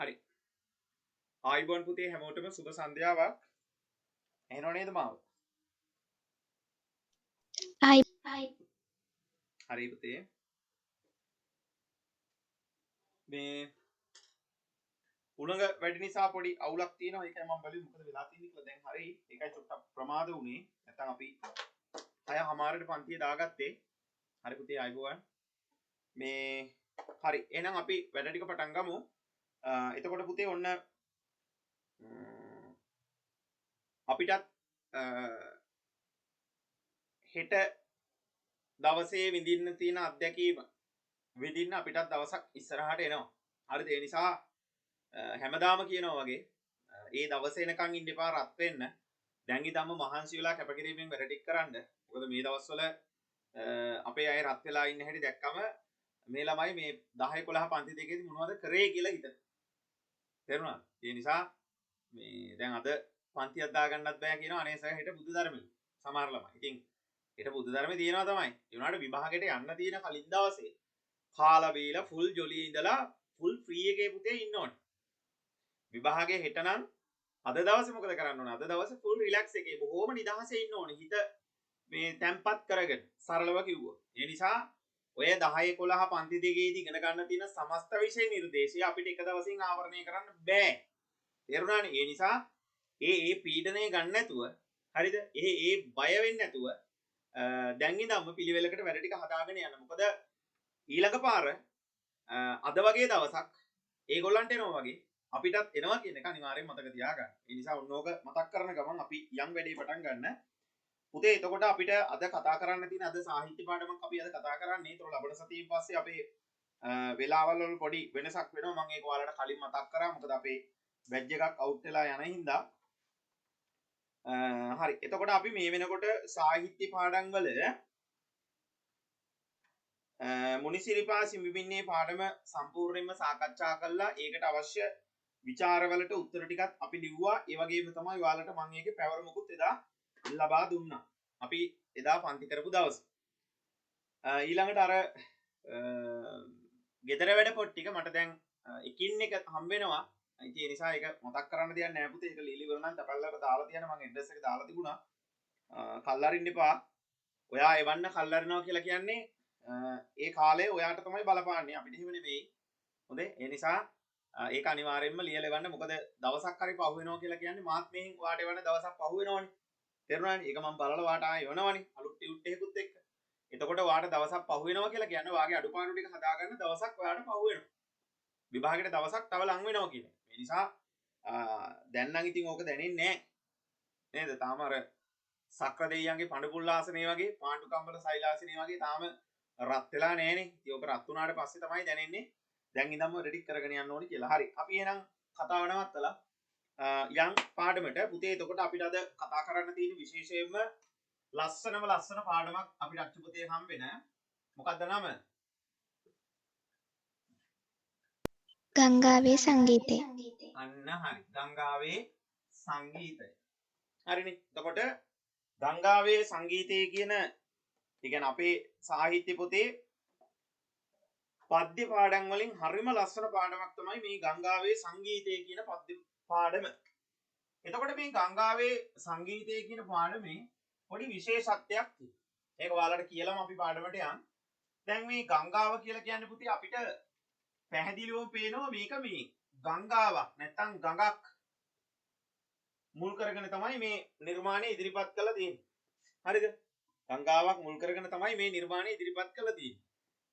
හරි. ආයිබෝන් පුතේ හැමෝටම සුබ සන්ධ්‍යාවක්. එහෙනව නේද මාව? හරි පුතේ. මේ උණඟ වැඩි නිසා පොඩි අවුලක් තියෙනවා. ඒකයි මම බලන්නේ මොකද වෙලා තියෙන්නේ කියලා. දැන් හරි. ඒකයි චුට්ටක් ප්‍රමාද වුණේ. නැත්තම් අපි 6:00ට පන්තිය දාගත්තේ. හරි පුතේ ආයිබෝන්. මේ හරි. එහෙනම් අපි වැඩ ටික පටන් ගමු. එතකොට පුතේ ඔන්න අපිටත් හෙට දවසේ විඳින්න තියෙන අත්දැකීම විඳින්න අපිටත් දවසක් ඉස්සරහට එනවා. හරිද? ඒ නිසා හැමදාම කියනවා වගේ ඒ දවස එනකන් ඉන්න එපා රත් වෙන්න. දැන් ඉදම්ම මහන්සි වෙලා කැපකිරීමෙන් වැඩ ටික කරන්න. මොකද මේ දවස්වල අපේ අය රත් වෙලා ඉන්න හැටි දැක්කම මේ ළමයි මේ 10 11 පන්ති දෙකේදී මොනවද කරේ කියලා හිතන. තේරුණාද? ඒ නිසා මේ දැන් අද පන්තියක් දාගන්නත් බෑ කියනවා. අනේ සර් හෙට බුදු ධර්මෙලු. සමහර ළමයි. ඉතින් හෙට බුදු ධර්මේ තියෙනවා තමයි. ඒ වුණාට විභාගෙට යන්න තියෙන කලින් දවසේ කාලා බීලා ෆුල් ජොලියේ ඉඳලා ෆුල් ෆ්‍රී එකේ පුතේ ඉන්න ඕනේ. විභාගේ හෙට නම් අද දවසේ මොකද කරන්න ඕනේ? අද දවසේ ෆුල් රිලැක්ස් එකේ බොහොම නිදහසේ ඉන්න ඕනේ. හිත මේ තැම්පත් කරගෙන සරලව කිව්වොත්. ඒ නිසා ඔය 10 11 පන්ති දෙකේදී ඉගෙන ගන්න තියෙන සමස්ත විෂය නිර්දේශය අපිට එක දවසින් ආවරණය කරන්න බෑ. තේරුණානේ? ඒ නිසා ඒ පීඩනය ගන්න නැතුව හරිද? ඒ බය වෙන්නේ නැතුව දැන් ඉඳන්ම පිළිවෙලකට වැඩ ටික හදාගෙන යන්න. මොකද ඊළඟ පාර අද වගේ දවසක් ඒගොල්ලන්ට එනවා වගේ අපිටත් එනවා කියන එක අනිවාර්යෙන් මතක තියාගන්න. ඒ නිසා ඔන්නෝක මතක් කරන ගමන් අපි යම් වැඩේ පටන් ගන්න. පුතේ එතකොට අපිට අද කතා කරන්න තියෙන අද සාහිත්‍ය පාඩමක් අපි අද කතා කරන්නේ. ඒතර ලබන සතියෙන් පස්සේ අපේ වෙලාවල් වල පොඩි වෙනසක් වෙනවා. මම ඒක ඔයාලට කලින් මතක් කරා. මොකද අපේ බැජ් එකක් අවුට් වෙලා යන හින්දා. හරි. එතකොට අපි මේ වෙනකොට සාහිත්‍ය පාඩම් වල මුනිසිරිපා සිඹින්නේ පාඩම සම්පූර්ණයෙන්ම සාකච්ඡා කළා. ඒකට අවශ්‍ය විචාරවලට උත්තර ටිකත් අපි ලිව්වා. ඒ වගේම තමයි ඔයාලට මම ඒකේ පැවරමුකුත් එදා ලබා දුන්නා. අපි එදා පන්ති කරපු දවස්. ඊළඟට අර ගෙදර වැඩ පොත් ටික මට දැන් එකින් එක හම්බ වෙනවා. ඒ නිසා ඒක මතක් කරන්න දෙයක් නැහැ පුතේ. ඒක ලීලි වල නම් තැපල්ලකට දාලා තියෙන මම ඇඩ්‍රස් එක දාලා තිබුණා. කල්ලාරින්න එපා. ඔයා එවන්න කල්ලාරිනවා කියලා කියන්නේ ඒ කාලේ ඔයාට තමයි බලපාන්නේ. අපිට එහෙම නෙමෙයි. හොඳේ. ඒ නිසා ඒක අනිවාර්යයෙන්ම ලියලා එවන්න. මොකද දවසක් හරි පහු වෙනවා කියලා කියන්නේ මාත් මෙහෙන් ඔයාට එවන්න දවසක් පහු වෙනවනේ. තේරුණානේ? ඒක මම බලලා ඔයාට ආයෙ එවනවනේ. අලුත් ටියුට් එකකුත් එක්ක. එතකොට ඔයාට දවසක් පහු වෙනවා කියලා කියන්නේ ඔයාගේ අඩුපාඩු ටික හදාගන්න දවසක් ඔයාට පහු වෙනවා. විභාගෙට දවසක් තව ලං වෙනවා කියන්නේ. ඒ නිසා දැන් නම් ඉතින් ඕක දැනෙන්නේ නැහැ. නේද? තාම අර සක්‍ර දෙයියන්ගේ පඬු පුල්ලාසනේ වගේ පාණ්ඩු කම්බල සෛලාසනේ වගේ තාම රත් වෙලා නැහනේ. ඉතින් ඕක රත් වුණාට පස්සේ තමයි දැනෙන්නේ. දැන් ඉඳන්ම රෙඩි කරගෙන යන්න ඕනි කියලා. හරි. අපි එහෙනම් කතාව නවත්තලා යම් පාඩමට පුතේ එතකොට අපිට අද කතා කරන්න තියෙන විශේෂයෙන්ම ලස්සන පාඩමක් අපිට අච්චුපතේ හම්බෙන මොකක්ද නම? ගංගාවේ සංගීතය. අන්න හරි. ගංගාවේ සංගීතය. හරිනේ. එතකොට ගංගාවේ සංගීතය කියන ඒ කියන්නේ අපේ සාහිත්‍ය පොතේ පද්‍ය පාඩම් වලින් හරිම ලස්සන පාඩමක් තමයි මේ ගංගාවේ සංගීතය කියන පද්‍ය පාඩම. එතකොට මේ ගංගාවේ සංගීතය කියන පාඩමේ පොඩි විශේෂත්වයක් තියෙනවා. ඒක ඔයාලට කියලාම අපි පාඩමට යන්. දැන් මේ ගංගාව කියලා කියන්නේ පුතේ අපිට පැහැදිලිවම පේනවා මේක මේ ගංගාවක් නැත්තම් ගඟක් මුල් කරගෙන තමයි මේ නිර්මාණය ඉදිරිපත් කළා තියෙන්නේ. හරිද? ගංගාවක් මුල් කරගෙන තමයි මේ නිර්මාණය ඉදිරිපත් කළා තියෙන්නේ.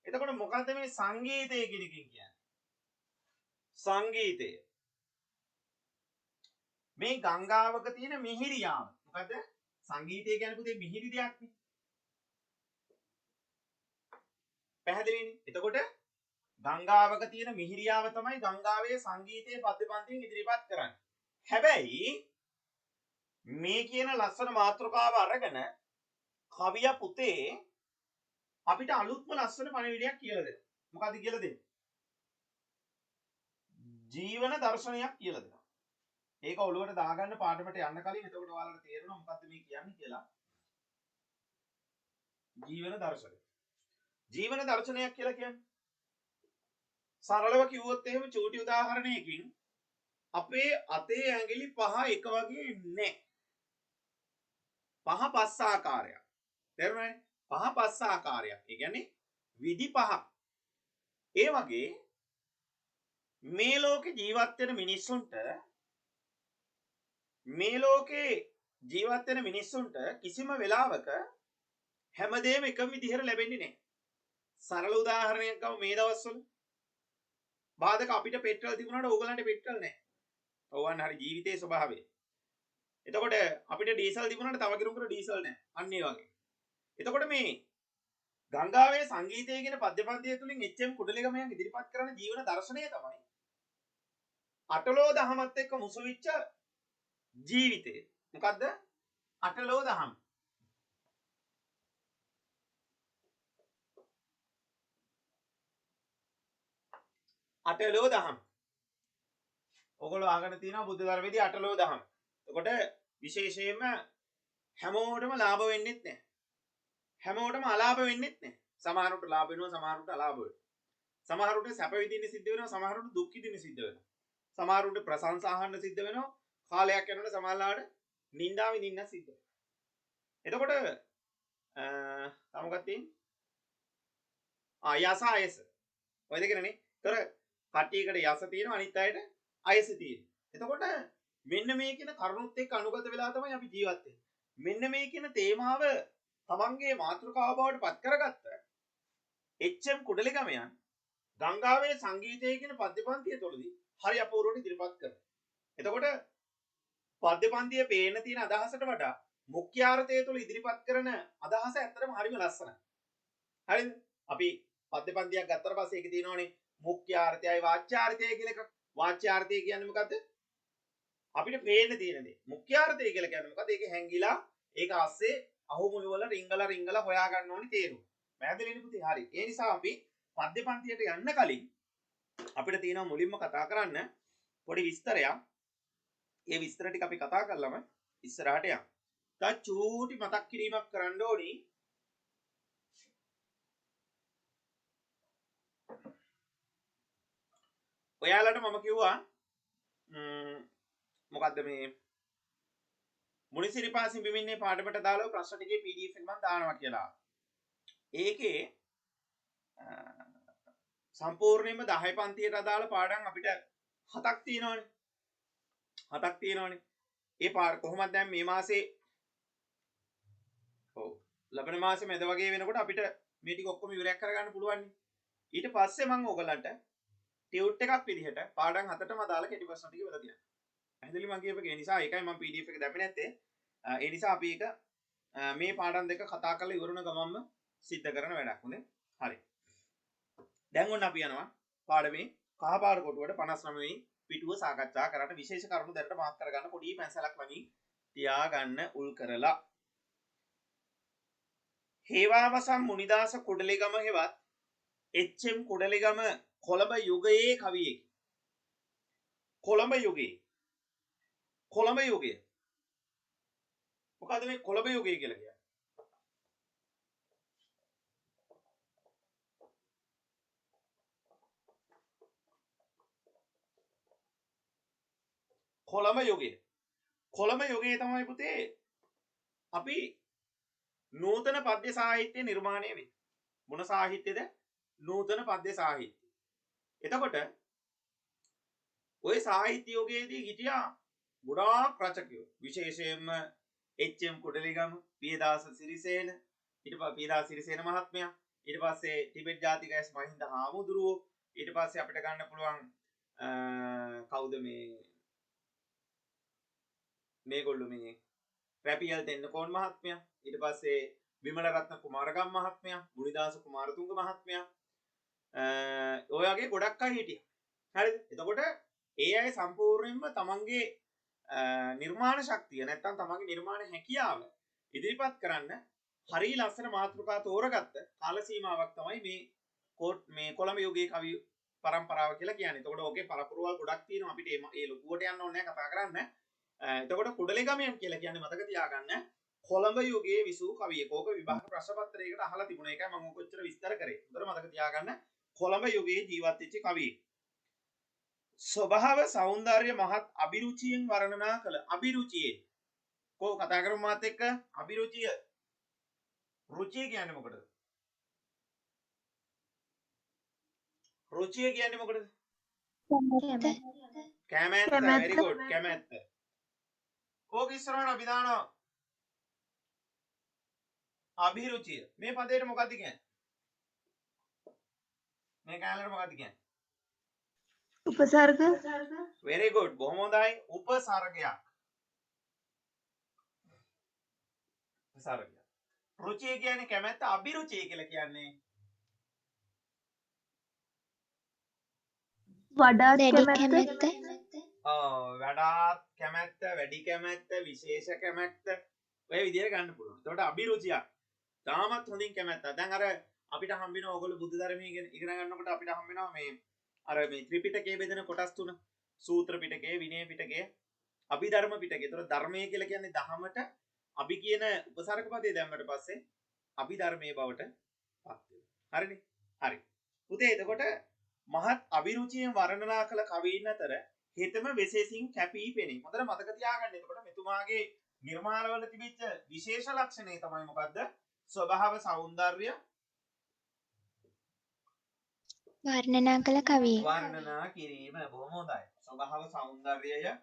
එතකොට මොකද්ද මේ සංගීතය කියන එකෙන් කියන්නේ? සංගීතය මේ ගංගාවක තියෙන මිහිරියාව. මොකද සංගීතය කියන්නේ පුතේ මිහිරි දෙයක් නේ. පැහැදිලිනේ? එතකොට ගංගාවක තියෙන මිහිරියාව තමයි ගංගාවේ සංගීතයේ පද්‍ය පන්තියෙන් ඉදිරිපත් කරන්නේ. හැබැයි මේ කියන ලස්සන මාතෘකාව අරගෙන කවිය පුතේ අපිට අලුත්ම ලස්සන පණිවිඩයක් කියලා දෙනවා. මොකද්ද කියලා දෙන්නේ? ජීවන දර්ශනයක් කියලා දෙනවා. ඒක ඔළුවට දාගන්න පාඩමට යන්න කලින් එතකොට ඔයාලට තේරෙනවා මොකද්ද මේ කියන්නේ කියලා. ජීවන දර්ශනය. ජීවන දර්ශනයක් කියලා කියන්නේ සරලව කිව්වොත් එහෙම චූටි උදාහරණයකින් අපේ අතේ ඇඟිලි පහ එක වගේ නෑ. පහ පස් ආකාරයක්. තේරුණානේ? පහ පස් ආකාරයක්. ඒ කියන්නේ විදි පහක්. ඒ වගේ මේ ලෝකේ ජීවත් වෙන මිනිස්සුන්ට කිසිම වෙලාවක හැමදේම එකම විදිහට ලැබෙන්නේ නැහැ. සරල උදාහරණයක් ගමු මේ දවස්වල. බාධක අපිට පෙට්‍රල් තිබුණාට ඕගලන්ට පෙට්‍රල් නැහැ. ඕවන් හරි ජීවිතයේ ස්වභාවය. එතකොට අපිට ඩීසල් තිබුණාට තව කෙනෙකුට ඩීසල් නැහැ. අන්න ඒ වගේ. එතකොට මේ ගංගාවේ සංගීතය කියන පද්‍යපන්තිය තුලින් එච්.එම්. කුඩලිගමයන් ඉදිරිපත් කරන ජීවන දර්ශනය තමයි අටලෝ දහමත් එක්ක මුසු විච්ච ජීවිතය. මොකද්ද? අටලෝ දහම. අටලෝ දහම. ඔයගොල්ලෝ අහගෙන තියෙනවා බුද්ධ ධර්මයේදී අටලෝ දහම. එතකොට විශේෂයෙන්ම හැමෝටම ලාභ වෙන්නෙත් නැහැ. හැමෝටම අලාභ වෙන්නෙත් නැහැ. සමහරුන්ට ලාභ වෙනවා, සමහරුන්ට අලාභ වෙනවා. සමහරුන්ට සැප විඳින්න සිද්ධ වෙනවා, සමහරුන්ට දුක් විඳින්න සිද්ධ වෙනවා. සමහරුන්ට ප්‍රශංසා අහන්න සිද්ධ වෙනවා. කාලයක් යනකොට සමහරලාට නිന്ദා විඳින්න සිද්ධ වෙනවා. එතකොට තමකත් තියෙන්නේ යස අයස. ඔය දෙකනේ. ඒතර කට්ටියකට යස තියෙනවා, අනිත් අයට අයස තියෙනවා. එතකොට මෙන්න මේ කියන කරුණුත් එක්ක අනුගත වෙලා තමයි අපි ජීවත් වෙන්නේ. මෙන්න මේ කියන තේමාව තමන්ගේ මාතෘකාව බවට පත් කරගත්ත එච්.එම්. කුඩලිගමයන් ගංගාවේ සංගීතය කියන පද්‍යපන්තිය තුළදී හරි අපූර්වට ඉදිරිපත් කරනවා. එතකොට පද්‍යපන්තියේ පේන තියෙන අදහසට වඩා මුඛ්‍යාර්ථය තුළ ඉදිරිපත් කරන අදහස ඇත්තටම හරිම ලස්සනයි. හරිද? අපි පද්‍යපන්තියක් ගත්තට පස්සේ ඒකේ තියෙනවනේ මුඛ්‍යාර්ථයයි වාච්‍යාර්ථයයි කියලා එකක්. වාච්‍යාර්ථය කියන්නේ මොකද්ද? අපිට පේන්න තියෙන දේ. මුඛ්‍යාර්ථය කියලා කියන්නේ මොකද්ද? ඒක හැංගිලා ඒක ASCII අහුමුළු වල රිංගලා හොයා ගන්න ඕනි තේරුම. පැහැදිලිනේ පුතේ? හරි. ඒ නිසා අපි පද්‍යපන්තියට යන්න කලින් අපිට තියෙනවා මුලින්ම කතා කරන්න පොඩි විස්තරයක්. ඒ විස්තර ටික අපි කතා කරලම ඉස්සරහට යමු. තා චූටි මතක් කිරීමක් කරන්න ඕනි. ඔයාලට මම කිව්වා මොකද්ද මේ මුනිසිරිපා සිඹිමින්නේ පාඩමට දාලා ප්‍රශ්න ටිකේ PDF එක මම දානවා කියලා. ඒකේ සම්පූර්ණයෙන්ම 10 පන්තියට අදාළ පාඩම් අපිට 7ක් තියෙනවානේ. 7ක් තියෙනවානේ. ඒ කොහොමද දැන් මේ මාසේ ලබන මාසේ මැද වගේ වෙනකොට අපිට මේ ටික ඔක්කොම ඉවරයක් කරගන්න පුළුවන්. ඊට පස්සේ මම ඔයගලන්ට ටියුට් එකක් විදිහට පාඩම් 7ටම අදාළ කෙටි ප්‍රශ්න ටික වෙලා තියෙනවා. පැහැදිලි මම කියපේ නිසා ඒකයි මම PDF එක දැම්මේ නැත්තේ. ඒ නිසා අපි ඒක මේ පාඩම් දෙක කතා කරලා ඉවරුන ගමන්ම සිද්ධ කරන වැඩක්. හොඳේ. හරි. දැන් ඔන්න අපි යනවා පාඩමේ කහ පාට කොටුවට 59 වෙනි පිටුව සාකච්ඡා කරන්න. විශේෂ කරුණු දැනට මාක් කරගන්න පොඩි පැන්සලක් වගේ තියාගන්න උල් කරලා. හේවාවසම් මුනිදාස කුඩලිගම හෙවත් එච්.එම්. කුඩලිගම කොළඹ යුගයේ කවියෙකි. කොළඹ යුගයේ. කොළඹ යුගය. මොකද්ද මේ කොළඹ යුගය කියලා කියන්නේ? කොළඹ යුගය. කොළඹ යුගයේ තමයි පුතේ අපි නූතන පද්‍ය සාහිත්‍ය නිර්මාණය වෙන්නේ. මොන සාහිත්‍යද? නූතන පද්‍ය සාහිත්‍ය. එතකොට ওই සාහිත්‍ය යුගයේදී හිටියා ගොඩාක් රචකයෝ. විශේෂයෙන්ම එච්.එම්. කුඩලිගම, පියදාස සිරිසේන, ඊට පස්සේ පියදාස සිරිසේන මහත්මයා, ඊට පස්සේ ටිබෙට් ජාතික ඇස් මහින්ද හාමුදුරුවෝ, ඊට පස්සේ අපිට ගන්න පුළුවන් කවුද මේගොල්ලෝ මේ රැපියල් තෙන්නකෝන් මහත්මයා, ඊට පස්සේ විමල රත්න කුමාරගම් මහත්මයා, මුනිදාස කුමාරතුංග මහත්මයා, ඔය වගේ ගොඩක් අය හිටියා. හරිද? එතකොට ඒ අය සම්පූර්ණයෙන්ම තමන්ගේ නිර්මාණ ශක්තිය නැත්තම් තමන්ගේ නිර්මාණ හැකියාව ඉදිරිපත් කරන්න හරි ලස්සන මාතෘකා තෝරගත්ත කාල සීමාවක් තමයි මේ කොළඹ යුගයේ කවි පරම්පරාව කියලා කියන්නේ. එතකොට ඕකේ පරපුරවල් ගොඩක් තියෙනවා. අපිට ඒ ලොකුවට යන්න ඕනේ නැහැ කතා කරන්න. එතකොට කුඩලිගමයන් කියලා කියන්නේ මතක තියාගන්න කොළඹ යුගයේ විසූ කවියෙක්. ඕක විභාග ප්‍රශ්න පත්‍රයකට අහලා තිබුණ එකයි මම ඔක ඔච්චර විස්තර කරේ. හොඳට මතක තියාගන්න කොළඹ යුගයේ ජීවත් වෙච්ච කවියෙක්. ස්වභාව සෞන්දර්ය මහත් අභිරුචියෙන් වර්ණනා කළ අභිරුචියේ කෝ කතා කරමු මාත් එක්ක අභිරුචිය රුචිය කියන්නේ මොකටද? රුචිය කියන්නේ මොකටද? කැමැත්ත. very good කැමැත්ත. ඕක ඉස්සරහට අපි දානවා අභිරුචිය. මේ පදේට මොකක්ද කියන්නේ? මේ කැලේට මොකක්ද කියන්නේ? උපසර්ග. very good බොහොම හොඳයි උපසර්ගයක්. උපසර්ගයක්. රුචිය කියන්නේ කැමැත්ත අභිරුචිය කියලා කියන්නේ වඩාත් කැමැත්ත. වඩාත් කැමැත්ත වැඩි කැමැත්ත විශේෂ කැමැත්ත ඔය විදිහට ගන්න පුළුවන්. එතකොට අභිරුචියක් තාමත් හොඳින් කැමැත්ත. දැන් අර අපිට හම්බ වෙනවා ඕගොල්ලෝ බුද්ධ ධර්මයේ ඉගෙන ගන්නකොට අපිට හම්බ වෙනවා මේ අර මේ ත්‍රිපිටකයේ බෙදෙන කොටස් තුන. සූත්‍ර පිටකය, විනය පිටකය, අභිධර්ම පිටකය. එතකොට ධර්මය කියලා කියන්නේ දහමට අපි කියන උපසර්ග පදේ දැම්මට පස්සේ අභිධර්මයේ බවට පත් වෙනවා. හරිනේ? හරි. පුතේ එතකොට මහත් අභිරුචියෙන් වර්ණනා කළ කවීන් අතර හෙතම විශේෂින් කැපී පෙනේ. හොඳට මතක තියාගන්න. එතකොට මෙතුමාගේ නිර්මාණවල තිබිච්ච විශේෂ ලක්ෂණය තමයි මොකද්ද? ස්වභාව සෞන්දර්ය වර්ණනා කළ කවිය. වර්ණනා කිරීම. බොහොම හොඳයි. ස්වභාව සෞන්දර්යය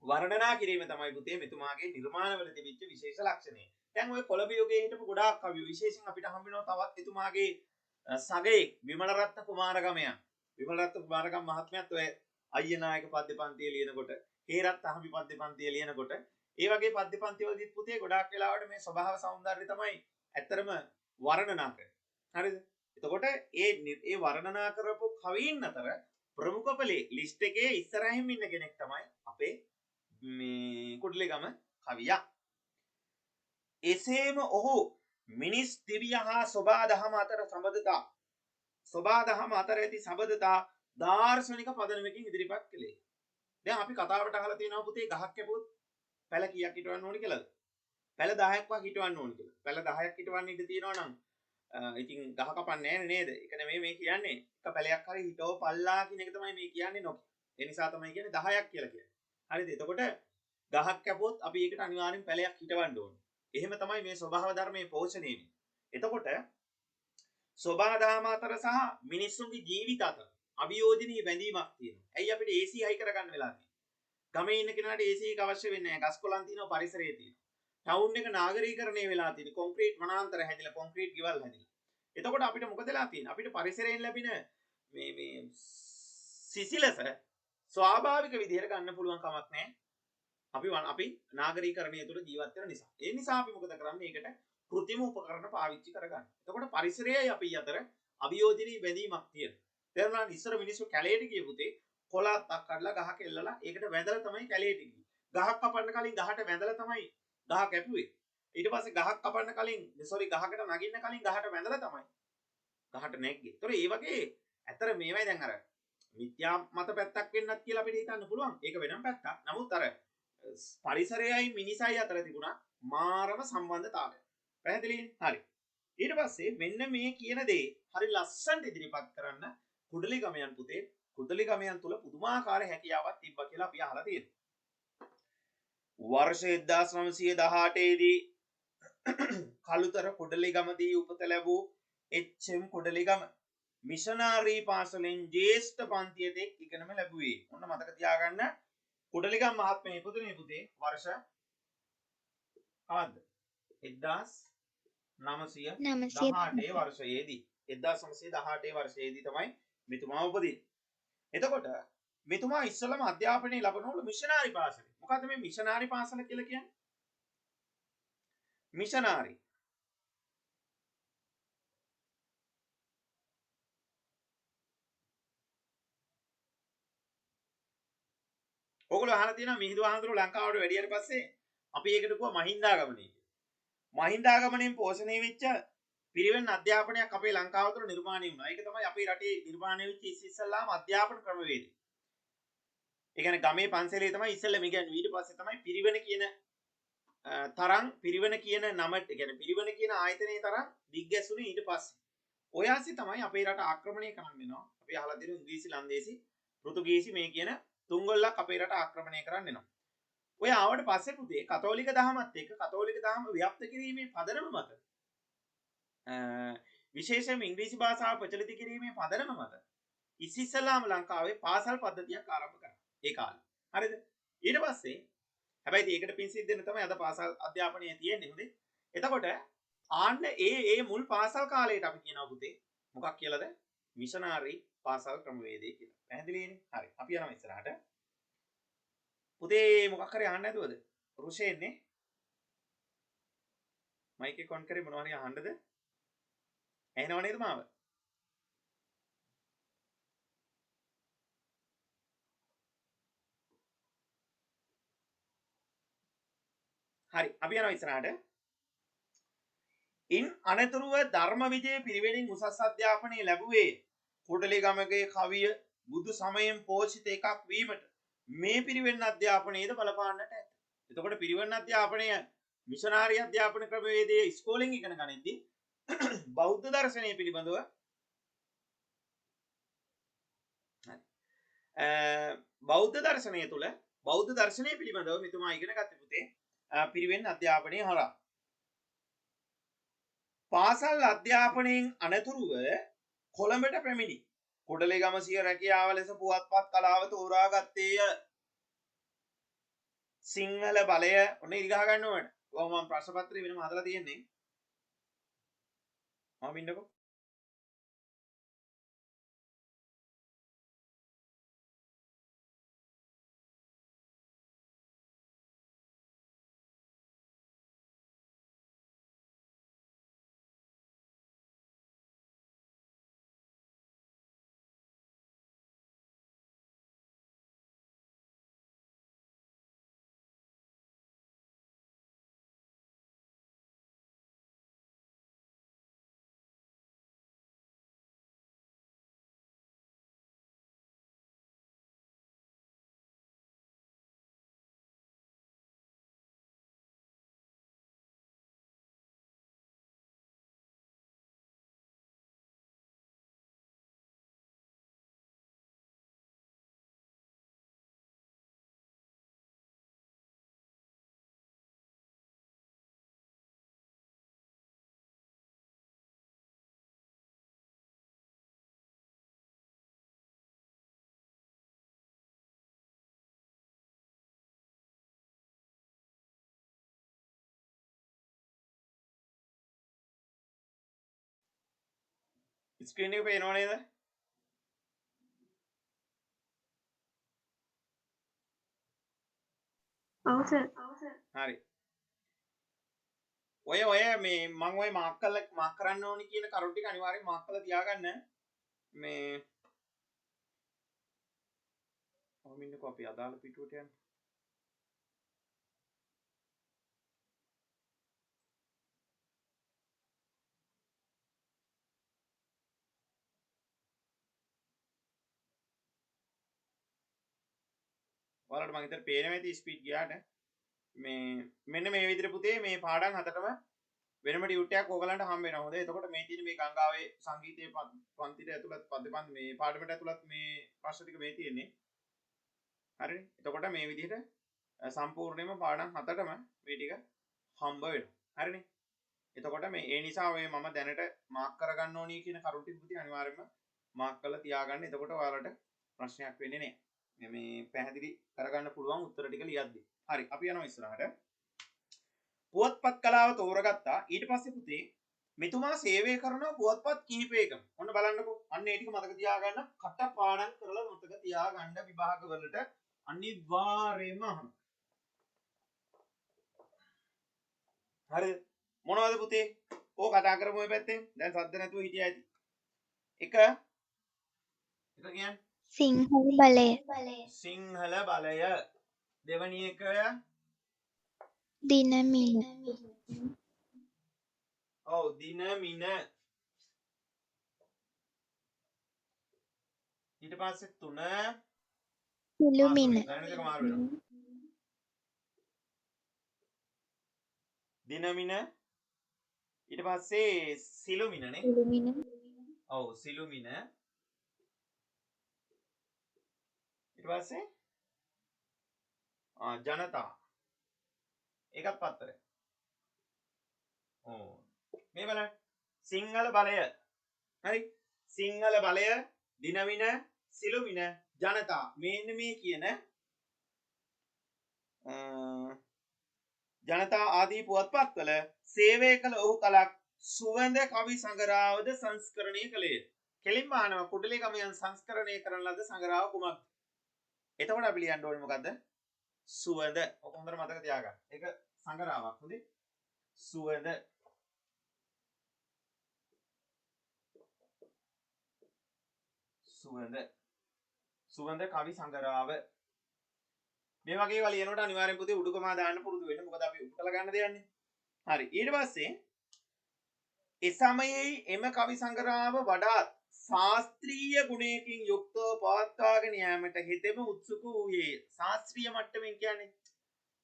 වර්ණනා කිරීම තමයි පුතේ මෙතුමාගේ නිර්මාණවල තිබිච්ච විශේෂ ලක්ෂණය. දැන් ඔය කොළඹ යුගයේ හිටපු ගොඩාක් කවි විශේෂයෙන් අපිට හම්බ වෙනවා තවත් එතුමාගේ සගයෙක් විමලරත්න කුමාරගමයා. විමලරත්න කුමාරගම මහත්මයාත් ඔය අයියනායක පද්‍ය පන්තිය ලියනකොට, හේරත් අහඹි පද්‍ය පන්තිය ලියනකොට, ඒ වගේ පද්‍ය පන්ති වලදීත් පුතේ ගොඩාක් වෙලාවට මේ ස්වභාව සෞන්දර්යය තමයි ඇත්තරම වර්ණනා කරන්නේ. හරිද? එතකොට ඒ වර්ණනා කරපු කවීන් අතර ප්‍රමුඛ පළේ ලිස්ට් එකේ ඉස්සරහින් ඉන්න කෙනෙක් තමයි අපේ මේ කුඩලිගම කවියා. එසේම ඔහු මිනිස් දිවිය හා සෝබා දහම අතර සම්බන්ධතා සෝබා දහම අතර ඇති සම්බන්ධතා දාර්ශනික පදනමකින් ඉදිරිපත් කළේ. දැන් අපි කතාවට අහලා තියෙනවා පුතේ ගහක් කැපුවොත් පැල කීයක් හිටවන්න ඕනි කියලාද? පැල 10ක් වක් හිටවන්න ඕනි කියලා. පැල 10ක් හිටවන්න ඉඩ තියෙනවා නම් ඉතින් ගහ කපන්නේ නැහැ නේද? ඒක නෙමෙයි මේ කියන්නේ. එක පැලයක් හරි හිටව පල්ලා කියන එක තමයි මේ කියන්නේ නොක. ඒ නිසා තමයි කියන්නේ 10ක් කියලා කියන්නේ. හරිද? එතකොට ගහක් කැපුවොත් අපි ඒකට අනිවාර්යෙන් පැලයක් හිටවන්න ඕනේ. එහෙම තමයි මේ ස්වභාව ධර්මයේ පෝෂණය වෙන්නේ. එතකොට ස්වභාව ධර්ම අතර සහ මිනිස්සුන්ගේ ජීවිත අතර අභියෝජනීය බැඳීමක් තියෙනවා. ඇයි අපිට AC හයි කරගන්න වෙලා තියෙන්නේ? ගමේ ඉන්න කෙනාට AC එක අවශ්‍ය වෙන්නේ නැහැ. ගස් කොළන් තියෙනවා, පරිසරය තියෙනවා. ටවුන් එක නාගරීකරණය වෙලා තියෙන්නේ. කොන්ක්‍රීට් වනාන්තර හැදිලා, කොන්ක්‍රීට් ගෙවල් හැදිලා. එතකොට අපිට මොකද වෙලා තියෙන්නේ? අපිට පරිසරයෙන් ලැබෙන මේ සිසිලස ස්වාභාවික විදිහට ගන්න පුළුවන් කමක් නැහැ. අපි නාගරීකරණය තුළ ජීවත් වෙන නිසා. ඒ නිසා අපි මොකද කරන්නේ? ඒකට කෘත්‍රිම උපකරණ පාවිච්චි කරගන්න. එතකොට පරිසරයයි අපි අතර අභියෝජනීය බැඳීමක් තියෙනවා. තේරුණාද? ඉස්සර මිනිස්සු කැලේට ගිය පුතේ කොළාත්තක් කඩලා ගහක එල්ලලා ඒකට වැඳලා තමයි කැලේට ගියේ. ගහක් කපන්න කලින් ගහට වැඳලා තමයි ගහ කැපුවේ. ඊට පස්සේ ගහක් කපන්න කලින් ගහකට නගින්න කලින් ගහට වැඳලා තමයි ගහට නැග්ගේ. ඒතොර ඒ වගේ ඇතර මේවයි දැන් අර මිත්‍යා මත පැත්තක් වෙන්නත් කියලා අපිට හිතන්න පුළුවන්. ඒක වෙනම පැත්තක්. නමුත් අර පරිසරයයි මිනිසයි අතර තිබුණා මාරම සම්බන්ධතාවය. පැහැදිලිද? හරි. ඊට පස්සේ මෙන්න මේ කියන දේ හරි ලස්සනට ඉදිරිපත් කරන්න කුඩලිගමයන් පුතේ කුඩලිගමයන් තුල පුදුමාකාර හැකියාවක් තිබ්බා කියලා අපි අහලා තියෙනවා. වර්ෂ 1918 දී කළුතර කුඩලිගමදී උපත ලැබූ එච්.එම්. කුඩලිගම මිෂනාරී පාසලෙන් ජ්‍යෙෂ්ඨ පන්තියට ඉගෙනම ලැබුවේ. ඔන්න මතක තියාගන්න කුඩලිගම මහත්මයා ඉපදුනේ පුතේ වර්ෂ ආද 1918 වර්ෂයේදී 1918 වර්ෂයේදී තමයි මෙතුමා උපදින්නේ. එතකොට මෙතුමා ඉස්සලම අධ්‍යාපනය ලබනවලු මිෂනාරි පාසලේ. මොකද්ද මේ මිෂනාරි පාසල කියලා කියන්නේ? මිෂනාරි ඔයගොල්ලෝ අහලා තියෙනවා මිහිඳු ආහඳුරු ලංකාවට වැඩියට පස්සේ අපි ඒකට කිව්වා මහින්දාගමනය කියලා. මහින්දාගමනයෙන් පෝෂණය වෙච්ච පිරිවෙන් අධ්‍යාපනයක් අපේ ලංකාව තුළ නිර්මාණය වුණා. ඒක තමයි අපේ රටේ නිර්මාණය වෙච්ච ඉස්සෙල්ලාම අධ්‍යාපන ක්‍රමවේදය. ඒ කියන්නේ ගමේ පන්සලේ තමයි ඉස්සෙල්ලා මේ කියන්නේ ඊට පස්සේ තමයි පිරිවෙන කියන තරම් පිරිවෙන කියන නමට කියන්නේ පිරිවෙන කියන ආයතනයේ තරම් දිග්ගැසුනේ ඊට පස්සේ. ඔය ASCII තමයි අපේ රට ආක්‍රමණය කරන්න එනවා. අපි අහලා තියෙන ඉංග්‍රීසි ලන්දේසි පෘතුගීසි මේ කියන තුන්ගොල්ලක් අපේ රට ආක්‍රමණය කරන්න එනවා. ඔය ආවට පස්සේ පුතේ කතෝලික දහමත් එක්ක කතෝලික දහම ව්‍යාප්ත කිරීමේ පදනම මත විශේෂයෙන්ම ඉංග්‍රීසි භාෂාව ප්‍රචලිත කිරීමේ පදනම මත ඉස්සෙල්ලාම ලංකාවේ පාසල් පද්ධතියක් ආරම්භ කරා ඒ කාලේ. හරිද? ඊට පස්සේ හැබැයි ඒකට පින් සිද්ධ වෙන තමයි අද පාසල් අධ්‍යාපනය තියෙන්නේ හොඳේ. එතකොට ආන්න ඒ මුල් පාසල් කාලයට අපි කියනවා පුතේ මොකක් කියලාද? මිෂනාරි පාසල් ක්‍රමවේදය කියලා. පැහැදිලිනේ? හරි. අපි යනවා ඉස්සරහට. පුතේ මොකක් හරි අහන්න නැතුවද? රුෂේන්නේ මයික් එක ඔන් කරේ මොනවා හරි අහන්නද? ඇහෙනව නේද මාව? හරි. අපි යනවා ඉස්සරහට. ඉන් අනතුරුව ධර්ම විජය පිරිවෙනින් උසස් අධ්‍යාපනය ලැබුවේ කොටලිගමගේ කවිය බුදු සමයෙන් පෝෂිත එකක් වීමට මේ පිරිවෙන් අධ්‍යාපනයේද බලපාන්නට ඇත. එතකොට පිරිවෙන් අධ්‍යාපනය මිෂනාරි අධ්‍යාපන ක්‍රමවේදයේ ඉස්කෝලෙන් ඉගෙන ගනිද්දී බෞද්ධ දර්ශනය පිළිබඳව බෞද්ධ දර්ශනය තුළ බෞද්ධ දර්ශනය පිළිබඳව මෙතුමා ඉගෙන ගත්තේ පුතේ පිරිවෙන් අධ්‍යාපනය හරහා. පාසල් අධ්‍යාපනයෙන් අනතුරුව කොළඹට පැමිණි කොටලේගම සිය රැකියාව ලෙස පුවත්පත් කලාව තෝරා ගත්තේය. සිංහල බලය ඔන්න ඉරිගහ ගන්න ඕන. ඔව් මම ප්‍රශ්න පත්‍රය වෙනම හදලා තියෙන්නේ. මම ඉන්නකෝ. ස්ක්‍රීන් එක පේනව නේද? ඔව් සර්. හරි. ඔය මේ මම ඔය මාක් කරන්න ඕනි කියන කරුණු ටික අනිවාර්යෙන් මාක් කරලා තියාගන්න. මේ ඔහොම ඉන්නකෝ අපි අදාළ පිටුවට යන්න. ඔයාලට මම හිතන්නේ පේනවා ඇති ස්පීඩ් ගියාට. මේ මෙන්න මේ විදිහට පුතේ මේ පාඩම් හතරම වෙනම ටියුට් එකක් ඕගලන්ට හම්බ වෙනවා. හොඳයි. එතකොට මේ තියෙන මේ ගංගාවේ සංගීතයේ පන්තිට ඇතුළත් පදපන්ති මේ පාඩමට ඇතුළත් මේ ප්‍රශ්න ටික මේ තියෙන්නේ. හරිනේ. එතකොට මේ විදිහට සම්පූර්ණයෙන්ම පාඩම් හතරටම මේ ටික හම්බ වෙනවා. හරිනේ. එතකොට මේ ඒ නිසා ඔය මම දැනට මාක් කරගන්න ඕනි කියන කරුණු ටික පුතේ අනිවාර්යයෙන්ම මාක් කරලා තියාගන්න. එතකොට ඔයාලට ප්‍රශ්නයක් වෙන්නේ නැහැ. මේ පැහැදිලි කරගන්න පුළුවන් උත්තර ටික ලියද්දි. හරි. අපි යනවා ඉස්සරහට. පුවත්පත් කලාව තෝරගත්තා. ඊට පස්සේ පුතේ මෙතුමා සේවය කරන පුවත්පත් කිහිපයකම. ඔන්න බලන්නකෝ. අන්න ඒ ටික මතක තියාගන්න. කටපාඩම් කරලා මතක තියාගන්න විභාගවලට අනිවාර්යයෙන්ම අහන්න. හරිද? මොනවද පුතේ? ඕක කතා කරමු ඔය පැත්තෙන්. දැන් සද්ද නැතුව හිටියා ඇති. එක කියන්නේ සිංහල බලය. සිංහල බලය. දෙවැනි එක දිනමින. ඔව් දිනමින. ඊට පස්සේ තුන සිළුමිණ. දිනමින ඊට පස්සේ සිළුමිනනේ. සිළුමිණ. ඔව් සිළුමිණ ඊට පස්සේ ජනතා ඒකත් පත්තරේ. ඔව් මේ බලන්න සිංහල බලය හරි සිංහල බලය දිනවින සිළුමිණ ජනතා මෙන්න මේ කියන ජනතා ආදී පුවත්පත්වල සේවය කළ ඔහු කලක් සුවඳ කවි සංගරාවද සංස්කරණය කළේය. කෙලින්ම අහනවා කුඩලිගමයන් සංස්කරණය කරන ලද සංගරාව කුමක්ද? එතකොට අපි ලියන්න ඕනේ මොකද්ද? සුවඳ. ඔක හොඳට මතක තියාගන්න. ඒක සංගරාවක් හොඳේ. සුවඳ. සුවඳ. සුවඳ කවි සංගරාව. මේ වගේ ඒවා ලියනකොට අනිවාර්යෙන් පුතේ උඩුකමා දාන්න පුරුදු වෙන්න. මොකද අපි උඩට ගන්න දෙන්නේ. හරි. ඊට පස්සේ ඒ සමයේ එම කවි සංගරාව වඩාත් ශාස්ත්‍රීය ගුණයකින් යුක්තව පවත්වාගෙන යාමට හිතෙම උත්සුක වූයේ. ශාස්ත්‍රීය මට්ටමින් කියන්නේ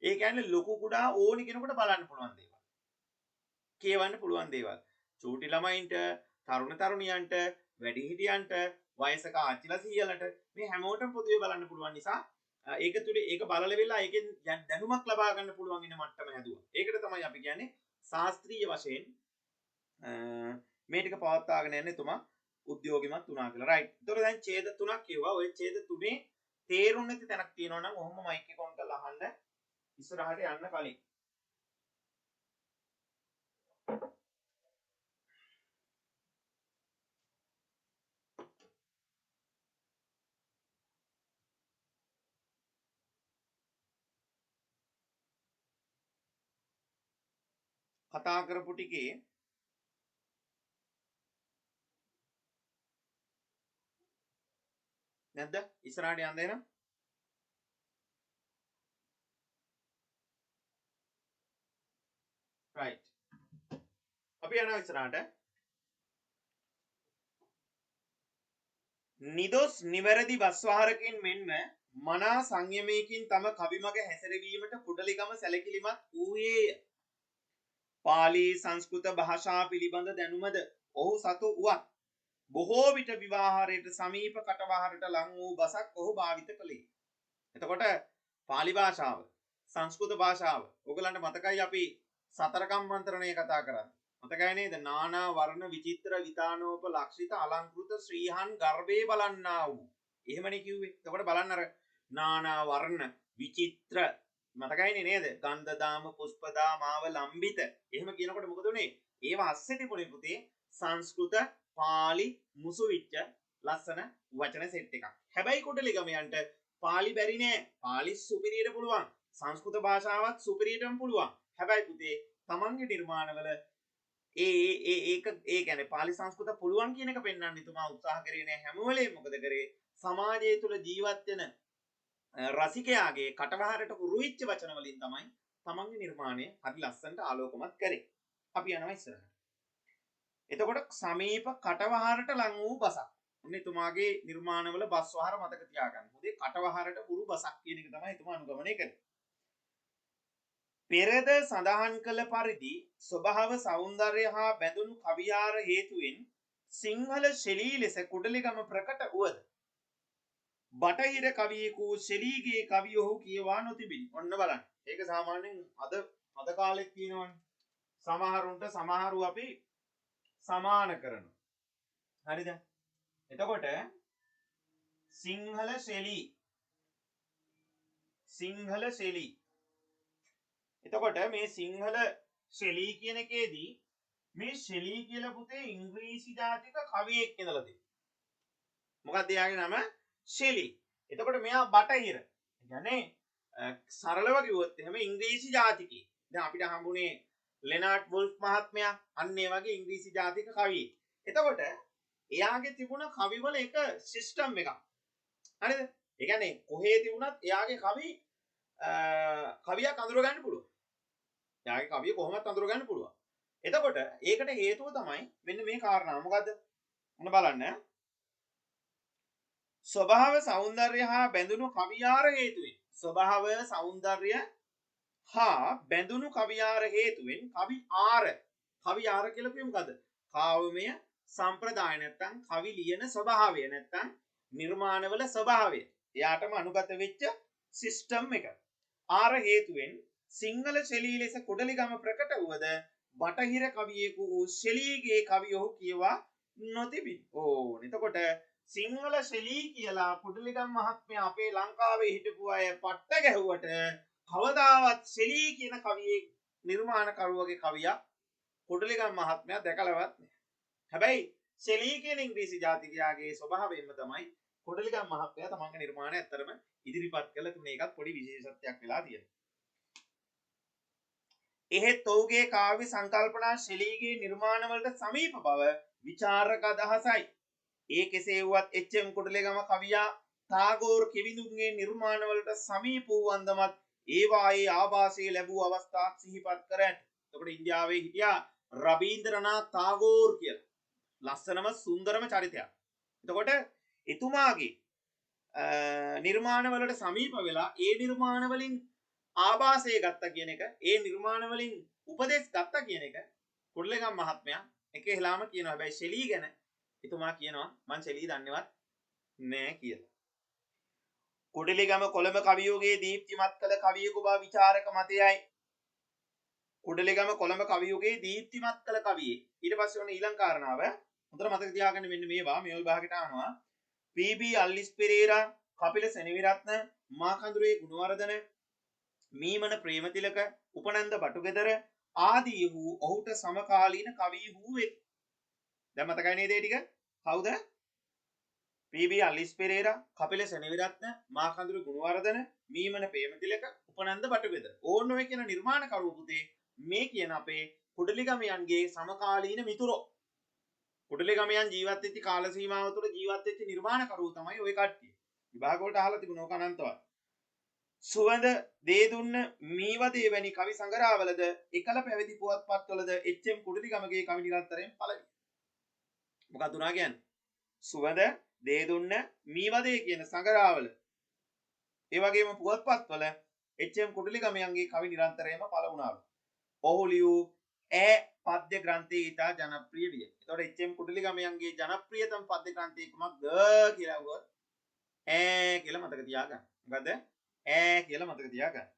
ඒ කියන්නේ ලොකු කුඩා ඕනි කෙනෙකුට බලන්න පුළුවන් දේවල්. කියවන්න පුළුවන් දේවල්. චූටි ළමයින්ට, තරුණ තරුණියන්ට, වැඩිහිටියන්ට, වයසක ආච්චිලා සීයලට මේ හැමෝටම පොදුවේ බලන්න පුළුවන් නිසා ඒක තුලේ ඒක බලල වෙලා ඒකෙන් දැනුමක් ලබා ගන්න පුළුවන් ඉන්න මට්ටම හැදුවා. ඒකට තමයි අපි කියන්නේ ශාස්ත්‍රීය වශයෙන් මේ ටික පවත්වාගෙන යන්නේ තුමා උද්‍යෝගිමත් වුණා කියලා. රයිට්. ඒතකොට දැන් ඡේද තුනක් කියුවා. ওই ඡේද තුනේ තේරුම් නැති තැනක් තියෙනවා නම් ඔහොම මයික් එක ඔන් කරලා අහන්න ඉස්සරහට යන්න කලින්. කතා කරපු ටිකේ නැද්ද? ඉස්සරහට යන්න දෙන්න. රයිට්. අපි යනවා ඉස්සරහට. නිදොස් නිවැරදි වස්වාහරකින් මෙන්ම මනා සංයමයකින් තම කවිමග හැසිරවීමට කුඩලිගම සැලකිලිමත් වූයේය. පාලි සංස්කෘත භාෂා පිළිබඳ දැනුමද ඔහු සතු වුවත් බොහෝ විට විවාහාරයට සමීප කටවහරට ලං වූ බසක් ඔහු භාවිත කළේ. එතකොට පාලි භාෂාව, සංස්කෘත භාෂාව ඔයගලන්ට මතකයි අපි සතරකම් මන්ත්‍රණය කතා කරන්නේ. මතකයි නේද? නානා වර්ණ විචිත්‍ර විතානෝප ලක්ෂිත අලංකෘත ශ්‍රීහන් ගර්භේ බලන්නා වූ. එහෙමනේ කිව්වේ. එතකොට බලන්න අර නානා වර්ණ විචිත්‍ර මතකයිනේ නේද? ගන්ධදාම පුෂ්පදාම ආව ලම්බිත. එහෙම කියනකොට මොකද උනේ? ඒවා අස්සේ තිබුණේ පුතේ සංස්කෘත පාලි මුසු විච්ච ලස්සන වචන සෙට් එකක්. හැබැයි කුඩලිගමයන්ට පාලි බැරි නෑ. පාලි සුපිරියට පුළුවන්. සංස්කෘත භාෂාවත් සුපිරියටම පුළුවන්. හැබැයි පුතේ තමන්ගේ නිර්මාණවල ඒ කියන්නේ පාලි සංස්කෘත පුළුවන් කියන එක පෙන්වන්න ඉතුමා උත්සාහ කරේ නෑ. හැම වෙලේම මොකද කරේ? සමාජය තුල ජීවත් වෙන රසිකයාගේ කටවහරට හුරු වෙච්ච වචන වලින් තමයි තමන්ගේ නිර්මාණය හරි ලස්සනට ආලෝකමත් කරේ. අපි යනවා ඉස්සරහට. එතකොට සමීප කටවහරට ලං වූ බසක්. ඔන්න එතුමාගේ නිර්මාණවල බස් වහර මතක තියාගන්න. මොකද කටවහරට හුරු බසක් කියන එක තමයි එතුමා අනුගමනය කරේ. පෙරද සඳහන් කළ පරිදි ස්වභාව සෞන්දර්ය හා බැඳුණු කවියාර හේතුවෙන් සිංහල ශෛලී ලෙස කුඩලිගම ප්‍රකට වුවද බටහිර කවියෙකු ශෛලීගේ කවි ඔහු කියවා නොතිබිනි. ඔන්න බලන්න. ඒක සාමාන්‍යයෙන් අද කාලෙත් කියනවනේ. සමහරුන්ට සමහරු අපි සමාන කරනවා. හරිද? එතකොට සිංහල ශෛලී එතකොට මේ සිංහල ශෛලී කියන එකේදී මේ ශෛලී කියලා පුතේ ඉංග්‍රීසි ජාතික කවියෙක් ඉඳලා තියෙනවා. මොකක්ද එයාගේ නම? ශෛලී. එතකොට මෙයා බටහිර. ඒ කියන්නේ සරලව කිව්වොත් එහෙම ඉංග්‍රීසි ජාතිකයෙක්. දැන් අපිට හම්බුනේ ලෙනාඩ් වොල්ෆ් මහත්මයා අන්න ඒ වගේ ඉංග්‍රීසි ජාතික කවියෙක්. එතකොට එයාගේ තිබුණ කවිවල එක සිස්ටම් එකක්. හරිද? ඒ කියන්නේ කොහේ තිබුණත් එයාගේ කවියක් අඳුර ගන්න පුළුවන්. එයාගේ කවිය කොහොමවත් අඳුර ගන්න පුළුවන්. එතකොට ඒකට හේතුව තමයි මෙන්න මේ කාරණා. මොකද්ද? මොන බලන්න. ස්වභාව සෞන්දර්ය හා බැඳුණු කවියාර හේතුවෙන්. ස්වභාව සෞන්දර්ය හා බැඳුණු කවියාර හේතුවෙන් කවියාර කියලා කිව්වෙ මොකද්ද? කාව්‍යමය සම්ප්‍රදාය නැත්තම් කවි ලියන ස්වභාවය නැත්තම් නිර්මාණවල ස්වභාවය එයාටම අනුගත වෙච්ච සිස්ටම් එක. ආර හේතුවෙන් සිංහල ශෛලිය ලෙස කුඩලිගම ප්‍රකට වුවද බටහිර කවියෙකු වූ ශෛලීගේ කවි ඔහු කියවා නොතිබිනි. ඕන. එතකොට සිංහල ශෛලී කියලා කුඩලිගම් මහත්මයා අපේ ලංකාවේ හිටපු අය පට්ට ගැහුවට කවදාවත් ශෛලී කියන කවියේ නිර්මාණකරුවගේ කවියක් කුඩලිගම් මහත්මයා දැකලවත් නැහැ. හැබැයි ශෛලී කියන ඉංග්‍රීසි ජාතිකයාගේ ස්වභාවයෙන්ම තමයි කුඩලිගම් මහත්මයා තමන්ගේ නිර්මාණ ඇත්තරම ඉදිරිපත් කළ තුනේ එකක් පොඩි විශේෂත්වයක් වෙලා තියෙනවා. එහෙත් ඔහුගේ කාව්‍ය සංකල්පනා ශෛලීගේ නිර්මාණවලට සමීප බව විචාරක අදහසයි. ඒ කෙසේ වුවත් එච්.එම්. කුඩලිගම කවියා ටාගෝර් කිවිඳුන්ගේ නිර්මාණවලට සමීප වූ අන්දමත් ඒවායේ ආభాසය ලැබූ අවස්ථා සිහිපත් කර ඇත. එතකොට ඉන්දියාවේ හිටියා රබීන්ද්‍රනාත් ටාගෝර් කියලා. ලස්සනම සුන්දරම චරිතයක්. එතකොට එතුමාගේ නිර්මාණවලට සමීප වෙලා ඒ නිර්මාණවලින් ආభాසය ගත්තා කියන එක, ඒ නිර්මාණවලින් උපදෙස් ගත්තා කියන එක කුඩලිගම් මහත්මයා එක එහෙලාම කියනවා. හැබැයි ශෛලී ගැන එතුමා කියනවා මං ශෛලී දන්නේවත් නෑ කියලා. කුඩලිගම කොළඹ කවියෝගේ දීප්තිමත් කළ කවියෙකු බව විචාරක මතයයි. කුඩලිගම කොළඹ කවියෝගේ දීප්තිමත් කළ කවියේ. ඊට පස්සේ ඔන්න ඊළඟ කාරණාව හොඳට මතක තියාගන්න මෙන්න මේවා මේ විභාගයට අහනවා. පී.බී. අල්ලිස් පෙරේරා, කපිල සෙනවිරත්න, මාකඳුරේ ගුණවර්ධන, මීමන ප්‍රේමතිලක, උපනන්ද බටුගෙදර ආදී වූ ඔහුට සමකාලීන කවි වූ වේ. දැන් මතකයි නේද ඒ ටික? කවුද? පී.බී. අල්ලිස් පෙරේරා, කපිල සෙනවිරත්න, මාකඳුරේ ගුණවර්ධන, මීමන ප්‍රේමතිලක, උපනන්ද බටුගෙදර. ඕන්න ඔය කියන නිර්මාණකරුවෝ පුතේ මේ කියන අපේ කුඩලිගමයන්ගේ සමකාලීන මිතුරෝ. කුඩලිගමයන් ජීවත් වෙච්ච කාල සීමාව තුළ ජීවත් වෙච්ච නිර්මාණකරුවෝ තමයි ওই කට්ටිය. විභාග වලට අහලා තිබුණා ඕක අනන්තවත්. සුවඳ දේදුන්න මීවදේ වැනි කවි සංගරාවලද එකල පැවති පුවත්පත්වලද එච්.එම්. කුඩලිගමගේ කවි නිරන්තරයෙන් පළවි. මොකක්ද උනා කියන්නේ? සුවඳ දේදුන්න මීවදේ කියන සංගරාවල ඒ වගේම පුවත්පත්වල එච්.එම්. කුඩලිගමයන්ගේ කවි නිරන්තරයෙන්ම පළ වුණාලු. ඔහු ලියූ ඈ පද්‍ය ග්‍රන්ථයේ ඉතා ජනප්‍රිය විය. එතකොට එච්.එම්. කුඩලිගමයන්ගේ ජනප්‍රියතම පද්‍ය ග්‍රන්ථය කුමක්ද කියලා අහුවොත් ඈ කියලා මතක තියාගන්න. මොකද ඈ කියලා මතක තියාගන්න.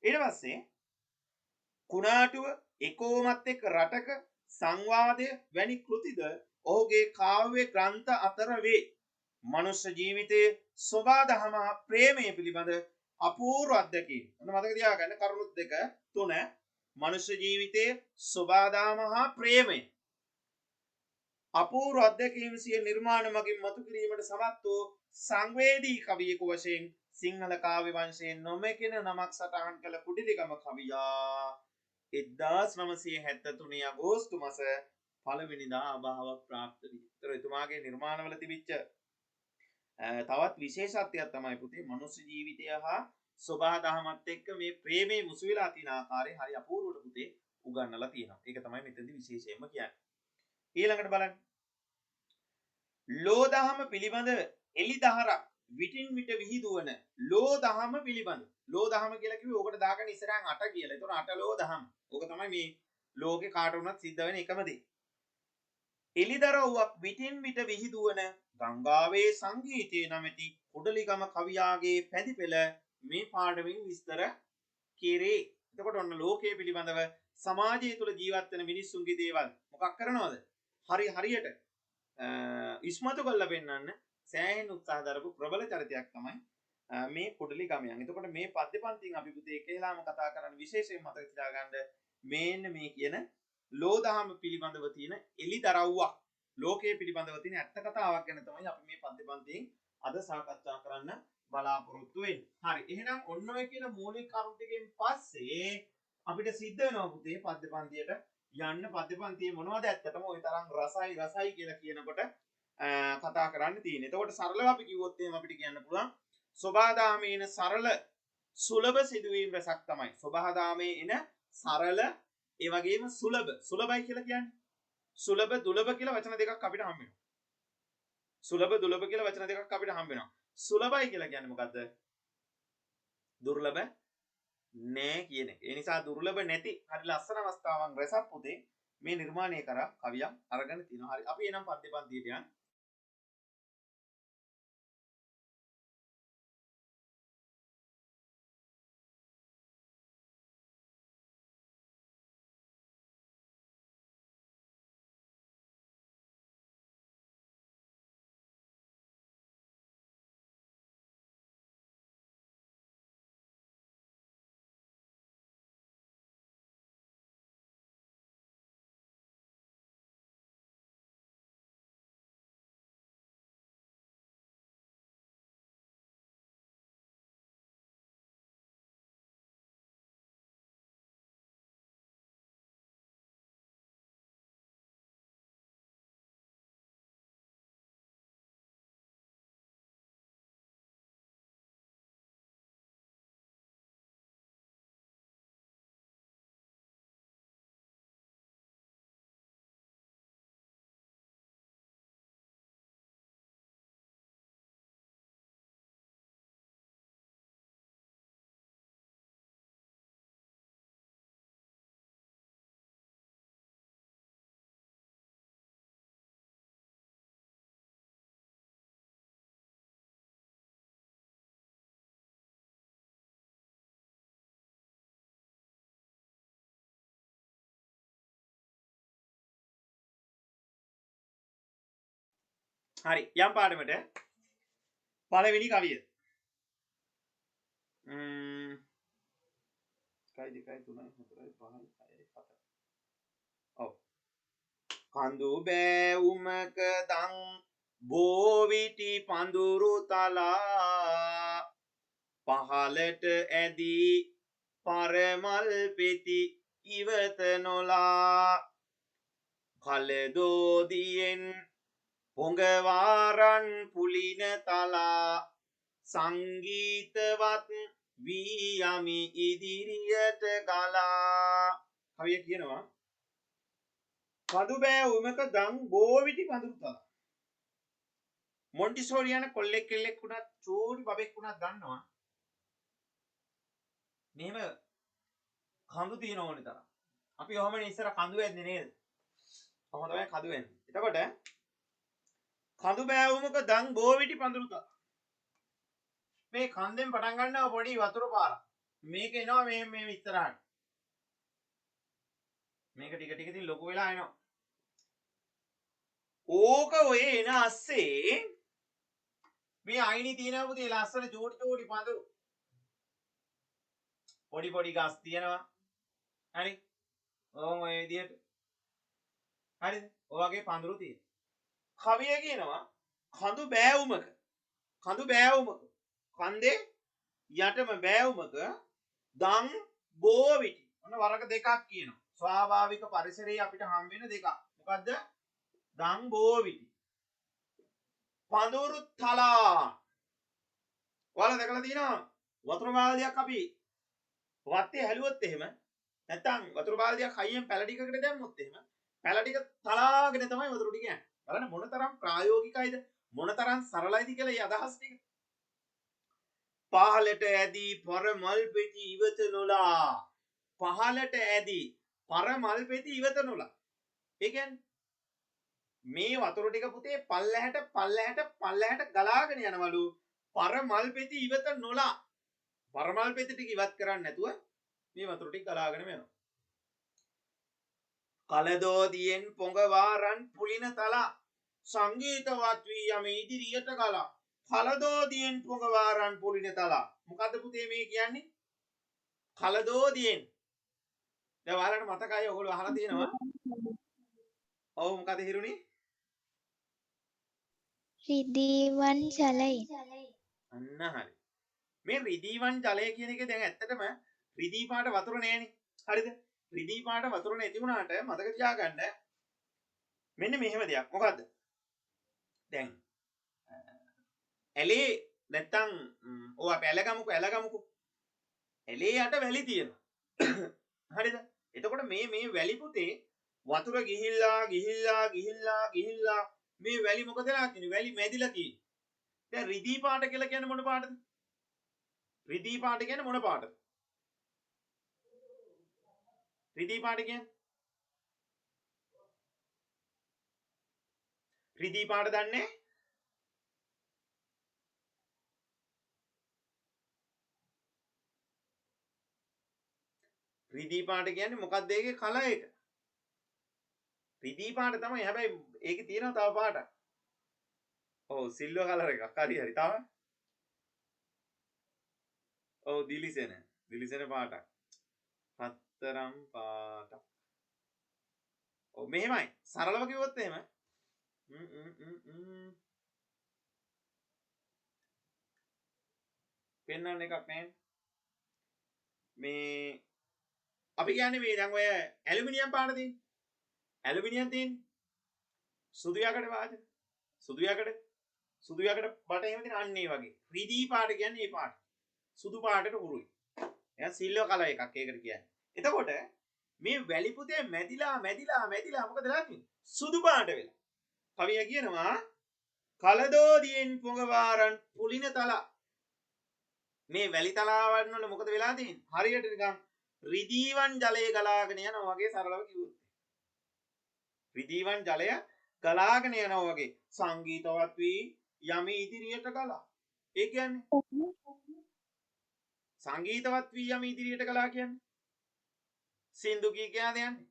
ඊට පස්සේ කුණාටුව එකෝමත් එක්ක රටක සංවාදය වැනි කෘතිද ඔහුගේ කාව්‍ය ග්‍රන්ථ අතර වේ. මනුෂ්‍ය ජීවිතයේ සෝබාදහම ප්‍රේමය පිළිබඳ අපූර්ව අත්දැකීම්. ඔන්න මතක තියාගන්න කරුණු 2 3 මනුෂ්‍ය ජීවිතයේ සෝබාදහම හා ප්‍රේමය අපූර්ව අත්දැකීම් සිය නිර්මාණ මගින් මතු කිරීමට සමත් වූ සංවේදී කවියෙකු වශයෙන් සිංහල කාව්‍ය වංශයෙන් නොමැකෙන නමක් සටහන් කළ කුඩලිගම කවියා 1973 අගෝස්තු මාස පළවෙනිදා අභාව ප්‍රාප්ත වී. ඒතර එතුමාගේ නිර්මාණවල තිබිච්ච තවත් විශේෂත්වයක් තමයි පුතේ මනුස්ස ජීවිතය හා සෝභා දහමත් එක්ක මේ ප්‍රේමයේ මුසු වෙලා තියෙන ආකාරය හරි අපූර්වට පුතේ උගන්වලා තියෙනවා. ඒක තමයි මෙතනදී විශේෂයෙන්ම කියන්නේ. ඊළඟට බලන්න. ලෝ දහම පිළිබඳ එලිදහරක් විටින් විට විහිදුවන ලෝ දහම පිළිබඳ. ලෝ දහම කියලා කිව්වේ ඕකට දාගෙන ඉස්සරහන් 8 කියලා. ඒතකොට 8 ලෝ දහම. ඕක තමයි මේ ලෝකේ කාට වුණත් සිද්ධ වෙන එකම දේ. එලිදරව්වක් විටින් විට විහිදුවන ගංගාවේ සංගීතයේ නැමැති කුඩලිගම කවියාගේ පැදිපෙළ මේ පාඩමින් විස්තර කෙරේ. එතකොට ඔන්න ලෝකයේ පිළිබඳව සමාජය තුළ ජීවත් වෙන මිනිස්සුන්ගේ දේවල් මොකක් කරනවද? හරියට ඉස්මතු කරලා පෙන්නන්න සෑහෙන උත්සාහ දරපු ප්‍රබල චරිතයක් තමයි මේ කුඩලිගමයන්. එතකොට මේ පද්‍ය පන්තියෙන් අපි පුතේ එකලාම කතා කරන්න විශේෂයෙන් මතක තියාගන්න මේන්න මේ කියන ලෝ දහම පිළිබඳව තියෙන එලිදරව්වක් ලෝකයේ පිළිබඳව තියෙන ඇත්ත කතාවක් ගැන තමයි අපි මේ පද්‍ය පන්තියෙන් අද සාකච්ඡා කරන්න බලාපොරොත්තු වෙන්නේ. හරි. එහෙනම් ඔන්න ඔය කියන මූලික කරුණු ටිකෙන් පස්සේ අපිට සිද්ධ වෙනවා පුතේ පද්‍ය පන්තියට යන්න. පද්‍ය පන්තියේ මොනවද ඇත්තටම ওই තරම් රසයි කියලා කියනකොට කතා කරන්න තියෙන්නේ. එතකොට සරලව අපි කිව්වොත් එහෙනම් අපිට කියන්න පුළුවන් සෝභාදාමේ එන සරල සුලභ සිදුවීම් රසක් තමයි. සෝභාදාමේ එන සරල ඒ වගේම සුලභයි කියලා කියන්නේ. සුලභ දුලභ කියලා වචන දෙකක් අපිට හම්බ වෙනවා. සුලභ දුලභ කියලා වචන දෙකක් අපිට හම්බ වෙනවා. සුලභයි කියලා කියන්නේ මොකද්ද? දුර්ලභ නෑ කියන එක. ඒ නිසා දුර්ලභ නැති හරි ලස්සන අවස්ථාවන් රසක් පුතේ මේ නිර්මාණය කරා කවියක් අරගෙන තිනවා. හරි අපි එනම් පන්තියට යන්න. හරි යම් පාඩමට පළවෙනි කවිය. 1 2 3 4 5 6 7. ඔව්. කඳු බෑවුමක දන් බෝවිටි පඳුරු තලා පහලට ඇදී පරමල් පෙති ඉවත නොලා කලදෝදියෙන් පොඟවාරන් පුලින තලා සංගීතවත් වී යමි ඉදිරියට ගලා. කවිය කියනවා කඳු බෑවුමක දන් බෝවිටි පඳුරු තලා. මොන්ටිසෝරි යන කොල්ලෙක් කෙල්ලෙක් වුණත් චූටි බබෙක් වුණත් දන්නවා මෙහෙම කඳු තියෙන ඕනේ තරම්. අපි ඔහමනේ ඉස්සර කඳු වැද්දේ නේද? කොහොමද තමයි කඳු වෙන්නේ. එතකොට කඳු බෑවුමක දන් බෝවිටි පඳුරු තලා. මේ කන්දෙන් පටන් ගන්නවා පොඩි වතුර පාරක්. මේක එනවා මේ ඉස්සරහට. මේක ටික ටික ඉතින් ලොකු වෙලා එනවා. ඕක ඔය එන අස්සේ මේ අයිනි තියෙනවා පුතේ ලස්සන චූටි පඳුරු. පොඩි ගස් තියෙනවා. හරි. ඕම් ඔය විදිහට. හරිද? ඔය වගේ පඳුරු තියෙනවා. කවිය කියනවා කඳු බෑවුමක කන්දේ යටම බෑවුමක දන් බෝවිටි. ඔන්න වරක දෙකක් කියනවා. ස්වාභාවික පරිසරයේ අපිට හම් වෙන දෙකක්. මොකද්ද? දන් බෝවිටි. පඳුරු තලා. ඔයාලා දැකලා තියෙනවා වතුර බාල්දියක් අපි වත්තේ හැලුවොත් එහෙම නැත්තම් වතුර බාල්දියක් හයියෙන් පැල ටිකකට දැම්මොත් එහෙම පැල ටික තලාගෙන තමයි වතුර ටික යන්නේ. බලන්න මොනතරම් ප්‍රායෝගිකයිද මොනතරම් සරලයිද කියලා මේ අදහස් ටික. පහලට ඇදී පරමල් පෙති ඉවත නොලා. පහලට ඇදී පරමල් පෙති ඉවත නොලා. ඒ කියන්නේ මේ වතුර ටික පුතේ පල්ලහැට ගලාගෙන යනවලු පරමල් පෙති ඉවත නොලා. පරමල් පෙති ටික ඉවත් කරන්නේ නැතුව මේ වතුර ටික ගලාගෙන යනවා. කලදෝදියෙන් පොඟවාරන් පුලින තලා සංගීතවත් වී යම ඉදිරියට ගලා. කලදෝදියෙන් පොඟවාරන් පුලින තලා. මොකද්ද පුතේ මේ කියන්නේ? කලදෝදියෙන්. දැන් ඔයාලට මතකයි ඔයගොල්ලෝ අහලා තියෙනවා. ඔව් මොකද හිරුනේ? රිදීවන් ජලයෙන්. අන්න හරි. මේ රිදීවන් ජලය කියන එක දැන් ඇත්තටම රිදී පාට වතුර නෑනේ. හරිද? රිදී පාට වතුර නැති වුණාට මතක තියාගන්න මෙන්න මෙහෙම දෙයක්. මොකද්ද? දැන් ඇලේ නැත්තම් ඔය අපි ඇල ගමුකෝ. ඇලේ යට වැලි තියෙනවා. හරිද? එතකොට මේ වැලි පුතේ වතුර ගිහිල්ලා මේ වැලි මොකද වෙලා තියෙන්නේ? වැලි මැදිලා තියෙන්නේ. දැන් රිදී පාට කියලා කියන්නේ මොන පාටද? රිදී පාට කියන්නේ මොන පාටද? රිදී පාට කියන්නේ රිදී පාට දන්නේ? රිදී පාට කියන්නේ මොකක්ද ඒකේ කලර් එක? රිදී පාට තමයි. හැබැයි ඒකේ තියෙනවා තව පාටක්. ඔව් සිල්වර් කලර් එකක්. හරි හරි. තව? ඔව් දිලිසෙන. දිලිසෙන පාටක්. රත්තරම් පාටක්. ඔව් මෙහෙමයි. සරලව කිව්වොත් එහෙම. පෙන්වන්න එකක් නැහැ. මේ අපි කියන්නේ මේ දැන් ඔය ඇලුමිනියම් පාට තියෙන්නේ. ඇලුමිනියම් තියෙන්නේ. සුදු යකඩ වාදන. සුදු යකඩ බට එහෙම තියෙන අන්න ඒ වගේ. රිදී පාට කියන්නේ මේ පාට. සුදු පාටට උරුයි. එයා සිල්වර් කලර් එකක් ඒකට කියන්නේ. එතකොට මේ වැලි පුතේ මැදිලා මොකද වෙලා තියෙන්නේ? සුදු පාට වෙලා. කවිය කියනවා කලදෝදියෙන් පොඟවාරන් පුලින තලා. මේ වැලි තලාවන් වල මොකද වෙලා තියෙන්නේ? හරියට නිකන් රිදීවන් ජලය ගලාගෙන යනවා වගේ සරලව කිව්වොත්. රිදීවන් ජලය ගලාගෙන යනවා වගේ සංගීතවත් වී යමි ඉදිරියට ගලා. ඒ කියන්නේ සංගීතවත් වී යමි ඉදිරියට ගලා කියන්නේ සින්දු කී කියලාද යන්නේ?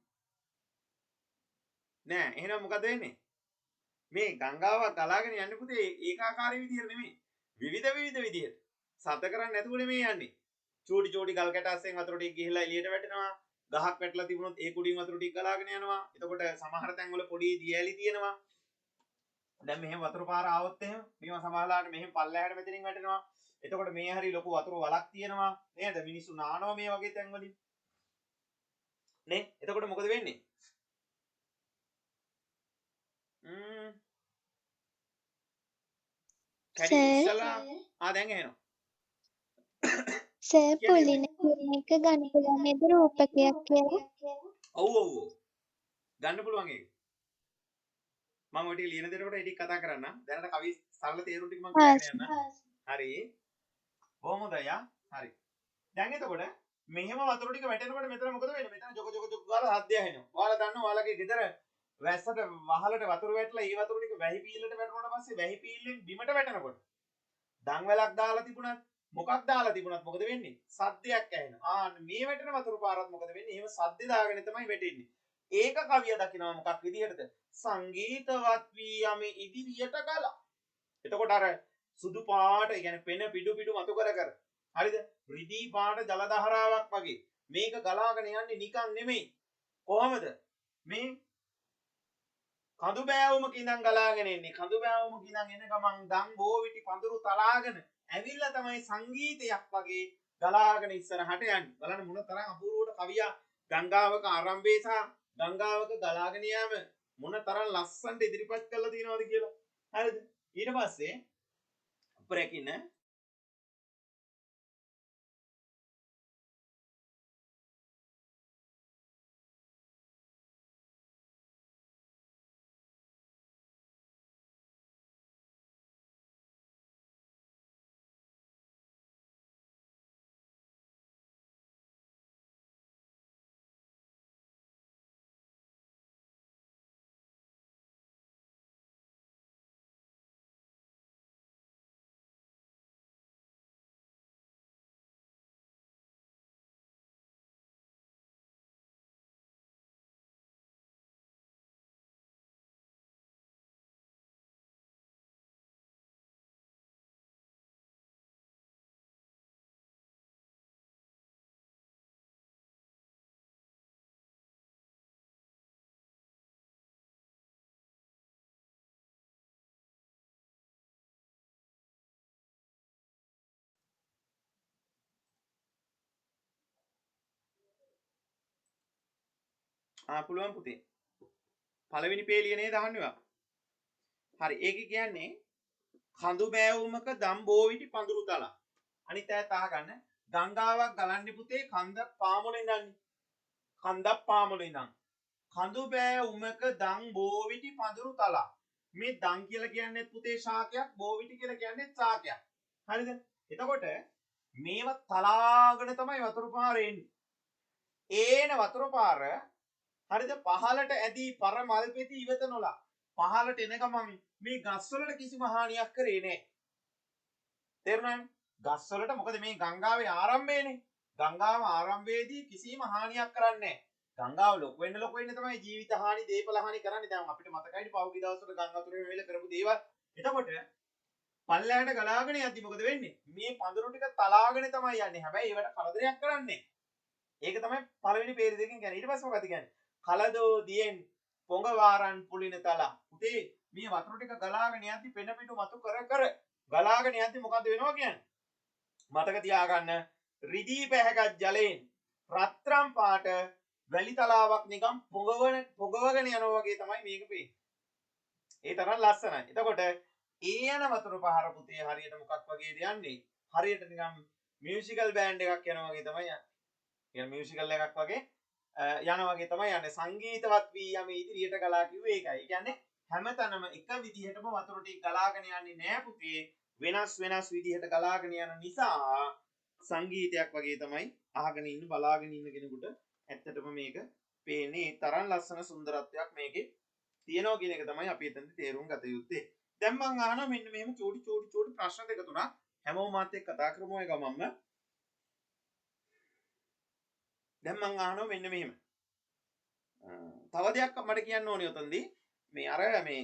නෑ. එහෙනම් මොකද වෙන්නේ? මේ ගංගාවක් ගලාගෙන යන්නේ පුතේ ඒකාකාරී විදිහට නෙමෙයි. විවිධ විදිහට. සත කරන්නේ නැතුවනේ මේ යන්නේ. චූටි ගල් කැට අස්සෙන් වතුර ටික ගිහිල්ලා එළියට වැටෙනවා. ගහක් වැටලා තිබුණොත් ඒ කුඩින් වතුර ටික ගලාගෙන යනවා. එතකොට සමහර තැන්වල පොඩි දියැලි තියෙනවා. දැන් මෙහෙම වතුර පාර ආවොත් එහෙම මේවා සමහරලාට මෙහෙම පල්ලෙහාට මෙතනින් වැටෙනවා. එතකොට මේ හරි ලොකු වතුර වලක් තියෙනවා. නේද? මිනිස්සු නානවා මේ වගේ තැන්වලින්. නේ? එතකොට මොකද වෙන්නේ? කැඩි ඉස්සලා දැන් එනවා. සර් පුලින කියන එක ගන්න පුළුවන් නේද රූපකයක් කියලා? ඔව්. ගන්න පුළුවන් ඒක. මම ඔය ටික ලියන දේට ඒ ටික කතා කරන්න. දැනට කවි සරල තේරුම් ටික මම කියන්න යන්න. හරි. බොහොම හොඳයි ආ. හරි. දැන් එතකොට මෙහෙම වතුර ටික වැටෙනකොට මෙතන මොකද වෙන්නේ? මෙතන ජොක ගාලා හද්ද ඇහෙනවා. ඔයාලා දන්නවා ඔයාලගේ ගෙදර වැස්සට වහලට වතුර වැටලා ඒ වතුර ටික වැහි පීල්ලට වැටුණාට පස්සේ වැහි පීල්ලෙන් බිමට වැටෙනකොට දන් වැලක් දාලා තිබුණත් මොකක් දාලා තිබුණත් මොකද වෙන්නේ? සද්දයක් ඇහෙනවා. මේ වැටෙන වතුර පාරත් මොකද වෙන්නේ? එහෙම සද්ද දාගෙන තමයි වැටෙන්නේ. ඒක කවිය දකිනවා මොකක් විදිහටද? සංගීතවත් වී යමි ඉදිරියට ගලා. එතකොට අර සුදු පාට කියන්නේ පෙන පිඩු මතු කර හරිද? රිදී පාට ජල දහරාවක් වගේ මේක ගලාගෙන යන්නේ නිකන් නෙමෙයි. කොහමද? මේ කඳු බෑවුමක ඉඳන් ගලාගෙන එන්නේ. කඳු බෑවුමක ඉඳන් එන ගමන් දන් බෝවිටි පඳුරු තලාගෙන ඇවිල්ලා තමයි සංගීතයක් වගේ ගලාගෙන ඉස්සරහට යන්නේ. බලන්න මොන තරම් අපූර්වවට කවියා ගංගාවක ආරම්භය සහ ගංගාවක ගලාගෙන යාම මොන තරම් ලස්සනට ඉදිරිපත් කරලා තියෙනවද කියලා. හරිද? ඊට පස්සේ අපරකින පුළුවන් පුතේ. පළවෙනි පේලිය නේද අහන්නේ? හරි. ඒක කියන්නේ කඳු බෑවුමක දම්බෝවිටි පඳුරු තලා. අනිත් අයත් අහගන්න. ගංගාවක් ගලන්නේ පුතේ කන්ද පාමුල ඉඳන්නේ. කන්දක් පාමුල ඉඳන්. කඳු බෑවුමක දම්බෝවිටි පඳුරු තලා. මේ දන් කියලා කියන්නේ පුතේ ශාකයක්, බෝවිටි කියලා කියන්නේ ශාකයක්. හරිද? එතකොට මේව තලාගෙන තමයි වතුර පාර එන්නේ. ඒන වතුර පාර හරිද පහලට ඇදී පර මල් පෙති ඉවත නොලා පහළට එන ගමන් මේ ගස් වලට කිසිම හානියක් කරේ නැහැ. තේරුණානේ? ගස් වලට මොකද මේ ගංගාවේ ආරම්භයනේ. ගංගාව ආරම්භයේදී කිසිම හානියක් කරන්නේ නැහැ. ගංගාව ලොකු වෙන්න තමයි ජීවිත හානි, දේපල හානි කරන්නේ. දැන් අපිට මතකයිනේ පහුගිය දවස්වල ගංගා තුරේ වෙල කරපු දේවල්. එතකොට පල්ලෑට ගලාගෙන යද්දි මොකද වෙන්නේ? මේ පඳුරු ටික තලාගෙන තමයි යන්නේ. හැබැයි ඒවට කරදරයක් කරන්නේ. ඒක තමයි පළවෙනි පේරි දෙකෙන් කියන්නේ. ඊට පස්සේ මොකද කියන්නේ? කලදෝ දියෙන් පොඟවාරන් පුලින තලා. උතේ මේ වතුර ටික ගලාගෙන යද්දි පෙන පිටු මතු කර කර ගලාගෙන යද්දි මොකද වෙනවා කියන්නේ? මතක තියාගන්න. රිදී පැහැගත් ජලයෙන් රත්රම් පාට වැලි තලාවක් නිකන් පොඟවගෙන යනවා වගේ තමයි මේක පේන්නේ. ඒ තරම් ලස්සනයි. එතකොට ඒ යන වතුර පහර පුතේ හරියට මොකක් වගේද යන්නේ? හරියට නිකන් මියුසිකල් බෑන්ඩ් එකක් යනවා වගේ තමයි යන්නේ. يعني මියුසිකල් එකක් වගේ යනවා වගේ තමයි යන්නේ. සංගීතවත් වී යම ඉදිරියට ගලා කිව්වේ ඒකයි. ඒ කියන්නේ හැමතැනම එක විදිහටම වතුර ටික ගලාගෙන යන්නේ නෑ පුතේ. වෙනස් විදිහට ගලාගෙන යන නිසා සංගීතයක් වගේ තමයි අහගෙන ඉන්න බලාගෙන ඉන්න කෙනෙකුට ඇත්තටම මේක පේන්නේ. ඒ තරම් ලස්සන සුන්දරත්වයක් මේකේ තියෙනවා කියන එක තමයි අපි එතනදී තේරුම් ගත යුත්තේ. දැන් මම අහනවා මෙන්න මෙහෙම චූටි ප්‍රශ්න දෙක තුනක් හැමෝම මාත් එක්ක කතා කරමු ඒ ගමන්ම. දැන් මම අහනවා මෙන්න මෙහෙම. තව දෙයක් මට කියන්න ඕනේ උතන්දී. මේ අර මේ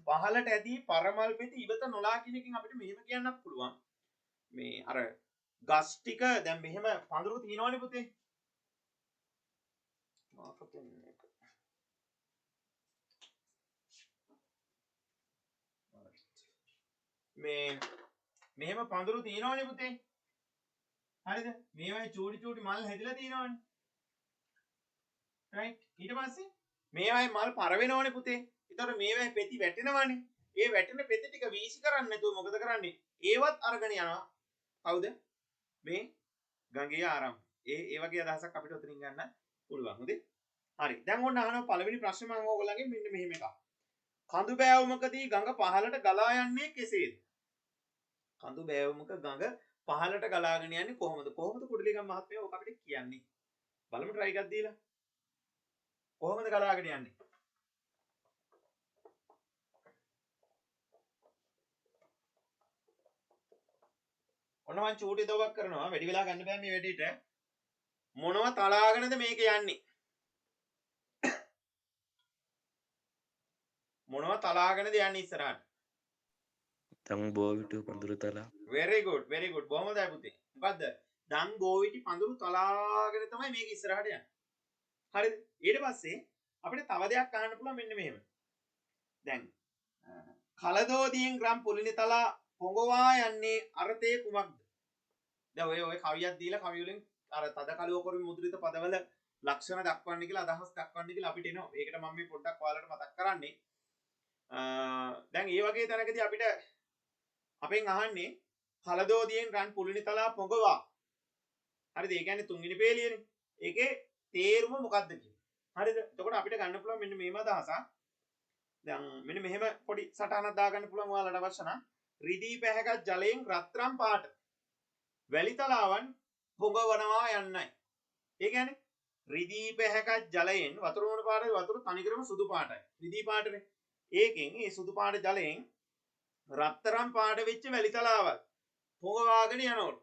පහලට ඇදී පරමල් පෙති ඉවත නොලා කියන එකෙන් අපිට මෙහෙම කියන්නත් පුළුවන්. මේ අර ගස් ටික දැන් මෙහෙම පඳුරු තියනවනේ පුතේ. මේ මෙහෙම පඳුරු තියනවනේ පුතේ. හරිද? මේවයි චූටි මල් හැදිලා තියෙනවනේ. රයිට්. ඊට පස්සේ මේවයි මල් පර වෙනවනේ පුතේ. ඒතකොට මේවයි පෙති වැටෙනවනේ. ඒ වැටෙන පෙති ටික වීසි කරන්නේ නැතුව මොකද කරන්නේ? ඒවත් අරගෙන යනවා. කවුද? මේ ගඟේ ආරම්භය. ඒ වගේ අදහසක් අපිට උතරින් ගන්න පුළුවන්. හොඳේ? හරි. දැන් ඔන්න අහනවා පළවෙනි ප්‍රශ්නේ මම ඕගොල්ලන්ගෙන් මෙන්න මෙහෙම එකක්. කඳු බෑවුමකදී ගඟ පහළට ගලා යන්නේ කෙසේද? කඳු බෑවුමක ගඟ පහළට ගලාගෙන යන්නේ කොහොමද? කොහොමද කුඩලිගම් මහත්මයා ඔක අපිට කියන්නේ? බලමු try එකක් දීලා. කොහොමද ගලාගෙන යන්නේ? ඔන්න මං චූටි දොවක් කරනවා. වැඩි වෙලා ගන්න බෑ මේ වැඩේට. මොනව තලාගෙනද මේක යන්නේ? මොනව තලාගෙනද යන්නේ ඉස්සරහට? තම බෝවිට පඳුරු තලා. very good. බොහොම හොඳයි පුතේ. මොකද්ද? දන් බෝවිටි පඳුරු තලාගෙන තමයි මේක ඉස්සරහට යන්නේ. හරිද? ඊට පස්සේ අපිට තව දෙයක් අහන්න පුළුවන් මෙන්න මෙහෙම. දැන් කලදෝදියෙන් ග්‍රම් පුලිනි තලා පොඟවා යන්නේ අර්ථය කුමක්ද? දැන් ඔය කවියක් දීලා කවිය වලින් අර තද කලුව කරුමි මුද්‍රිත පදවල ලක්ෂණ දක්වන්න කියලා අදහස් දක්වන්න කියලා අපිට එනවා. ඒකට මම මේ පොඩ්ඩක් ඔයාලට මතක් කරන්නේ. දැන් මේ වගේ තැනකදී අපිට අපෙන් අහන්නේ කලදෝදියෙන් ග්‍රම් පුලිනි තලා පොඟවා. හරිද? ඒ කියන්නේ තුන්වෙනි පේලියනේ. ඒකේ තේරුම මොකක්ද කියන්නේ? හරිද? එතකොට අපිට ගන්න පුළුවන් මෙන්න මේම අදහසක්. දැන් මෙන්න මෙහෙම පොඩි සටහනක් දාගන්න පුළුවන් ඔයාලට අවශ්‍ය නම් රිදී පැහැගත් ජලයෙන් රත්රම් පාට වැලි තලාවන් පොඟවනවා යන්නයි. ඒ කියන්නේ රිදී පැහැගත් ජලයෙන් වතුර මොන පාටද? වතුර තනිකරම සුදු පාටයි. රිදී පාටනේ. ඒකෙන් මේ සුදු පාට ජලයෙන් රත්තරම් පාට වෙච්ච වැලි තලාවක් පොඟවාගෙන යනවලු.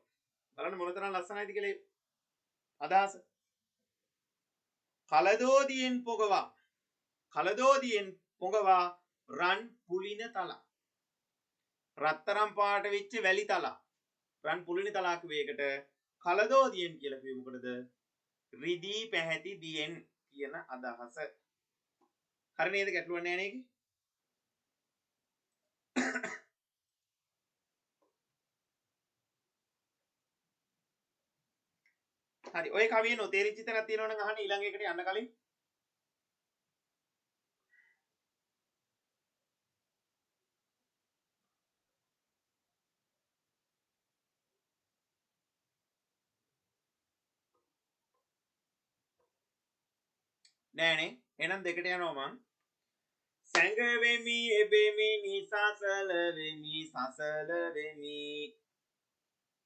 බලන්න මොනතරම් ලස්සනයිද කියලා අදහස. කලදෝදියෙන් පොඟවා රන් පුලින තලා. රත්තරම් පාට වෙච්ච වැලි තලා. රන් පුලින තලා කිව්වේ ඒකට කලදෝදියෙන් කියලා කිව්වේ මොකටද? රිදී පැහැති දියෙන් කියන අදහස. හරි නේද? ගැටලුවක් නැහැ නේද? හරි. ඔය කවිය නොතේරිච්ච තැනක් තියෙනවා නම් අහන්න ඊළඟ එකට යන්න කලින්. නෑනේ. එහෙනම් දෙකට යනවා මං. සැඟවෙමි එබෙමි නිසසල වෙමි සසල වෙමි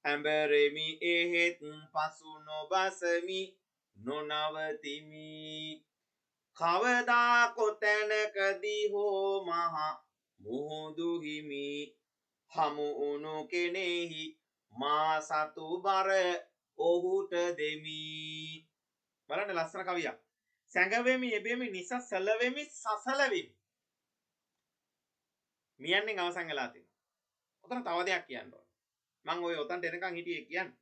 ඇඹරෙමි එහෙත් පසු නොබසමි නොනවතිමි කවදා කොතැනකදී හෝ මහ මුහුදු හිමි හමු වුණු කෙනෙහි මා සතු බර ඔහුට දෙමි. බලන්න ලස්සන කවියක්. සැඟවෙමි එබෙමි නිසසල වෙමි සසල වෙමි. මියන්නේ අවසන් වෙලා තියෙනවා. ඔතන තව දෙයක් කියන්න ඕන. මම ඔය ඔතනට එනකන් හිටියේ කියන්නේ.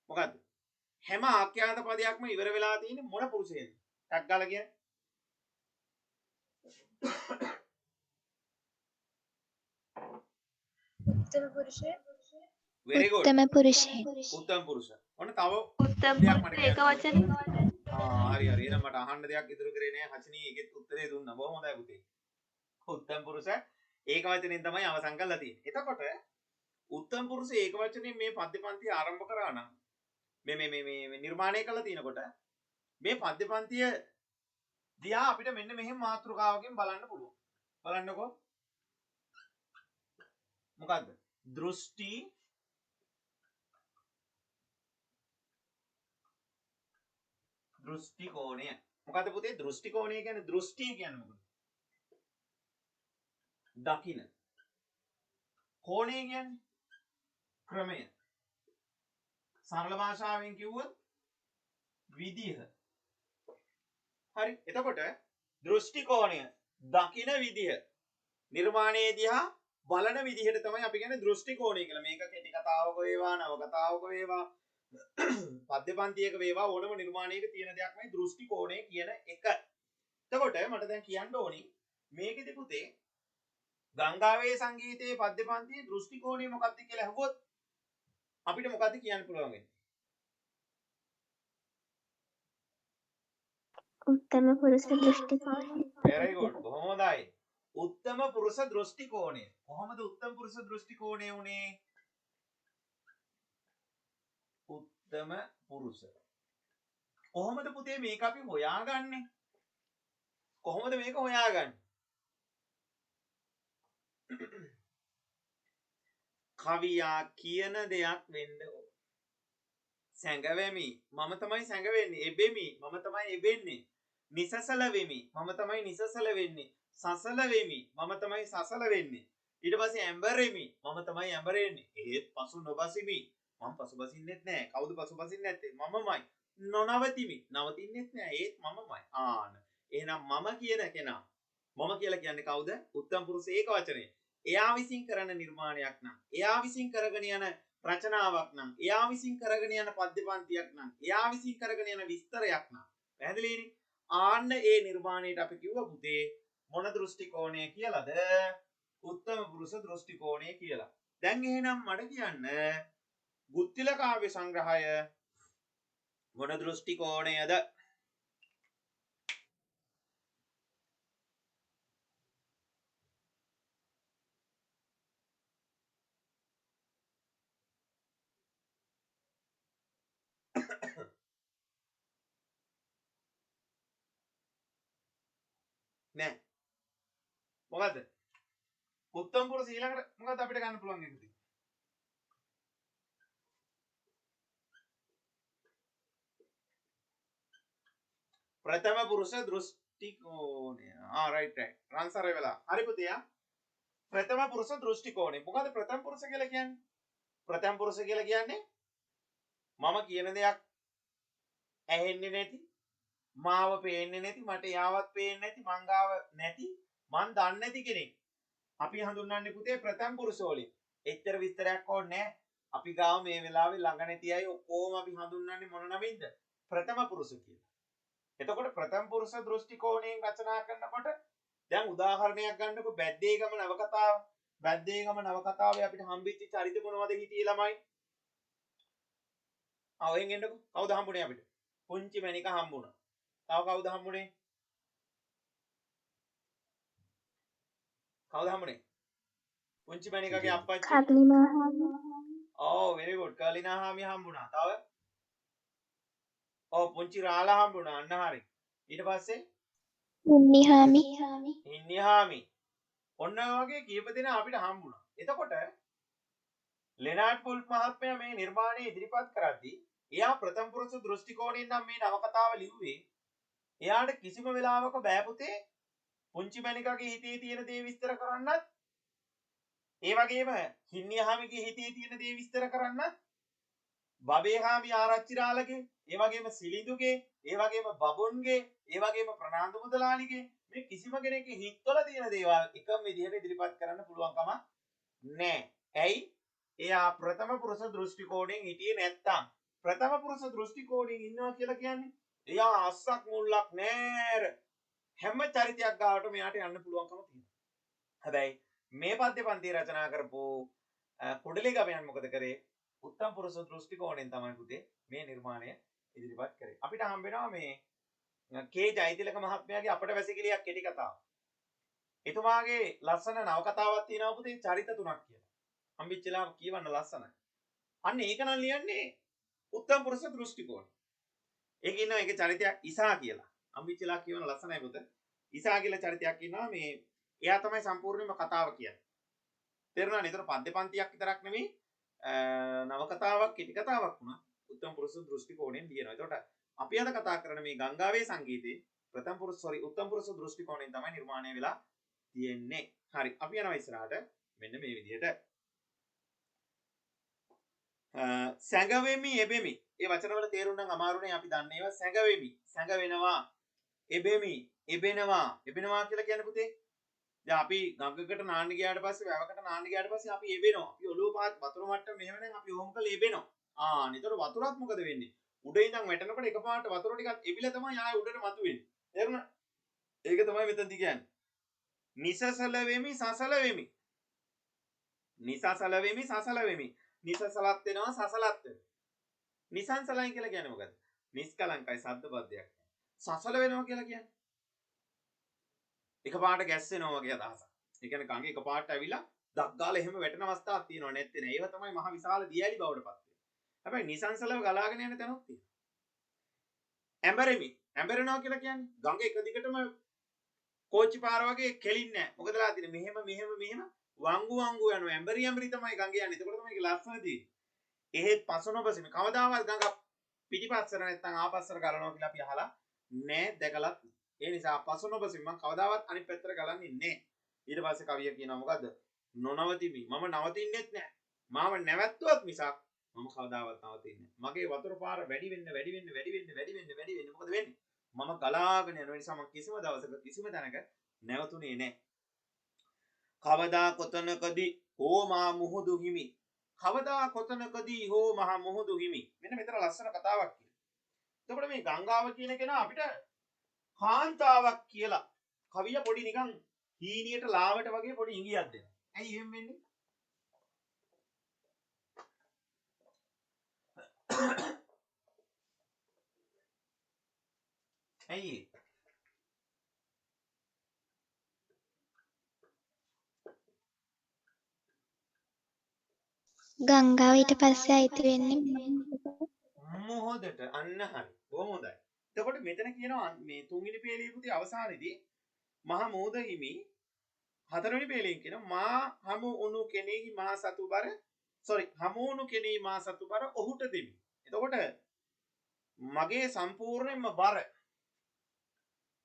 මොකද්ද? හැම ආඛ්‍යාත පදයක්ම ඉවර වෙලා තියෙන්නේ මොන පුරුෂයෙන්ද? ටක් ගාලා කියන්නේ. උත්තම පුරුෂය. very good. උත්තම පුරුෂය. උත්තම පුරුෂ. ඔන්න තව උත්තම දෙයක් මට පුරුෂය එක කියන්න. වචනේ. හරි හරි. එහෙනම් මට අහන්න දෙයක් ඉතුරු කරේ නෑ. හසිනී ඒකෙත් උත්තරේ දුන්නා. බොහොම හොඳයි පුතේ. උත්තම පුරුෂ ඒක වචනෙන් තමයි අවසන් කරලා තියෙන්නේ. එතකොට උත්තම පුරුෂ ඒක වචනේ මේ පද්‍ය පන්තිය ආරම්භ කරා නම් මේ නිර්මාණය කළා තිනකොට මේ පද්‍ය පන්තිය දිහා අපිට මෙන්න මෙහෙම මාතෘකාවකින් බලන්න පුළුවන්. බලන්නකෝ. මොකද්ද? දෘෂ්ටි කෝණය. මොකද්ද පුතේ දෘෂ්ටි කෝණය කියන්නේ? දෘෂ්ටි කියන්නේ මොකද? දකින. කෝණය කියන්නේ ක්‍රමය. සරල භාෂාවෙන් කිව්වොත් විදිහ. හරි. එතකොට දෘෂ්ටි කෝණය දකින විදිහ නිර්මාණයේ දිහා බලන විදිහට තමයි අපි කියන්නේ දෘෂ්ටි කෝණය කියලා. මේක කෙටි කතාවක වේවා නව කතාවක වේවා පද්‍ය පන්තියක වේවා ඕනම නිර්මාණයක තියෙන දෙයක් මේ දෘෂ්ටි කෝණය කියන එක. එතකොට මට දැන් කියන්න ඕනි මේකෙදි පුතේ ගංගාවේ සංගීතයේ පද්‍ය පන්තියේ දෘෂ්ටි කෝණය මොකක්ද කියලා අහුවොත් අපිට මොකක්ද කියන්න පුළුවන් වෙන්නේ? උත්තම පුරුෂ දෘෂ්ටි කෝණය. very good. බොහොම හොඳයි. උත්තම පුරුෂ දෘෂ්ටි කෝණය. කොහොමද උත්තම පුරුෂ දෘෂ්ටි කෝණය උනේ? උත්තම පුරුෂ. කොහොමද පුතේ මේක අපි හොයාගන්නේ? කොහොමද මේක හොයාගන්නේ? කවියා කියන දෙයක් වෙන්න ඕන. සැඟවෙමි මම තමයි සැඟවෙන්නේ. එබෙමි මම තමයි එබෙන්නේ. නිසසල වෙමි මම තමයි නිසසල වෙන්නේ. සසල වෙමි මම තමයි සසල වෙන්නේ. ඊට පස්සේ ඇඹරෙමි මම තමයි ඇඹරෙන්නේ. ඒත් පසු නොබසිමි මම පසු බසින්නෙත් නෑ. කවුද පසු බසින්නේ නැත්තේ? මමමයි. නොනවතිමි නවතින්නෙත් නෑ. ඒත් මමමයි. ආන එහෙනම් මම කියන කෙනා මම කියලා කියන්නේ කවුද? උත්තම පුරුෂ ඒක වචනේ. එයා විසින් කරන නිර්මාණයක් නම්, එයා විසින් කරගෙන යන රචනාවක් නම්, එයා විසින් කරගෙන යන පද්‍ය පන්තියක් නම්, එයා විසින් කරගෙන යන විස්තරයක් නම්. පැහැදිලිනේ? ආන්න ඒ නිර්මාණයට අපි කිව්ව පුතේ මොන දෘෂ්ටි කෝණය කියලාද? උත්තම පුරුෂ දෘෂ්ටි කෝණය කියලා. දැන් එහෙනම් මට කියන්න ගුත්තිල කාව්‍ය සංග්‍රහය මොන දෘෂ්ටි කෝණයද? නෑ. මොකද්ද? උත්තම පුරුෂ ඊළඟට මොකද්ද අපිට ගන්න පුළුවන් එකද? ප්‍රථම පුරුෂ දෘෂ්ටි කෝණය. රයිට්. ආන්සර් වෙලා. හරි පුතියා. ප්‍රථම පුරුෂ දෘෂ්ටි කෝණය. මොකද්ද ප්‍රථම පුරුෂ කියලා කියන්නේ? ප්‍රථම පුරුෂ කියලා කියන්නේ මම කියන දෙයක් ඇහෙන්නේ නැති, මාව පේන්නේ නැති, මට යාවත් පේන්නේ නැති, මං ගාව නැති, මං දන්නේ නැති කෙනෙක්. අපි හඳුන්වන්නේ පුතේ ප්‍රථම පුරුෂ වලින්. එච්චර විස්තරයක් ඕනේ නැහැ. අපි ගාව මේ වෙලාවේ ළඟ නැති අය ඔක්කොම අපි හඳුන්වන්නේ මොන නමින්ද? ප්‍රථම පුරුෂ කියලා. එතකොට ප්‍රථම පුරුෂ දෘෂ්ටි කෝණයෙන් රචනා කරනකොට දැන් උදාහරණයක් ගන්නකො බැද්දේගම නවකතාව. බැද්දේගම නවකතාවේ අපිට හම්බෙච්ච චරිත මොනවද හිටියේ ළමයි? ඔයෙන් එන්නකො. කවුද හම්බුනේ අපිට? පුංචි මණික හම්බුණා. තව කවුද හම්බුනේ? කවුද හම්බුනේ? පුංචි මණිකගේ අප්පච්චි. කර්ලිමාහාමි. very good. කලිනාහාමි හම්බුණා. තව පුංචි රාලා හම්බුණා. අන්න හරි. ඊට පස්සේ උන්නිහාමි. ඉන්නිහාමි. ඔන්න ඔය වගේ කීප දෙනා අපිට හම්බුණා. එතකොට ලෙනාඩ් වුල්ෆ් මහත්මයා මේ නිර්මාණය ඉදිරිපත් කරද්දී එයා ප්‍රථම පුරුෂ දෘෂ්ටි කෝණයෙන් නම් මේ නවකතාව ලිව්වේ. එයාට කිසිම වෙලාවක බෑ පුතේ පුංචි මණිකාගේ හිතේ තියෙන දේ විස්තර කරන්නත් ඒ වගේම හින්නියහාමිගේ හිතේ තියෙන දේ විස්තර කරන්නත් බබේහාමි ආරච්චිරාලගේ ඒ වගේම සිලිඳුගේ ඒ වගේම බබුන්ගේ ඒ වගේම ප්‍රනාන්දු මුදලාලිගේ මේ කිසිම කෙනෙක්ගේ හිතවල තියෙන දේවල් එකම විදිහට ඉදිරිපත් කරන්න පුළුවන් කමක් නැහැ. ඇයි? එයා ප්‍රථම පුරුෂ දෘෂ්ටි කෝණයෙන් හිටියේ නැත්තම් ප්‍රථම පුරුෂ දෘෂ්ටි කෝණයෙන් ඉන්නවා කියලා කියන්නේ එයා අස්සක් මුල්ලක් නෑර හැම චරිතයක් ගාවට මෙයාට යන්න පුළුවන්කම තියෙනවා. හැබැයි මේ පද්‍ය පන්තිය රචනා කරපු කුඩලි ගමයන් මොකද කරේ? උත්තම පුරුෂ දෘෂ්ටි කෝණයෙන් තමයි පුතේ මේ නිර්මාණය ඉදිරිපත් කරේ. අපිට හම්බ වෙනවා මේ කේ ජයතිලක මහත්මයාගේ අපට වැසිකිළියක් කෙටි කතාව. එතුමාගේ ලස්සන නව කතාවක් තියෙනවා පුතේ චරිත 3ක් කියලා. හම්බෙච්චලා කියවන්න ලස්සනයි. අන්න ඒක නම් ලියන්නේ උත්තම පුරුෂ දෘෂ්ටි කෝණය. ඒක ඉන්නවා ඒකේ චරිතයක් ඉසා කියලා. හම්බෙච්චලා කියවන ලස්සනයි පුතේ. ඉසා කියලා චරිතයක් ඉන්නවා මේ එයා තමයි සම්පූර්ණයෙන්ම කතාව කියන්නේ. තේරුණානේ? ඒතර පද්‍ය පන්තියක් විතරක් නෙමෙයි නවකතාවක් කෙටි කතාවක් වුණා උත්තම පුරුෂ දෘෂ්ටි කෝණයෙන් ලියනවා. එතකොට අපි අද කතා කරන මේ ගංගාවේ සංගීතයේ උත්තම පුරුෂ දෘෂ්ටි කෝණයෙන් තමයි නිර්මාණය වෙලා තියෙන්නේ. හරි. අපි යනවා ඉස්සරහට මෙන්න මේ විදිහට. සැඟවෙමි එබෙමි. මේ වචනවල තේරුම් නම් අමාරුනේ අපි දන්නේ ඒවා සැඟවෙමි. සැඟවෙනවා. එබෙමි. එබෙනවා. එබෙනවා කියලා කියන්නේ පුතේ දැන් අපි ගඟකට නාන්න ගියාට පස්සේ වැවකට නාන්න ගියාට පස්සේ අපි එබෙනවා. අපි ඔළුව පාත් වතුර මට්ටම මෙහෙම නම් අපි ඕම කළ එබෙනවා. නිතර වතුරත් මොකද වෙන්නේ? උඩ ඉඳන් වැටෙනකොට එකපාරට වතුර ටිකක් එබිලා තමයි ආයෙ උඩට මතුවෙන්නේ. තේරුණා? ඒක තමයි මෙතනදි කියන්නේ. නිසසල වෙමි සසල වෙමි. නිසසල වෙමි සසල වෙමි. නිසසලත් වෙනවා සසලත් වෙනවා. නිසංසලයි කියලා කියන්නේ මොකද? නිස්කලංකයි සද්ද පද්දයක්. සසල වෙනවා කියලා කියන්නේ එකපාරට ගැස්සෙනවා වගේ අදහසක්. ඒ කියන්නේ ගඟ එකපාරට ඇවිලා දක් ගාලා එහෙම වැටෙන අවස්ථාවක් තියෙනවා නැත්තේ නෑ. ඒව තමයි මහ විශාල දියැලි බවට පත් වෙන්නේ. හැබැයි නිසංසලව ගලාගෙන යන තැනක් තියෙනවා. ඇඹරෙමි. ඇඹරෙනවා කියලා කියන්නේ ගඟ එක දිගටම කෝච්චි පාර වගේ කෙලින්නේ නෑ. මොකද ලා තියෙන්නේ මෙහෙම වංගු වංගු යනවා. ඇඹරි ඇඹරි තමයි ගඟ යන්නේ. එතකොට තමයි ඒක ලස්සන තියෙන්නේ. එහෙත් පසුනොබසෙමි. කවදාවත් ගඟ පිටිපස්සට නැත්තම් ආපස්සට ගලනවා කියලා අපි අහලා නෑ දැකලත්. ඒ නිසා පසුනොබසෙමි මම කවදාවත් අනිත් පැත්තට ගලන්නේ නෑ. ඊට පස්සේ කවිය කියනවා මොකද්ද? නොනවතිමි. මම නවතින්නෙත් නෑ. මාව නැවැත්තුවත් මිසක් මම කවදාවත් නවතින්නේ නෑ. මගේ වතුර පාර වැඩි වෙන්න මොකද වෙන්නේ? මම ගලාගෙන යන නිසා මම කිසිම දවසක කිසිම තැනක නැවතුනේ නෑ. කවදා කොතනකදී හෝ මා මුහුදු හිමි. කවදා කොතනකදී හෝ මහා මුහුදු හිමි. මෙන්න මෙතන ලස්සන කතාවක් කියනවා. එතකොට මේ ගංගාව කියන කෙනා අපිට කාන්තාවක් කියලා කවිය පොඩි නිකන් හීනියට ලාවට වගේ පොඩි ඉඟියක් දෙනවා. ඇයි එහෙම වෙන්නේ? ඇයි? ගංගාව ඊට පස්සේ අයිති වෙන්නේ මොහොතට අන්න හරි. බොහොම හොඳයි. එතකොට මෙතන කියනවා මේ තුන්වෙනි පේළියේ පුතේ අවසානයේදී මහා මෝද හිමි හතරවෙනි පේළියෙන් කියනවා මා හමු උණු කෙනෙහි මා සතු බර හමු උණු කෙනෙහි මා සතු බර ඔහුට දෙමි. එතකොට මගේ සම්පූර්ණයෙන්ම බර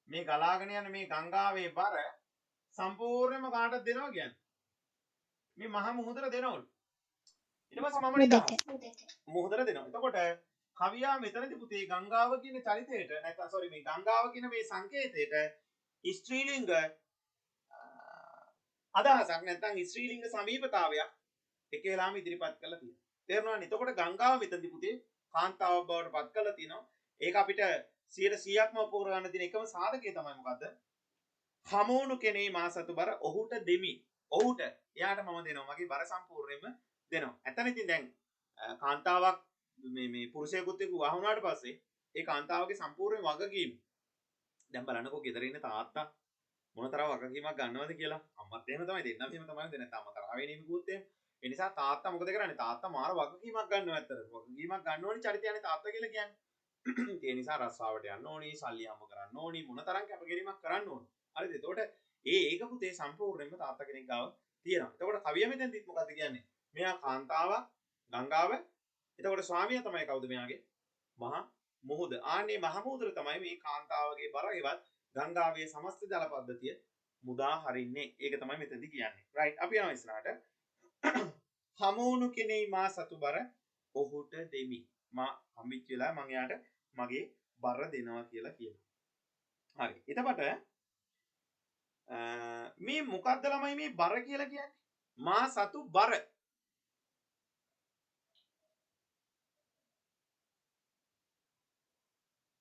මේ ගලාගෙන යන මේ ගංගාවේ බර සම්පූර්ණයෙන්ම කාටද දෙනවා කියන්නේ? මේ මහා මුහුදට දෙනවලු. ඊට පස්සේ මම නිකන් මුහුදට දෙනවා. එතකොට කවියා මෙතනදී පුතේ ගංගාව කියන චරිතයට නැත්නම් මේ ගංගාව කියන මේ සංකේතයට ස්ත්‍රීලිංග අදහසක් නැත්නම් ස්ත්‍රීලිංග සමීපතාවයක් එකේලාම ඉදිරිපත් කරලා තියෙනවා. තේරුණානේ? එතකොට ගංගාව මෙතනදී පුතේ කාන්තාවක් බවට පත් කරලා තිනවා. ඒක අපිට 100%ක්ම පුර ගන්න තියෙන එකම සාධකය තමයි මොකද්ද? හමුණු කෙනේ මා සතු බර ඔහුට දෙමි. ඔහුට එයාට මම දෙනවා. මගේ බර සම්පූර්ණයෙන්ම දෙනවා. එතන ඉතින් දැන් කාන්තාවක් මේ පුරුෂයෙකුත් එක්ක විවාහ වුණාට පස්සේ ඒ කාන්තාවගේ සම්පූර්ණ වගකීම දැන් බලන්නකෝ ගෙදර ඉන්න තාත්තා මොනතරම් වගකීමක් ගන්නවද කියලා. අම්මත් එහෙම තමයි දෙන්නම එහෙම තමයි දෙන්නේ. නැත්නම් අම්මා තරහ වෙන්නේ නෙමෙයිකුත් එහෙම. ඒ නිසා තාත්තා මොකද කරන්නේ? තාත්තා මාර වගකීමක් ගන්නවා ඇත්තට. වගකීමක් ගන්න ඕනි චරිතයනේ තාත්තා කියලා කියන්නේ. ඒ නිසා රස්සාවට යන්න ඕනි, සල්ලි හම්බ කරන්න ඕනි, මොනතරම් කැපකිරීමක් කරන්න ඕනි. හරිද? එතකොට ඒක පුතේ සම්පූර්ණයෙන්ම තාත්තා කෙනෙක් ගාව තියෙනවා. එතකොට කවිය මෙතෙන්දිත් මොකද්ද කියන්නේ? මෙයා කාන්තාවක්, ගංගාව. එතකොට ස්වාමියා තමයි කවුද මෙයාගේ? මහා මුහුද. ආන්නේ මහ මුහුදට තමයි මේ කාන්තාවගේ බර ඒවත් ගංගාවේ සමස්ත ජල පද්ධතිය මුදා හරින්නේ. ඒක තමයි මෙතනදී කියන්නේ. රයිට්. අපි යනවා ඉස්සරහට. හමුණු කෙනෙයි මා සතු බර ඔහුට දෙමි. මා හම්බෙච්ච වෙලාව මම යාට මගේ බර දෙනවා කියලා කියනවා. හරි. එතකොට මේ මොකද්ද ළමයි මේ බර කියලා කියන්නේ? මා සතු බර.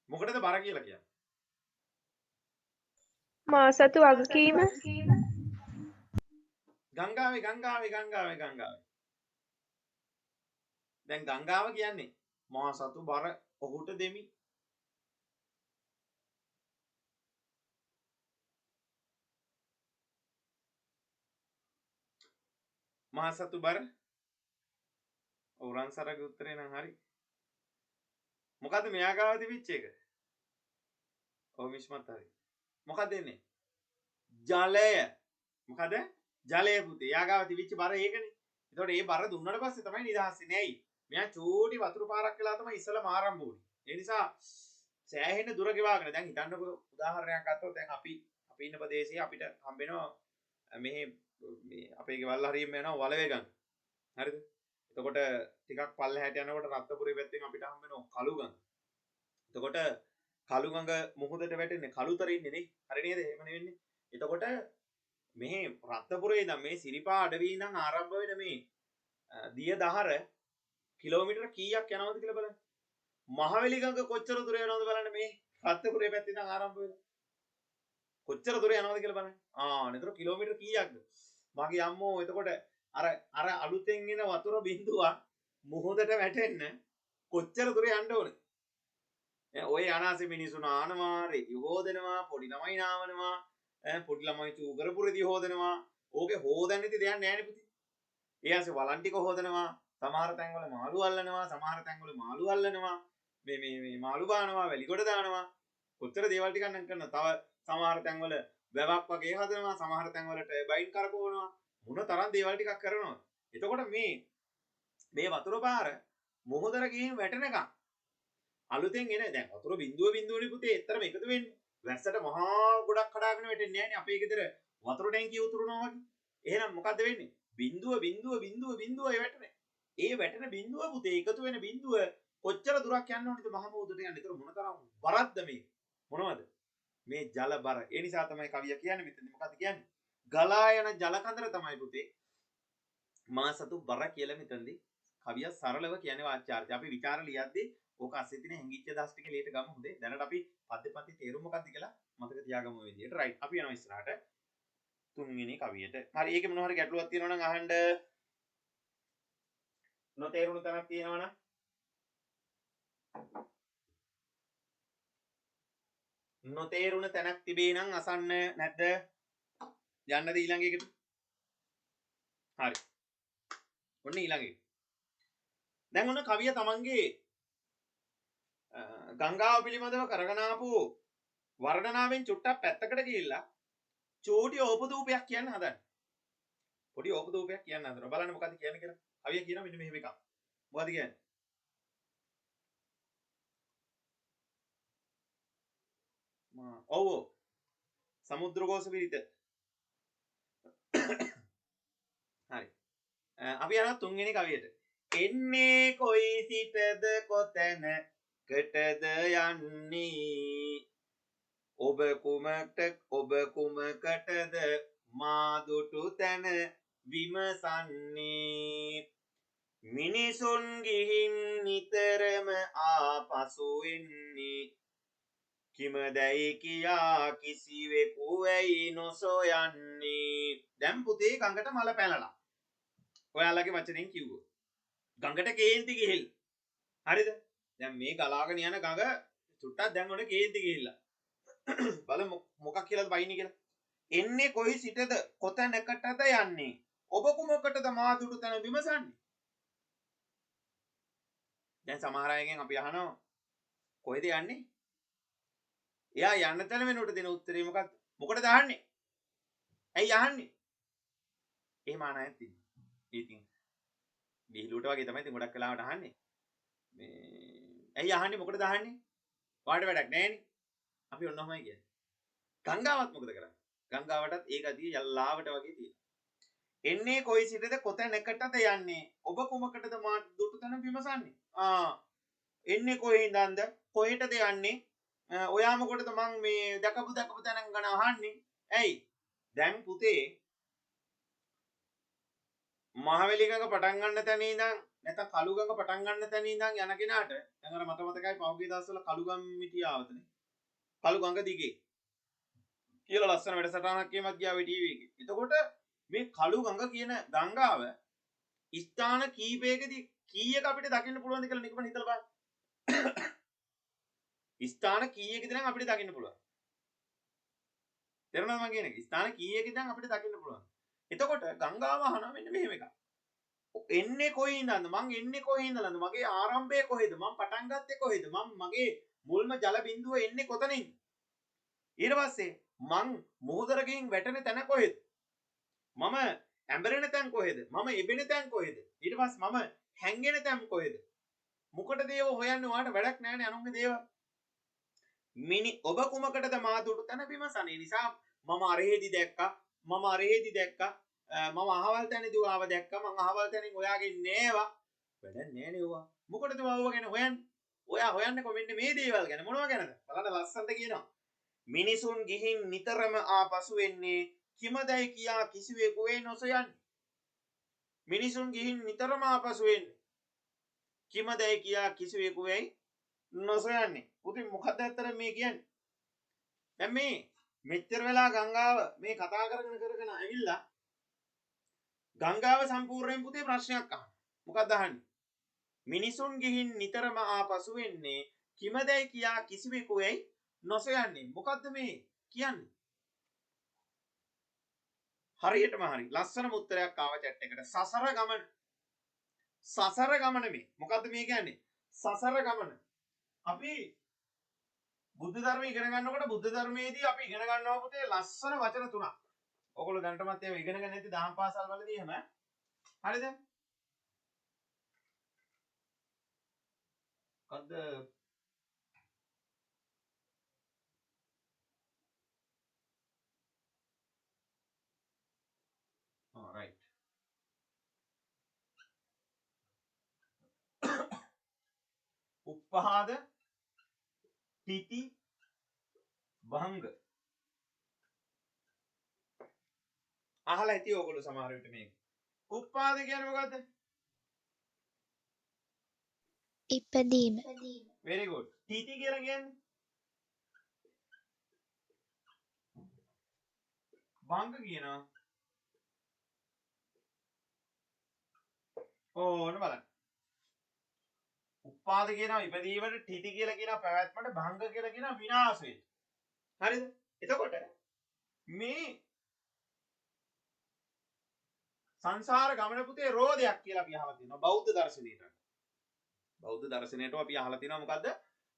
මොකටද බර කියලා කියන්නේ? මා සතු වගකීම ගංගාවේ. දැන් ගංගාව කියන්නේ මා සතු බර ඔහුට දෙමි. මා සතු බර ඔරන්සරගේ උත්තරේ නම් හරි. මොකද්ද මෙයා ගාව තිබිච්ච එක? ඔව් මිස්මත් හරි. මොකක්ද එන්නේ? ජලය. මොකද? ජලය පුතේ. යා ගාව තිබිච්ච බර ඒකනේ. එතකොට මේ බර දුන්නට පස්සේ තමයි නිදහස් වෙන්නේ. ඇයි? මෙයා චූටි වතුර පාරක් වෙලා තමයි ඉස්සලම ආරම්භ වුනේ. ඒ නිසා සෑහෙන දුර ගෙවාගෙන දැන් හිතන්නකෝ උදාහරණයක් ගත්තොත් දැන් අපි ඉන්න ප්‍රදේශයේ අපිට හම්බෙනවා මෙහි මේ අපේ ගෙවල් හරියම යනවා වලවේ ගඟ. හරිද? එතකොට ටිකක් පල්ලෙහාට යනකොට රත්නපුරේ පැත්තෙන් අපිට හම්බ වෙනවා කළු ගඟ. එතකොට කළු ගඟ මුහුදට වැටෙන්නේ කළුතර ඉන්නේ නේ. හරි නේද? එහෙම නෙවෙන්නේ. එතකොට මෙහි රත්නපුරේ ඉඳන් මේ සිරිපා අඩවිය ඉඳන් ආරම්භ වෙන මේ දිය දහර කිලෝමීටර කීයක් යනවද කියලා බලන්න. මහවැලි ගඟ කොච්චර දුර යනවද බලන්න මේ රත්නපුරේ පැත්තේ ඉඳන් ආරම්භ වෙලා. කොච්චර දුර යනවද කියලා බලන්න. නේද කිලෝමීටර කීයක්ද? මගේ අම්මෝ එතකොට අර අලුතෙන් එන වතුර බිඳුවක් මුහුදට වැටෙන්න කොච්චර දුර යන්න ඕනේ? ඔය අනාසෙ මිනිස්සු නානවා, රෙදි හොදනවා, පොඩි ළමයි නාවනවා, පොඩි ළමයි චූ කරපු රෙදි හොදනවා. ඕකේ හොදන්න ඉතින් දෙයක් නැහැ නේ පුතේ. ඒ ඇස්සේ වලන් ටික හොදනවා, සමහර තැන්වල මාළු අල්ලනවා, සමහර තැන්වල මාළු අල්ලනවා, මේ මාළු බානවා, වැලිගොඩ දානවා. කොච්චර දේවල් ටිකක් නම් කරනවා. තව සමහර තැන්වල වැවක් වගේ හදනවා, සමහර තැන්වලට බයින් කරකවනවා. මොන තරම් දේවල් ටිකක් කරනවා. එතකොට මේ වතුර පාර මොහොතර ගිහින් වැටෙනකම් අලුතෙන් එන දැන් වතුර බිඳුවනේ පුතේ එතරම් එකතු වෙන්නේ. වැස්සට මහා ගොඩක් කඩාගෙන වැටෙන්නේ නැහැ නේ අපේ ගෙදර වතුර ටැංකිය උතුරනවා වගේ. එහෙනම් මොකද්ද වෙන්නේ? බිඳුව වැටෙන්නේ. ඒ වැටෙන බිඳුව පුතේ එකතු වෙන බිඳුව කොච්චර දුරක් යන්න ඕනද මහ මුහුදට යන්න. ඒතර මොන තරම් බරක්ද මේ? මොනවද? මේ ජල බර. ඒ නිසා තමයි කවිය කියන්නේ මෙතනදී මොකද්ද කියන්නේ? ගලා යන ජල කඳර තමයි පුතේ මා සතු බර කියලා මෙතනදී කවිය සරලව කියන්නේ වාචාර්ථය. අපි විචාර ලියද්දී ඕක අස්සේ තියෙන හැංගිච්ච දස් ටික එළියට ගමු හොඳේ. දැනට අපි පද්‍ය තේරුම මොකක්ද කියලා මතක තියාගමු මේ විදිහට. රයිට්. අපි යනවා ඉස්සරහට තුන්වෙනි කවියට. හරි ඒකේ මොනවා හරි ගැටලුවක් තියෙනවා නම් අහන්න. නොතේරුණු තැනක් තියෙනවා නම් නොතේරුණ තැනක් තිබේ නම් අසන්න නැද්ද? යන්නද ඊළඟ එකට? හරි. ඔන්න ඊළඟ එක. දැන් ඔන්න කවිය තමන්ගේ ගංගාව පිළිබඳව කරගෙන ආපු වර්ණනාවෙන් චුට්ටක් පැත්තකට ගිහිල්ලා චෝටි ඕපදූපයක් කියන්න හදන්නේ. පොඩි ඕපදූපයක් කියන්න හදනවා. බලන්න මොකද්ද කියන්නේ කියලා. කවිය කියනවා මෙන්න මෙහෙම එකක්. මොකද්ද කියන්නේ? ඔව් සමුද්‍රඝෝෂ පිරිත. හරි. අපි යනවා තුන්වෙනි කවියට. එන්නේ කොයි සිටද කොතැනකටද යන්නේ? ඔබ කුමකටද මා දුටු තැන විමසන්නේ? මිනිසුන් ගිහින් නිතරම ආපසු එන්නේ. කිමදැයි කියා කිසිවෙකු ඇයි නොසොයන්නේ? දැන් පුතේ ගඟට මල පැනලා. ඔයාලගේ වචනෙන් කිව්වොත්. ගඟට කේන්ති ගිහිල්ලා. හරිද? දැන් මේ ගලාගෙන යන ගඟ චුට්ටක් දැන් ඔන්න කේන්ති ගිහිල්ලා. බලමු මොකක් කියලාද වයින්නේ කියලා. එන්නේ කොයි සිටද කොතැනකටද යන්නේ? ඔබ කුමකටද මා දුටු තැන විමසන්නේ? දැන් සමහර අයගෙන් අපි අහනවා කොහෙද යන්නේ? එයා යන්න තැන වෙනුවට දෙන උත්තරේ මොකක්ද? මොකටද අහන්නේ? ඇයි අහන්නේ? එහෙම අහන්නත් ඉතින්. ඉතින් විහිළුවට වගේ තමයි ඉතින් ගොඩක් වෙලාවට අහන්නේ. මේ ඇයි අහන්නේ? මොකටද අහන්නේ? වාට වැඩක් නැහැනේ. අපි ඔන්නමයි කියන්නේ. ගංගාවත් මොකද කරන්නේ? ගංගාවටත් ඒ ගතිය යල්ලාවට වගේ තියෙනවා. එන්නේ කොයි සිටද කොතැනකටද යන්නේ? ඔබ කුමකටද මා දුටු තැන විමසන්නේ? එන්නේ කොහේ ඉඳන්ද? කොහෙටද යන්නේ? ඔයා මොකටද මං මේ දැකපු තැන ගැන අහන්නේ? ඇයි? දැන් පුතේ මහවැලිගඟ පටන් ගන්න තැන ඉඳන් නැත්නම් කළුගඟ පටන් ගන්න තැන ඉඳන් යන කෙනාට දැන් අර මට මතකයි පහුගිය දවස්වල කළුගම් මිටිය ආවතනේ. කළුගඟ දිගේ කියලා ලස්සන වැඩසටහනක් කියමත් ගියා ටීවී එකේ. එතකොට මේ කළුගඟ කියන ගංගාව ස්ථාන කීපයකදී කීයක අපිට දකින්න පුළුවන්ද කියලා නිකන් හිතලා බලන්න. ස්ථාන කීයකදී නම් අපිට දකින්න පුළුවන්. තේරුණාද මම කියන්නේ? ස්ථාන කීයකදී නම් අපිට දකින්න පුළුවන්. එතකොට ගංගාව අහනවා මෙන්න මෙහෙම එකක්. එන්නේ කොහේ ඉඳන්ද? මං එන්නේ කොහේ ඉඳලාද? මගේ ආරම්භය කොහෙද? මං පටන් ගත්තේ කොහෙද? මගේ මුල්ම ජල බිඳුව එන්නේ කොතනින්ද? ඊට පස්සේ මං මොහොතර ගින් වැටෙන තැන කොහෙද? මම ඇඹරෙන තැන් කොහෙද? මම එබෙන තැන් කොහෙද? ඊට පස්සේ මම හැංගෙන තැන් කොහෙද? මොකටද ඒව හොයන්නේ? ඔයාලට වැඩක් නැහැනේ අනුන්ගේ දේවල්. ඔබ කුමකටද මා දුටු තැන විමසන්නේ නිසා මම අරහෙදි දැක්කා. මම අරහෙදි දැක්කා. මම අහවල් තැනදී ආව දැක්කා. මං අහවල් තැනින් ඔයාගේ නෑවා. වැඩක් නෑනේ ඔයා. මොකටද ඔයා ගැන හොයන්නේ? ඔයා හොයන්නේ කොහොමද මේ දේවල් ගැන මොනවා ගැනද? බලන්න ලස්සනට කියනවා. මිනිසුන් ගිහින් නිතරම ආපසු වෙන්නේ කිමදයි කියා කිසිවෙකු වේ නොසොයන්නේ. මිනිසුන් ගිහින් නිතරම ආපසු වෙන්නේ කිමදයි කියා කිසිවෙකු වෙයි නොසොයන්නේ. පුතේ මොකක්ද ඇත්තට මේ කියන්නේ? දැන් මේ මෙච්චර වෙලා ගංගාව මේ කතා කරගෙන ඇවිල්ලා ගංගාව සම්පූර්ණයෙන් පුතේ ප්‍රශ්නයක් අහනවා. මොකක්ද අහන්නේ? මිනිසුන් ගිහින් නිතරම ආපසු වෙන්නේ කිමදයි කියා කිසිවෙකු වෙයි නොසොයන්නේ. මොකද්ද මේ කියන්නේ? හරියටම හරි. ලස්සනම උත්තරයක් ආව chat එකට. සසර ගමන. සසර ගමන මේ. මොකද්ද මේ කියන්නේ? සසර ගමන. අපි බුද්ධ ධර්මය ඉගෙන ගන්නකොට බුද්ධ ධර්මයේදී අපි ඉගෙන ගන්නවා පුතේ ලස්සන වචන තුනක්. ඔයගොල්ලෝ දැනටමත් ඒවා ඉගෙන ගන්න නැති දහම් පාසල් වලදී එහෙම. හරිද? මොකද්ද? right. උප්පහාද තිති භංග අහලා ඇති ඔයගොල්ලෝ සමහර විට මේක. උප්පාද කියන්නේ මොකද්ද? ඉපදීම. very good. තිති කියලා කියන්නේ භංග කියනවා. ඕන බලන්න. උප්පාද කියනවා ඉපදීමට, තිති කියලා කියනවා පැවැත්මට, භංග කියලා කියනවා විනාශයට. හරිද? එතකොට මේ සංසාර ගමන පුතේ රෝධයක් කියලා අපි අහලා තියෙනවා බෞද්ධ දර්ශනයට. බෞද්ධ දර්ශනයට අපි අහලා තියෙනවා මොකද්ද?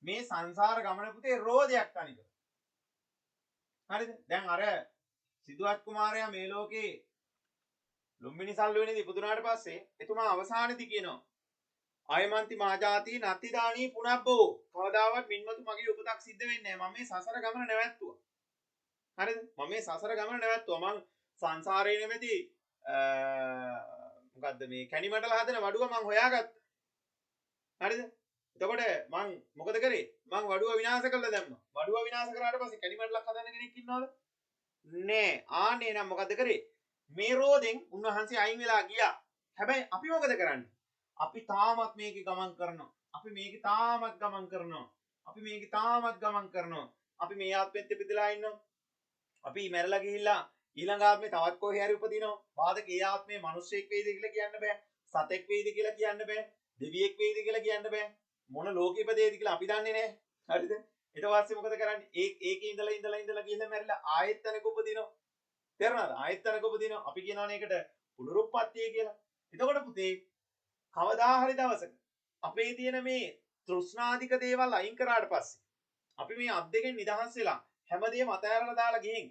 මේ සංසාර ගමන පුතේ රෝධයක් තනික. හරිද? දැන් අර සිදුවත් කුමාරයා මේ ලෝකේ ලුම්බිනි සල්ලුවේදී ඉපදුනාට පස්සේ එතුමා අවසානයේදී කියනවා අයමන්ති මාජාති නත්තිදානී පුනබ්බෝ කවදාවත් මින්මතු මගේ උපතක් සිද්ධ වෙන්නේ නැහැ. මම මේ සසර ගමන නැවැත්තුවා. හරිද? මම මේ සසර ගමන නැවැත්තුවා. මං සංසාරේ නෙමෙති මොකද්ද මේ කැණිමඩල හදන වඩුව මං හොයාගත්තා. හරිද? එතකොට මං මොකද කරේ? මං වඩුව විනාශ කළා දැම්මා. වඩුව විනාශ කරාට පස්සේ කැණිමඩලක් හදන්න කෙනෙක් ඉන්නවද? නෑ. ආන්නේ නම් මොකද කරේ? මේ රෝදෙන් උන්වහන්සේ අයින් වෙලා ගියා. හැබැයි අපි මොකද කරන්නේ? අපි තාමත් මේකේ ගමන් කරනවා. අපි මේකේ තාමත් ගමන් කරනවා. අපි මේකේ තාමත් ගමන් කරනවා. අපි මේ ආත්මෙත් ඉපදලා ඉන්නවා. අපි මැරලා ගිහිල්ලා ඊළඟ ආත්මේ තවත් කොහේ හරි උපදිනවා. බාධක ඒ ආත්මේ මිනිස්සෙක් වෙයිද කියලා කියන්න බෑ. සතෙක් වෙයිද කියලා කියන්න බෑ. දෙවියෙක් වෙයිද කියලා කියන්න බෑ. මොන ලෝකෙ ඉපදෙයිද කියලා අපි දන්නේ නැහැ. හරිද? ඊට පස්සේ මොකද කරන්නේ? ඒකේ ඉඳලා ගිහිල්ලා මැරිලා ආයෙත් තැනක උපදිනවා. තේරුණාද? ආයෙත් තැනක උපදිනවා. අපි කියනවනේ ඒකට පුනරුත්පත්තිය කියලා. එතකොට පුතේ කවදා හරි දවසක අපේ තියෙන මේ තෘෂ්ණාධික දේවල් අයින් කරාට පස්සේ අපි මේ අත් දෙකෙන් නිදහස් වෙලා හැමදේම අතහැරලා දාලා ගිහින්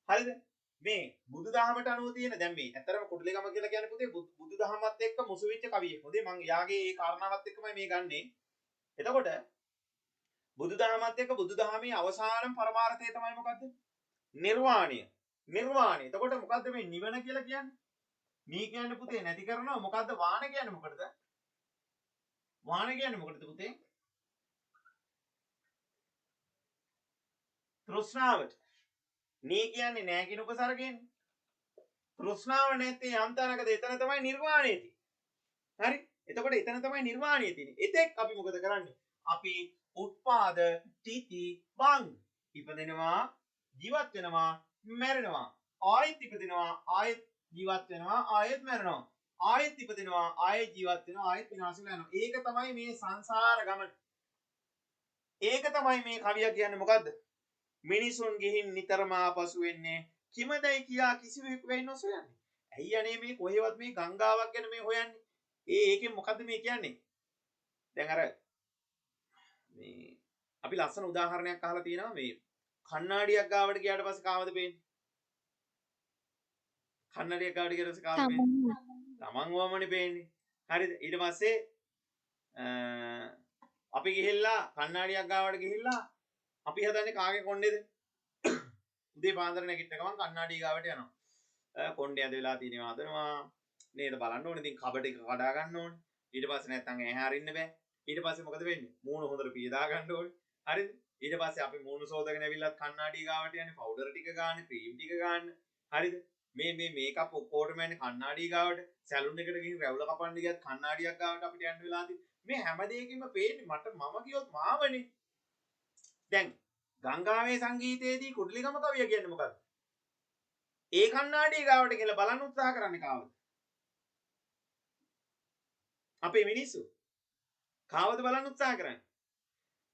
හරිද? මේ බුදුදහමට අනුව තියෙන දැන් මේ ඇත්තරම කුඩලිගම කියලා කියන්නේ පුතේ බුදුදහමත් එක්ක මුසු වෙච්ච කවියෙක්. හොඳේ මම යාගේ ඒ කාරණාවත් එක්කමයි මේ ගන්නෙ. එතකොට බුදුදහමත් එක්ක බුදුදහමේ අවසානම පරමාර්ථය තමයි මොකද්ද? නිර්වාණය. නිර්වාණය. එතකොට මොකද්ද මේ නිවන කියලා කියන්නේ? මේ කියන්නේ පුතේ නැති කරනවා. මොකද්ද වාන කියන්නේ මොකටද? වාන කියන්නේ මොකටද පුතේ? තෘෂ්ණාවට. මේ කියන්නේ නෑ කියන උපසර්ගයනේ. තෘෂ්ණාව නැත්තේ යම් තැනකද එතන තමයි නිර්වාණය තියෙන්නේ. හරි? එතකොට එතන තමයි නිර්වාණය තියෙන්නේ. එතෙක් අපි මොකද කරන්නේ? අපි උත්පාද තීති බං ඉපදෙනවා, ජීවත් වෙනවා, මැරෙනවා. ආයෙත් ඉපදෙනවා, ආයෙත් ජීවත් වෙනවා, ආයෙත් මැරෙනවා. ආයෙත් ඉපදෙනවා, ආයෙත් ජීවත් වෙනවා, ආයෙත් විනාශ වෙලා යනවා. ඒක තමයි මේ සංසාර ගමන. ඒක තමයි මේ කවිය කියන්නේ මොකද්ද? මිනිසුන් ගිහින් නිතරම ආපසු වෙන්නේ කිමදයි කියා කිසිවෙක් වෙයි නොසොයන්නේ. ඇයි අනේ මේ කොහෙවත් මේ ගංගාවක් ගැන මේ හොයන්නේ? ඒකෙන් මොකද්ද මේ කියන්නේ? දැන් අර මේ අපි ලස්සන උදාහරණයක් අහලා තියෙනවා මේ කණ්ණාඩියක් ගාවට ගියාට පස්සේ කාවද පේන්නේ? කණ්ණාඩියක් ගාවට ගියාට පස්සේ කාවද පේන්නේ? තමන් වමනේ පේන්නේ. හරිද? ඊට පස්සේ අපි ගිහිල්ලා කණ්ණාඩියක් ගාවට ගිහිල්ලා අපි හදන්නේ කාගේ කොණ්ඩේද? උදේ පාන්දර නැගිටින ගමන් කණ්ණාඩිය ගාවට යනවා. කොණ්ඩේ ඇද වෙලා තියෙනවා හදනවා. නේද බලන්න ඕනේ. ඉතින් කබඩ එක කඩා ගන්න ඕනේ. ඊට පස්සේ නැත්තම් ඇහැ අරින්න බෑ. ඊට පස්සේ මොකද වෙන්නේ? මූණ හොඳට පියදා ගන්න ඕනේ. හරිද? ඊට පස්සේ අපි මූණ සෝදගෙන ඇවිල්ලත් කණ්ණාඩිය ගාවට යන්නේ පවුඩර් ටික ගන්න, ක්‍රීම් ටික ගන්න. හරිද? මේ මේකප් ඔක්කොටම යන්නේ කණ්ණාඩිය ගාවට. සැලුන් එකට ගිහින් රැවුල කපන්න ගියත් කණ්ණාඩියක් ගාවට අපිට යන්න වෙලා තියෙන්නේ. මේ හැම දෙයකින්ම පේන්නේ මම ගියොත් මාවනේ. දැන් ගංගාවේ සංගීතයේදී කුඩලිගම කවිය කියන්නේ මොකක්ද? ඒ කණ්ණාඩිය ගාවට කියලා බලන්න උත්සාහ කරන්නේ කාවද? අපේ මිනිස්සු. කාවද බලන්න උත්සාහ කරන්නේ?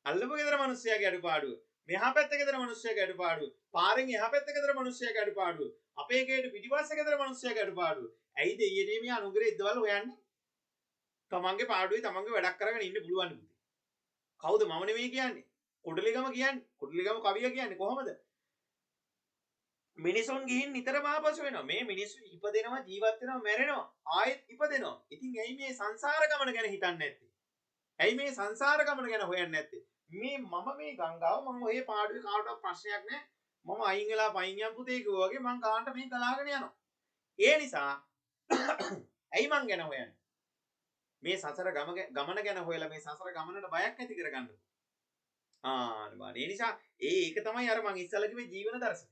අල්ලපු ගෙදර මිනිස්සයාගේ අඩුපාඩුව. මෙහා පැත්තේ ගෙදර මිනිස්සයාගේ අඩුපාඩුව. පාරෙන් එහා පැත්තේ ගෙදර මිනිස්සයාගේ අඩුපාඩුව. අපේ ගේට පිටිපස්සේ ගෙදර මිනිස්සයාගේ අඩුපාඩුව. ඇයිද ඊයේ මේ අනුග්‍රහ ඉදවල හොයන්නේ? තමන්ගේ පාඩුවේ තමන්ගේ වැඩක් කරගෙන ඉන්න පුළුවන් පුතේ. කවුද මම නෙමෙයි කියන්නේ? කුඩලිගම කියන්නේ. කුඩලිගම කවිය කියන්නේ කොහොමද? මිනිසුන් ගිහින් නිතරම ආපසු වෙනවා. මේ මිනිස්සු ඉපදෙනවා, ජීවත් වෙනවා, මැරෙනවා, ආයෙත් ඉපදෙනවා. ඉතින් ඇයි මේ සංසාර ගමන ගැන හිතන්නේ නැත්තේ? ඇයි මේ සංසාර ගමන ගැන හොයන්නේ නැත්තේ? මම මේ ගංගාව මම ඔය පාඩුවේ කාටවත් ප්‍රශ්නයක් නැහැ. මම අයින් වෙලා පයින් යන් පුතේ කිව්වා වගේ මං ගානට මේ ගලාගෙන යනවා. ඒ නිසා ඇයි මං ගැන හොයන්නේ? මේ සසර ගමන ගැන හොයලා මේ සසර ගමනට බයක් ඇති කරගන්න. ඒ නිසා ඒක තමයි අර මං ඉස්සල්ලා කිව්වේ ජීවන දර්ශනය.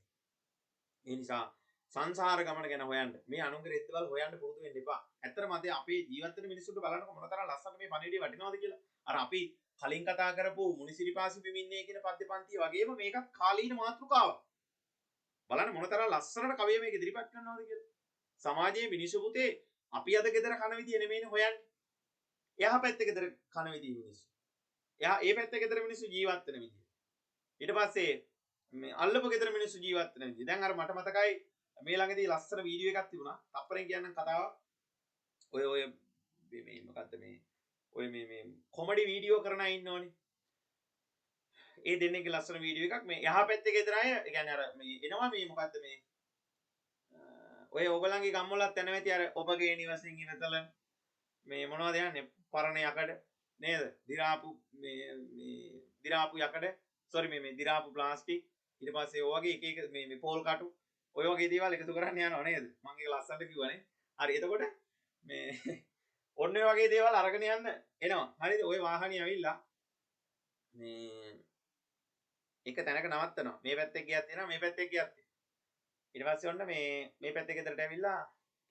ඒ නිසා සංසාර ගමන ගැන හොයන්න මේ අනුන්ගේ රෙද්දවල් හොයන්න පුරුදු වෙන්න එපා. ඇත්තටම අද අපේ ජීවත් වෙන මිනිස්සුන්ට බලන්නකො මොනතරම් ලස්සන මේ පණිවිඩය වටිනවද කියලා. අර අපි කලින් කතා කරපු මුනිසිරිපාසි බිමින්නේ කියන පද්‍ය පන්තිය වගේම මේකත් කාලීන මාතෘකාවක්. බලන්න මොනතරම් ලස්සනට කවිය මේක ඉදිරිපත් කරනවද කියලා. සමාජයේ මිනිස්සු පුතේ අපි අද ගෙදර කන විදිය නෙමෙයිනේ හොයන්නේ. එහා පැත්තේ ගෙදර කන විදිය මිනිස්සු. ඒ පැත්තේ ගෙදර මිනිස්සු ජීවත් වෙන විදිය. ඊට පස්සේ මේ අල්ලපු ගෙදර මිනිස්සු ජීවත් වෙන විදිය. දැන් අර මට මතකයි මේ ළඟදී ලස්සන වීඩියෝ එකක් තිබුණා. තප්පරෙන් කියන්නම් කතාව. ඔය මේ මොකද්ද මේ කොමඩි වීඩියෝ කරන අය ඉන්නෝනේ. ඒ දෙන්නේගේ ලස්සන වීඩියෝ එකක් මේ යහා පැත්තේ ගෙදර අය ඒ කියන්නේ අර මේ එනවා මේ මොකද්ද මේ ඔය ඔයගලන්ගේ ගම්වලත් යන වෙති අර ඔබගේ නිවසින් ඉවතල මේ මොනවද යන්නේ පරණ යකඩ නේද? දිරාපු දිරාපු යකඩ සෝරි මේ දිරාපු ප්ලාස්ටික් ඊට පස්සේ ඔය වගේ එක එක මේ පෝල් කටු ඔය වගේ දේවල් එකතු කරන්න යනවා නේද? මම ඒක ලස්සනට කිව්වනේ. හරි එතකොට මේ ඔන්න ඔය වගේ දේවල් අරගෙන යන්න එනවා. හරිද? ওই වාහනේ ඇවිල්ලා මේ එක තැනක නවත්තනවා. මේ පැත්තේ ගියත් එනවා මේ පැත්තේ ගියත්. ඊට පස්සේ ඔන්න මේ පැත්තේ ගෙදරට ඇවිල්ලා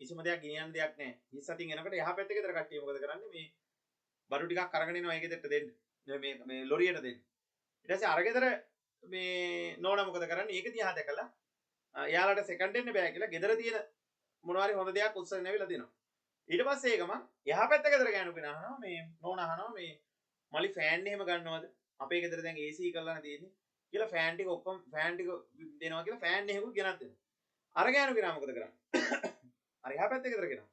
කිසිම දෙයක් ගෙනියන්න දෙයක් නැහැ. හිස් අතින් එනකොට එහා පැත්තේ ගෙදර කට්ටිය මොකද කරන්නේ? මේ බඩු ටිකක් අරගෙන එනවා ඒ ගෙදරට දෙන්න. මේ ලොරියට දෙන්න. ඊට පස්සේ අර ගෙදර මේ නෝනා මොකද කරන්නේ? ඒක දිහා දැකලා එයාලට සෙකන්ඩ් එන්න බෑ කියලා ගෙදර තියෙන මොනවා හරි හොඳ දෙයක් උස්සගෙන ඇවිල්ලා දෙනවා. ඊට පස්සේ ඒකම එහා පැත්ත ගෙදර ගෑනු කෙනා අහනවා මේ නෝනා අහනවා මේ මලි ෆෑන් එහෙම ගන්නවද? අපේ ගෙදර දැන් AC කරලානේ තියෙන්නේ. කියලා ෆෑන් ටික ඔක්කොම ෆෑන් ටික දෙනවා කියලා ෆෑන් එහෙකුත් ගෙනත් දෙනවා. අර ගෑනු කෙනා මොකද කරන්නේ? අර එහා පැත්තේ ගෙදර කෙනා.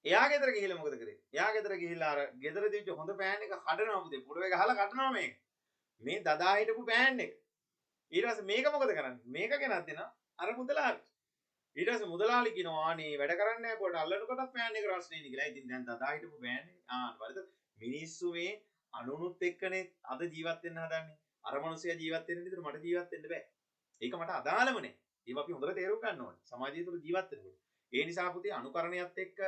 එයා ගෙදර ගිහිල්ලා මොකද කරේ? එයා ගෙදර ගිහිල්ලා අර ගෙදර තිබ්බ හොඳ ෆෑන් එක කඩනවා පුතේ. පොළවේ ගහලා කඩනවා මේක. මේ දදා හිටපු ෆෑන් එක. ඊට පස්සේ මේක මොකද කරන්නේ? මේක ගෙනත් දෙනවා අර මුදලාලි. ඊට පස්සේ මුදලාලි කියනවා අනේ වැඩ කරන්නේ නැහැ පොඩ අල්ලනකොටත් ෆෑන් එක රස්නේ නේ කියලා. ඉතින් දැන් දදා හිටපු ෆෑන් එක බලද මිනිස්සු මේ අනුනුත් එක්කනේ අද ජීවත් වෙන්න හදන්නේ. අර මිනිස්සයා ජීවත් වෙන විදිහට මට ජීවත් වෙන්න බෑ. ඒක මට අදාළම නෑ. ඒක අපි හොඳට තේරුම් ගන්න ඕනේ. සමාජය තුළ ජීවත් වෙනකොට. ඒ නිසා පුතේ අනුකරණයත් එක්ක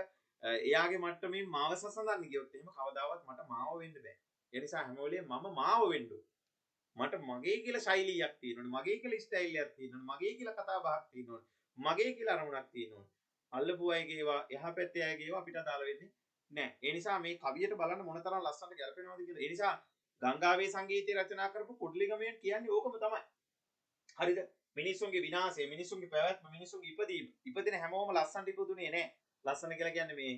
එයාගේ මට්ටමින් මාව සසඳන්න ගියොත් එහෙම කවදාවත් මට මාව වෙන්න බෑ. ඒ නිසා හැම වෙලේම මම මාව වෙන්න ඕනේ. මට මගේ කියලා ශෛලියක් තියෙනවනේ. මගේ කියලා ස්ටයිල් එකක් තියෙනවනේ. මගේ කියලා කතා බහක් තියෙනවනේ. මගේ කියලා අරමුණක් තියෙනවනේ. අල්ලපු අයගේ ඒවා එහා පැත්තේ අයගේ ඒවා අපිට අදාළ වෙන්නේ නෑ. ඒ නිසා මේ කවියට බලන්න මොනතරම් ලස්සනට ගැලපෙනවද කියලා. ඒ නිසා ගංගාවේ සංගීතය රචනා කරපු කුඩලිගමයන් කියන්නේ ඕකම තමයි. හරිද? මිනිස්සුන්ගේ විනාශය, මිනිස්සුන්ගේ පැවැත්ම, මිනිස්සුන්ගේ ඉපදීම. ඉපදින හැමෝම ලස්සනට ඉපදුනේ නෑ. ලස්සන කියලා කියන්නේ මේ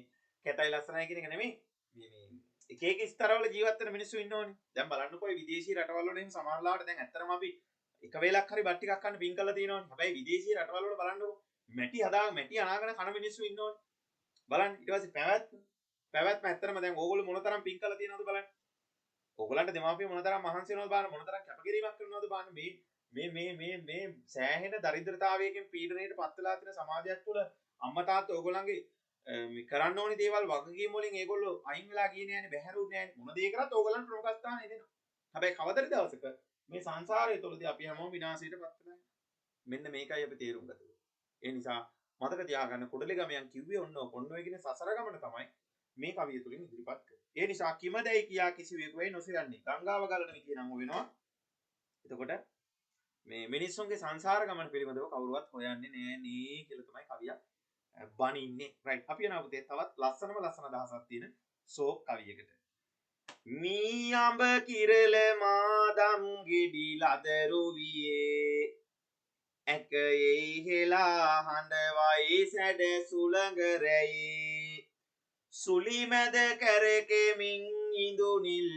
කැතයි ලස්සනයි කියන එක නෙමෙයි. මේ එක එක ස්තරවල ජීවත් වෙන මිනිස්සු ඉන්නෝනේ. දැන් බලන්නකෝ මේ විදේශී රටවල් වල එහෙම සමහරලාට දැන් ඇත්තටම අපි එක වේලක් හරි බත් ටිකක් කන්න පින් කරලා තියෙනවනේ. හැබැයි විදේශී රටවල් වල බලන්නකෝ මැටි අනාගෙන කන මිනිස්සු ඉන්නෝනේ. බලන්න ඊට පස්සේ පැවැත්ම ඇත්තටම දැන් ඕගොල්ලෝ මොනතරම් පින් කරලා තියෙනවද බලන්න. ඕගොල්ලන්ට දෙමාපියෝ මොනතරම් මහන්සි වෙනවද බලන්න, මොනතරම් කැපකිරීමක් කරනවද බලන්න. මේ සෑහෙන දරිද්‍රතාවයකින් පීඩණයට පත් වෙලා තියෙන සමාජයක් තුළ අම්මා තාත්තා ඕගොල්ලන්ගේ මේ කරන්න ඕනේ දේවල් වගකීම් වලින් ඒගොල්ලෝ අයින් වෙලා ගියේ නෑනේ, බැහැරුනේ නෑනේ. මොන දේ කරත් ඕගොල්ලන්ට ප්‍රමුඛස්ථානය දෙනවා. හැබැයි කවදද දවසක මේ සංසාරය තුළදී අපි හැමෝම විනාශයට පත් වෙනවා. මෙන්න මේකයි අපි තේරුම් ගත යුතු. ඒ නිසා මතක තියාගන්න කුඩලිගමයන් කිව්වේ ඔන්න ඔය කියන සසර ගමන තමයි මේ කවිය තුලින් ඉදිරිපත් කරන්නේ. ඒ නිසා කිමදැයි කියා කිසිවෙකු වෙයි නොසිරන්නේ. ගංගාව ගලන විදිය නම් වෙනවා. එතකොට මේ මිනිස්සුන්ගේ සංසාර ගමන පිළිබඳව කවුරුවත් හොයන්නේ නෑ නේ කියලා තමයි කවිය බනින්නේ. රයිට්. අපි යනවා පුතේ තවත් ලස්සනම ලස්සන අදහසක් තියෙන සෝක් කවියකට. මී අඹ කිරල මාදම් ගෙඩි ලදරු වියේ ඇකයේ හෙලා හඬවයි සැඩ සුළඟ රැයි සුලි මැද කැරකෙමින් ඉඳුනිල්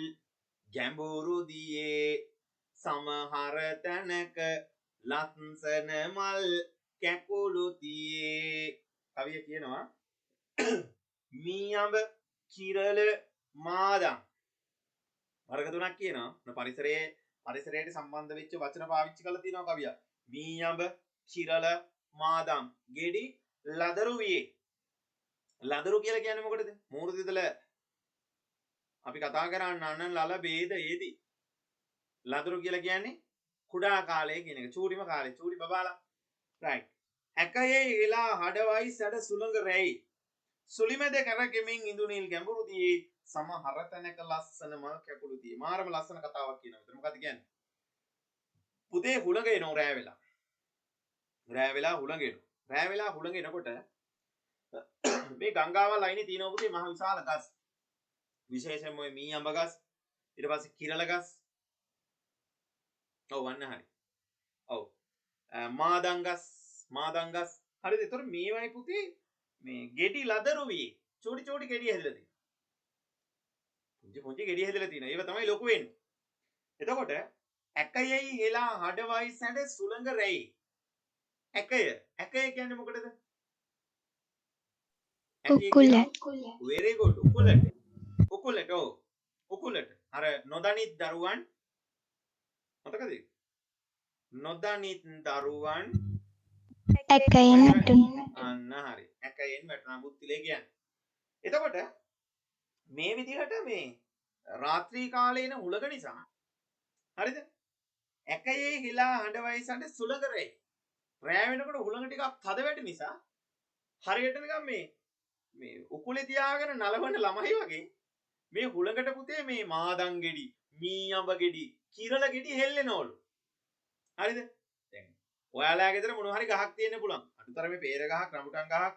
ගැඹුරු දියේ සමහර තැනක ලස්සන මල් කැකුළු තියේ. කවිය කියනවා මී අඹ කිරල මාදම් වර්ග තුනක් කියනවා. පරිසරයට සම්බන්ධ වෙච්ච වචන පාවිච්චි කරලා තියෙනවා කවිය. මී අඹ කිරල මාදම් ගෙඩි ලදරු වියේ. ලදරු කියලා කියන්නේ මොකටද? මූර්තිදල අපි කතා කරන්නේ අනන් ලල ભેද ඒදි. ලදරු කියලා කියන්නේ කුඩා කාලයේ කියන එක. චූටිම කාලේ චූටි බබාලා. රයිට්. ඇකයේ එලා හඩවයි සැඩ සුළඟ රැයි. සුලිමෙද කරගෙමින් ඉඳුනිල් ගැඹුරු දියේ සමහර තැනක ලස්සන මල් කැකුළු දියේ. මාරම ලස්සන කතාවක් කියනවා. මෙතන මොකද කියන්නේ? පුතේ හුළඟ එනවා රෑ වෙලා. රෑ වෙලා හුළඟ එනවා. රෑ වෙලා හුළඟ එනකොට මේ ගංගාවල් අයිනේ තියෙනවා පුතේ මහ විශාල ගස්. විශේෂයෙන්ම ඔය මී අඹ ගස්, ඊට පස්සේ කිරල ගස්. ඔව් වන්න හරි. ඔව්. මාදං ගස්. හරිද? ඒතර මේවයි පුතේ මේ ගෙඩි ලදරු වියේ. චූටි ගෙඩි හැදලා තියෙනවා. පුංචි ගෙඩි හැදලා තියෙනවා. ඒව තමයි ලොකු වෙන්නේ. එතකොට ඇකයයි හෙලා හඩවයි සැඩ සුළඟ රැයි. ඇකය කියන්නේ මොකටද? උකුල. very good. උකුලට. ඔව්. උකුලට. අර නොදනිත් දරුවන් මතකද? නොදනිත් දරුවන් ඇකයෙන් වැටුණා. අන්න හරි. ඇකයෙන් වැටුණා බුත්තිලේ කියන්නේ. එතකොට මේ විදිහට මේ රාත්‍රී කාලේ එන හුලඟ නිසා හරිද? ඇකයේ හිලා හඬවයි සඳ සුළඟ රැයි. රෑ වෙනකොට හුලඟ ටිකක් තද වැටෙන නිසා හරියට නිකන් මේ උකුලේ තියාගෙන නලවන ළමයි වගේ මේ හුලඟට පුතේ මේ මාදන් ගෙඩි, මී අඹ ගෙඩි, කිරල ගෙඩි හෙල්ලෙනවලු. හරිද? දැන් ඔයාලා ගෙදර මොනවා හරි ගහක් තියෙන්න පුළුවන්. අඩුතරමේ peer ගහක්, රඹුටන් ගහක්,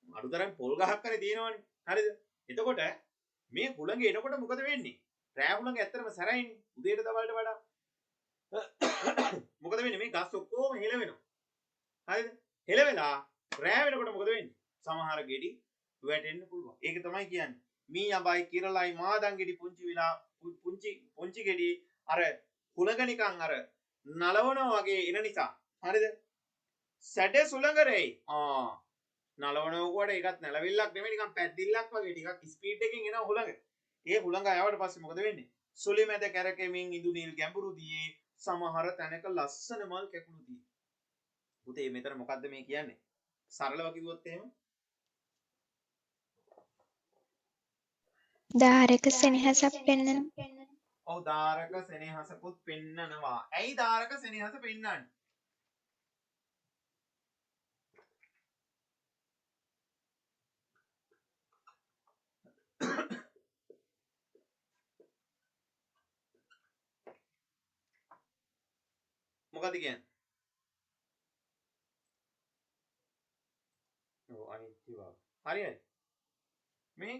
අඩුතරමේ පොල් ගහක් හරි තියෙනවනේ. හරිද? එතකොට මේ හුලඟ එනකොට මොකද වෙන්නේ? රෑ හුලඟ ඇත්තටම සැරයිනේ. උදේට දවල්ට වඩා. මොකද වෙන්නේ? මේ ගස් ඔක්කොම හෙලවෙනවා. හරිද? හෙලවෙලා රෑ වෙනකොට මොකද වෙන්නේ? සමහර ගෙඩි වැටෙන්න පුළුවන්. ඒක තමයි කියන්නේ. මී අඹයි කිරලයි මාදන් ගෙඩි පුංචි වෙලා පුංචි ගෙඩි අර හුලඟ නිකන් අර නලවනවා වගේ එන නිසා. හරිද? සැඩ සුළඟ රැයි. නලවනකොට ඒකත් නැලවිල්ලක් නෙමෙයි නිකන් පැද්දිල්ලක් වගේ ටිකක් ස්පීඩ් එකකින් එන හුලඟ. ඒ හුලඟ ආවට පස්සේ මොකද වෙන්නේ? සුලි මැද කැරකෙමින් ඉඳුනිල් ගැඹුරු දියේ සමහර තැනක ලස්සන මල් කැකුළු දියේ. පුතේ මෙතන මොකද්ද මේ කියන්නේ? සරලව කිව්වොත් එහෙම ධාරක සෙනෙහසක් පෙන්වන. ඔව් දාරක සෙනෙහසකුත් පෙන්නනවා. ඇයි දාරක සෙනෙහස පෙන්නන්නේ? මොකද කියන්නේ? ඔව් අනිත්‍ය බව. හරියයි. මේ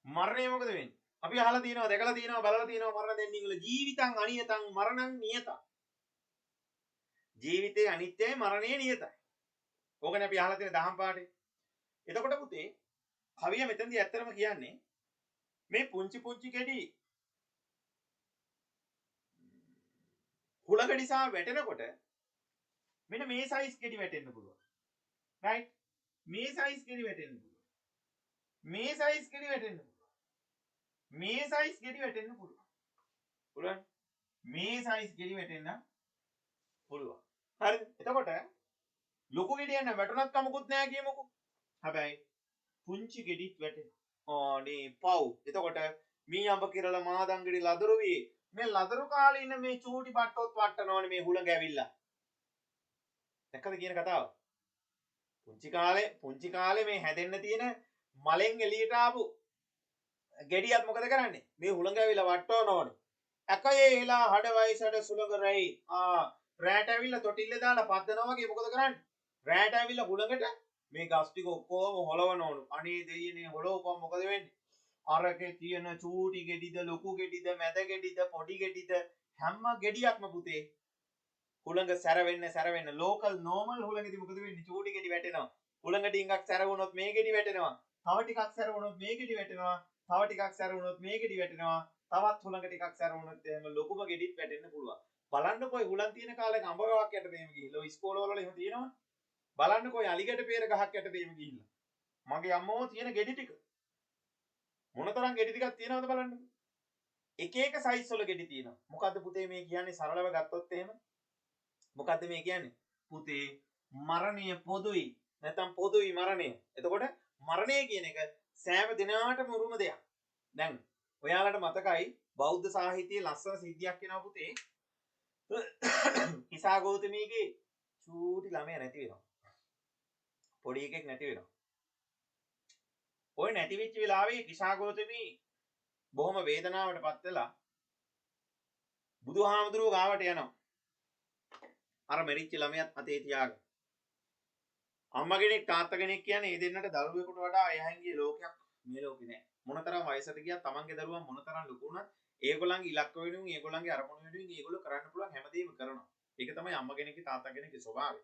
මරණය මොකද වෙන්නේ? අපි අහලා තියෙනවා, දැකලා තියෙනවා, බලලා තියෙනවා මරණ දෙන්නින් වල ජීවිතං අනියතං මරණං නියතං. ජීවිතේ අනිත්‍යයි මරණය නියතයි. ඕකනේ අපි අහලා තියෙන දහම් පාඩේ. එතකොට පුතේ කවිය මෙතනදී ඇත්තටම කියන්නේ මේ පුංචි පුංචි කෙඩි හුලකඩිසා වැටෙනකොට මෙන්න මේ සයිස් කෙඩි වැටෙන්න පුළුවන්. රයිට්? මේ සයිස් කෙඩි වැටෙන්න පුළුවන්. මේ සයිස් කෙඩි වැටෙන්න පුළුවන්. මේ සයිස් කෙඩි වැටෙන්න පුළුවන්. පුළුවන්. මේ සයිස් කෙඩි වැටෙන්න පුළුවන්. හරිද? එතකොට ලොකු ගෙඩියක් නම් වැටුණත් කමකුත් නැහැ කියමුකෝ. හැබැයි පුංචි ගෙඩිත් වැටෙනවා. ඕනේ පව්. එතකොට මී අඹ කිරල මාදංගිරි ලදරු වී මේ ලදරු කාලේ ඉන්න මේ චූටි බට්ටොත් වට්ටනවනේ මේ හුලඟ ඇවිල්ලා. දැක්කද කියන කතාව? පුංචි කාලේ මේ හැදෙන්න තියෙන මලෙන් එළියට ආපු ගෙඩියක් මොකද කරන්නේ? මේ හුලඟ ඇවිල්ලා වට්ටවනවනේ. ඇකයේ එලා හඩ වයසට සුලඟ රැයි. රෑට ඇවිල්ලා තොටිල්ල දාලා පද්දනවා වගේ මොකද කරන්නේ? රෑට ඇවිල්ලා හුලඟට මේ ගස් ටික ඔක්කොම හොලවනවලු. අනේ දෙයියනේ හොලවපුවම මොකද වෙන්නේ? අරකේ තියෙන චූටි ගෙඩිද ලොකු ගෙඩිද මැද ගෙඩිද පොඩි ගෙඩිද හැම ගෙඩියක්ම පුතේ හුලඟ සැරවෙන්න ලෝකල් නෝමල් හුලඟදී මොකද වෙන්නේ? චූටි ගෙඩි වැටෙනවා. හුලඟ ටිකක් සැර වුණොත් මේ ගෙඩි වැටෙනවා. තව ටිකක් සැර වුණොත් මේ ගෙඩි වැටෙනවා. තව ටිකක් සැර වුණොත් මේ ගෙඩි වැටෙනවා. තවත් හුලඟ ටිකක් සැර වුණොත් එහෙම ලොකුම ගෙඩිත් වැටෙන්න පුළුවන්. බලන්නකෝ හුලං තියෙන කාලේ අඹ ගහක් යට දෙම ගිහිල්ලා ඔය ඉස්කෝලවල එහෙම තියෙනවා. බලන්නකෝ අලිගට peer ගහක් යට දෙම ගිහිල්ලා. මගේ අම්මෝ තියෙන ගෙඩි ටික මොනතරම් ගෙඩි ටිකක් තියෙනවද බලන්න. එක එක සයිස් වල ගෙඩි තියෙනවා. මොකද්ද පුතේ මේ කියන්නේ සරලව ගත්තොත් එහෙම? මොකද්ද මේ කියන්නේ? පුතේ මරණය පොදුයි. නැත්නම් පොදුයි මරණය. එතකොට මරණය කියන එක සෑම දිනකටම උරුම දෙයක්. දැන් ඔයාලට මතකයි බෞද්ධ සාහිත්‍යයේ ලස්සන සිද්ධියක් වෙනවා පුතේ. කිසා ගෞතමීගේ චූටි ළමයා නැති වෙනවා. පොඩි එකෙක් නැති වෙනවා. ඔය නැති වෙච්ච වෙලාවේ කිසා ගෞතමී බොහොම වේදනාවටපත් වෙලා බුදුහාමුදුරුවෝ ගාවට යනවා. අර මෙරිච්ච ළමයාත් අතේ තියාගෙන. අම්මා කෙනෙක් තාත්තා කෙනෙක් කියන්නේ මේ දෙන්නට දරුවෙකුට වඩා එහායින්ගේ ලෝකයක් මේ ලෝකේ නෑ. මොනතරම් වයසට ගියත් තමන්ගේ දරුවා මොනතරම් ලොකු වුණත් ඒගොල්ලන්ගේ ඉලක්ක වෙනුවෙන් ඒගොල්ලන්ගේ අරමුණු වෙනුවෙන් ඒගොල්ලෝ කරන්න පුළුවන් හැමදේම කරනවා. ඒක තමයි අම්මා කෙනෙක්ගේ තාත්තා කෙනෙක්ගේ ස්වභාවය.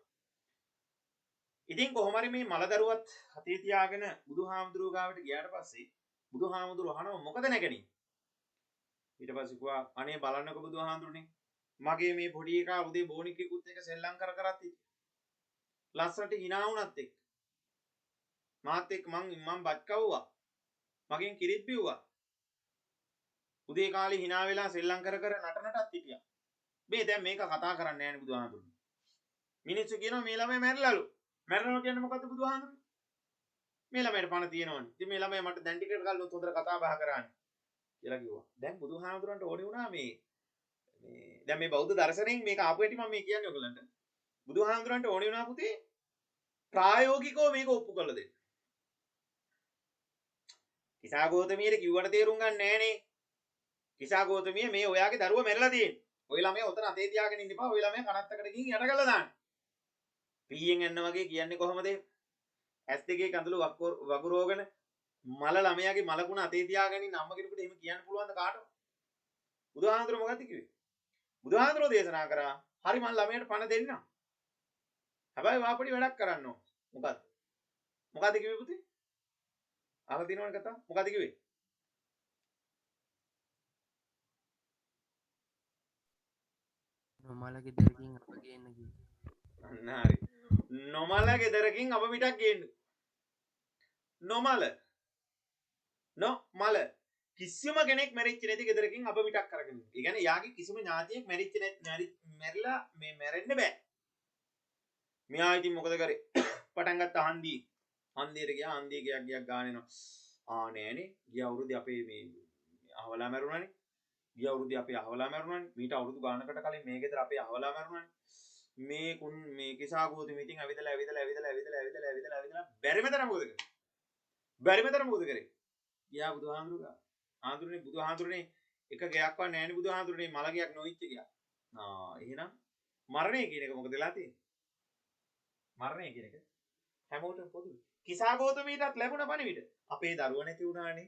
ඉතින් කොහොම හරි මේ මල දරුවත් අතේ තියාගෙන බුදුහාමුදුරුවෝ ගාවට ගියාට පස්සේ බුදුහාමුදුරුවෝ අහනවා මොකද නැගණි? ඊට පස්සේ කිව්වා අනේ බලන්නකෝ බුදුහාමුදුරනේ මගේ මේ පොඩි එකා උදේ බෝනික්කෙකුත් එක්ක සෙල්ලම් කරත් ලස්සනට hina වුණත් එක්ක මාත් එක්ක මං බත් කවුවා මගෙන් කිරිත් බිව්වා උදේ කාලේ hina වෙලා සෙල්ලම් කර නටනටත් හිටියා මේ දැන් මේක කතා කරන්නේ නැහැ නේ බුදුහාමුදුරනේ මිනිස්සු කියනවා මේ ළමයා මැරිලාලු මැරෙනවා කියන්නේ මොකද්ද බුදුහාමුදුරනේ මේ ළමයාට පණ තියෙනවනේ ඉතින් මේ ළමයා මට දැන් ටිකට කලින් හොඳට කතා බහ කරානේ කියලා කිව්වා දැන් බුදුහාමුදුරන්ට ඕනේ වුණා මේ දැන් මේ බෞද්ධ දර්ශනයෙන් මේක ආපු හැටි මම මේ කියන්නේ ඔයගලන්ට බුදුහාමුදුරන්ට ඕනේ වුණා පුතේ ප්‍රායෝගිකව මේක ඔප්පු කරලා දෙන්න. කිසා ගෞතමියට කිව්වට තේරුම් ගන්න නෑනේ. කිසා ගෞතමිය මේ ඔයාගේ දරුවා මැරලා තියෙන්නේ. ඔය ළමයා උතන අතේ තියාගෙන ඉන්න එපා. ඔය ළමයා කනත්තකට ගිහින් යට කරලා දාන්න. පීයෙන් යන්න වගේ කියන්නේ කොහමද? ඇස් දෙකේ කඳුළු වගුරෝගෙන මල ළමයාගේ මලකුණ අතේ තියාගෙන ඉන්න අම්ම කෙනෙකුට එහෙම කියන්න පුළුවන්ද කාටවත්? බුදුහාමුදුර මොකද්ද කිව්වේ? බුදුහාමුදුරෝ දේශනා කරා හරි මං ළමයට පණ දෙන්නම්. හැබැයි වාපඩි වැඩක් කරන්න ඕන. මොකද්ද? මොකද්ද කිව්වේ පුතේ? අහලා තියෙනවනේ කතාව. මොකද්ද කිව්වේ? නොමල ගෙදරකින් අප ගේන්න කිව්වා. අන්න හරි. නොමල ගෙදරකින් අප පිටක් ගේන්න. නොමල. නොමල. කිසිම කෙනෙක් මැරිච්ච නැති ගෙදරකින් අප පිටක් කරගෙන ඉන්න. ඒ කියන්නේ යාගේ කිසිම ඥාතියෙක් මැරිච්ච නැති මැරිලා මේ මැරෙන්න බෑ. මෙයා ඉතින් මොකද කරේ? පටන් ගත්ත හන්දියට ගියා හන්දිය ගියක් ගාන එනවා. නෑනේ ගිය අවුරුද්දේ අපේ මේ අහවලා මැරුණානේ. ගිය අවුරුද්දේ අපි අහවලා මැරුණානේ. මීට අවුරුදු ගානකට කලින් මේ ගෙදර අපි අහවලා මැරුණානේ. මේ කිසාගෝතු මිටින් ඇවිදලා බැරිම තරම් මොකද කරේ? බැරිම තරම් මොකද කරේ? ගියා බුදුහාඳුරුගා. බුදුහාඳුරනේ එක ගයක් වත් නැහැ නේ බුදුහාඳුරනේ මල ගයක් නොවිච්ච ගයක්. එහෙනම් මරණය කියන එක මොකද වෙලා තියෙන්නේ? මරණය කියන එක හැමෝටම පොදුයි. කිසాగෝතමීටත් ලැබුණ පණිවිඩ. අපේ දරුවා නැති වුණානේ.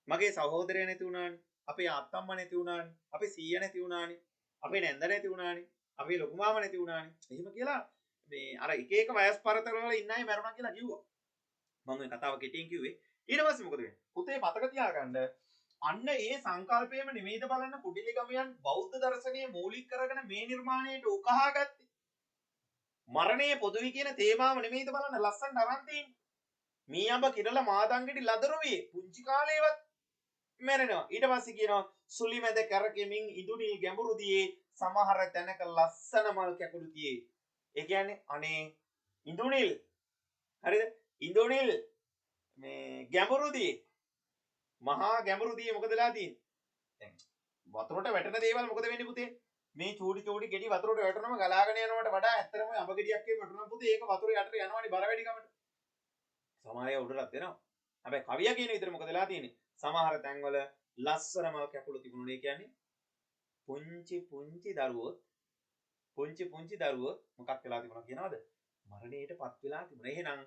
මගේ සහෝදරය නැති වුණානේ. අපේ අත්තම්මා නැති වුණානේ. අපේ සීයා නැති වුණානේ. අපේ නැන්ද නැති වුණානේ. අපේ ලොකු මාමා නැති වුණානේ. එහෙම කියලා මේ අර එක එක වයස් පරතරවල ඉන්න අය මැරුණා කියලා කිව්වා. මම මේ කතාව කෙටියෙන් කිව්වේ. ඊට පස්සේ මොකද වෙන්නේ? පුතේ මතක තියාගන්න අන්න ඒ සංකල්පයම නෙමෙයිද බලන්න කුටිලිගමයන් බෞද්ධ දර්ශනයේ මූලික කරගෙන මේ නිර්මාණයට උකහා ගත්තේ. මරණයේ පොදුයි කියන තේමාව නෙමෙයිද බලන්න ලස්සනට අරන් තියෙන්නේ. මී අඹ කිරලා මාදංගෙඩි ලදරුවේ පුංචි කාලේවත් මැරෙනවා. ඊට පස්සේ කියනවා සුලි මැද කරකෙමින් ඉදුණිල් ගැඹුරු දියේ සමහර තැනක ලස්සන මල් කැකුළු දියේ. ඒ කියන්නේ අනේ ඉදුණිල් හරිද? ඉදුණිල් මේ ගැඹුරු දියේ මහා ගැඹුරු දියේ මොකදලා තියෙන්නේ? දැන් වතුරට වැටෙන දේවල් මොකද වෙන්නේ පුතේ? මේ චූටි චූටි ගෙඩි වතුරට වැටෙනම ගලාගෙන යනවට වඩා ඇත්තටම අඹ ගෙඩියක් එක්ක වැටුණා පුතේ ඒක වතුර යටට යනවනේ බර වැඩි කමට. සමහර අය උඩටත් එනවා. හැබැයි කවියා කියන විදිහට මොකද වෙලා තියෙන්නේ? සමහර තැන්වල ලස්සන මල් කැකුළු තිබුණේ කියන්නේ පුංචි පුංචි දරුවෝ මොකක් වෙලා තිබුණා කියනවද? මරණයටපත් වෙලා තිබුණා. එහෙනම්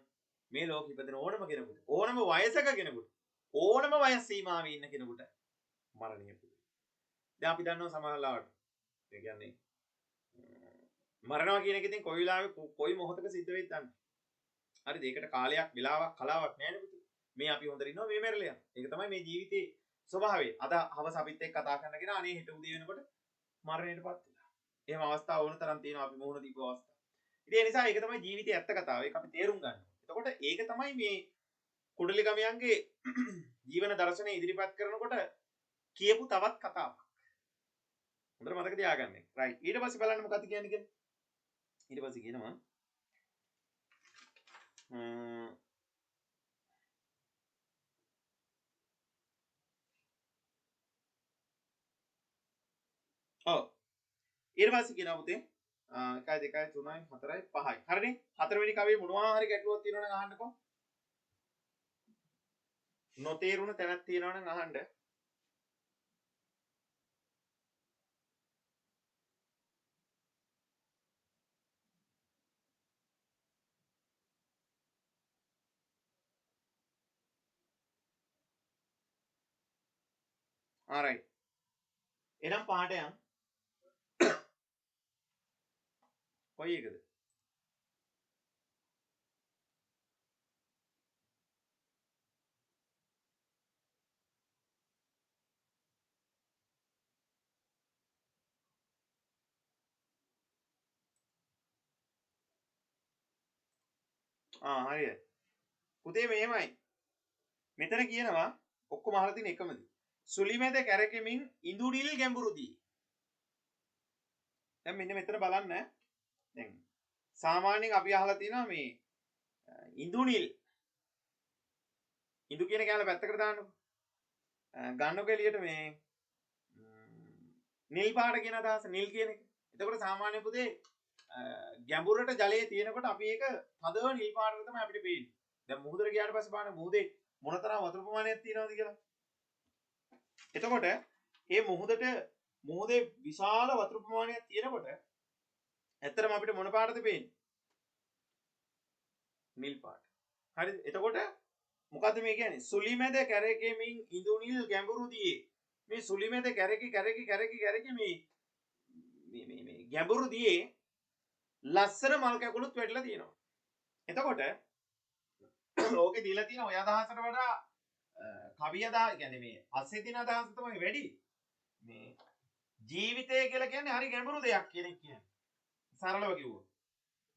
මේ ලෝකෙ ඉපදෙන ඕනම කෙනෙකුට ඕනම වයසක කෙනෙකුට ඕනම වයස් සීමාවේ ඉන්න කෙනෙකුට මරණය පුදුයි. දැන් අපි දන්නවා සමහරවිට ඒ කියන්නේ මරණවා කියන එක ඉතින් කොයි වෙලාවෙ කොයි මොහොතක සිද්ධ වෙයිද දන්නේ. හරිද? ඒකට කාලයක් වෙලාවක් කලාවක් නැහැ නේ පුතේ. මේ අපි හොඳට ඉන්නවා මේ මැරෙලා යනවා. ඒක තමයි මේ ජීවිතේ ස්වභාවය. අද හවස අපිත් එක්ක කතා කරනගෙන අනේ හෙට උදේ වෙනකොට මරණයටපත් වෙලා. එහෙම අවස්ථා ඕන තරම් තියෙනවා අපි මොහොන දීපු අවස්ථා. ඉතින් ඒ නිසා ඒක තමයි ජීවිතයේ ඇත්ත කතාව. ඒක අපි තේරුම් ගන්න ඕනේ. එතකොට ඒක තමයි මේ කුඩලිගමයන්ගේ ජීවන දර්ශනය ඉදිරිපත් කරනකොට කියපු තවත් කතාවක්. හොඳට මතක තියාගන්න. රයිට්. ඊට පස්සේ බලන්න මොකක්ද කියන්නේ කියලා. ඊට පස්සේ කියනවා ඊට පස්සේ කියනවා පුතේ 1 2 3 4 5යි. හරිනේ? හතරවෙනි කවියේ මොනවා හරි ගැටලුවක් තියෙනවා නම් අහන්නකෝ. නොතේරුණ තැනක් තියෙනවා නම් අහන්න. alright. එනම් පාඩයන් කොයි එකද? හරියට. පුතේ මෙහෙමයි. මෙතන කියනවා ඔක්කොම අහලා තියෙන එකමද? සුලිමැද කැරකෙමින් ඉඳුඩිල් ගැඹුරුදී. දැන් මෙන්න මෙතන බලන්න. දැන් සාමාන්‍යයෙන් අපි අහලා තියෙනවා මේ ඉඳුනිල්. ඉඳු කියන කැලේ පැත්තකට දාන්නකො. ගන්නකො එළියට මේ නිල් පාට කියන අදහස නිල් කියන එක. එතකොට සාමාන්‍ය පුතේ ගැඹුරට ජලයේ තියෙනකොට අපි ඒක තදව නිල් පාටට තමයි අපිට පේන්නේ. දැන් මුහුදට ගියාට පස්සේ බලන්න මුහුදේ මොනතරම් වතුර ප්‍රමාණයක් තියෙනවද කියලා. එතකොට මේ මුහුදේ විශාල වතුර ප්‍රමාණයක් තියෙනකොට ඇත්තටම අපිට මොන පාටද පේන්නේ? නිල් පාට. හරිද? එතකොට මොකද්ද මේ කියන්නේ? සුලිමැද කැරකෙමින් ඉඳුනිල් ගැඹුරු දියේ. මේ සුලිමැද කැරකි මේ ගැඹුරු දියේ ලස්සන මල් කැකුළුත් වැටලා තියෙනවා. එතකොට ලෝකේ දීලා තියෙන ඔය අදහසට වඩා කවිය අදහස කියන්නේ මේ අසෙතින අදහස තමයි වැඩි. මේ ජීවිතය කියලා කියන්නේ හරි ගැඹුරු දෙයක් කියන එක කියන්නේ. සරලව කිව්වොත්.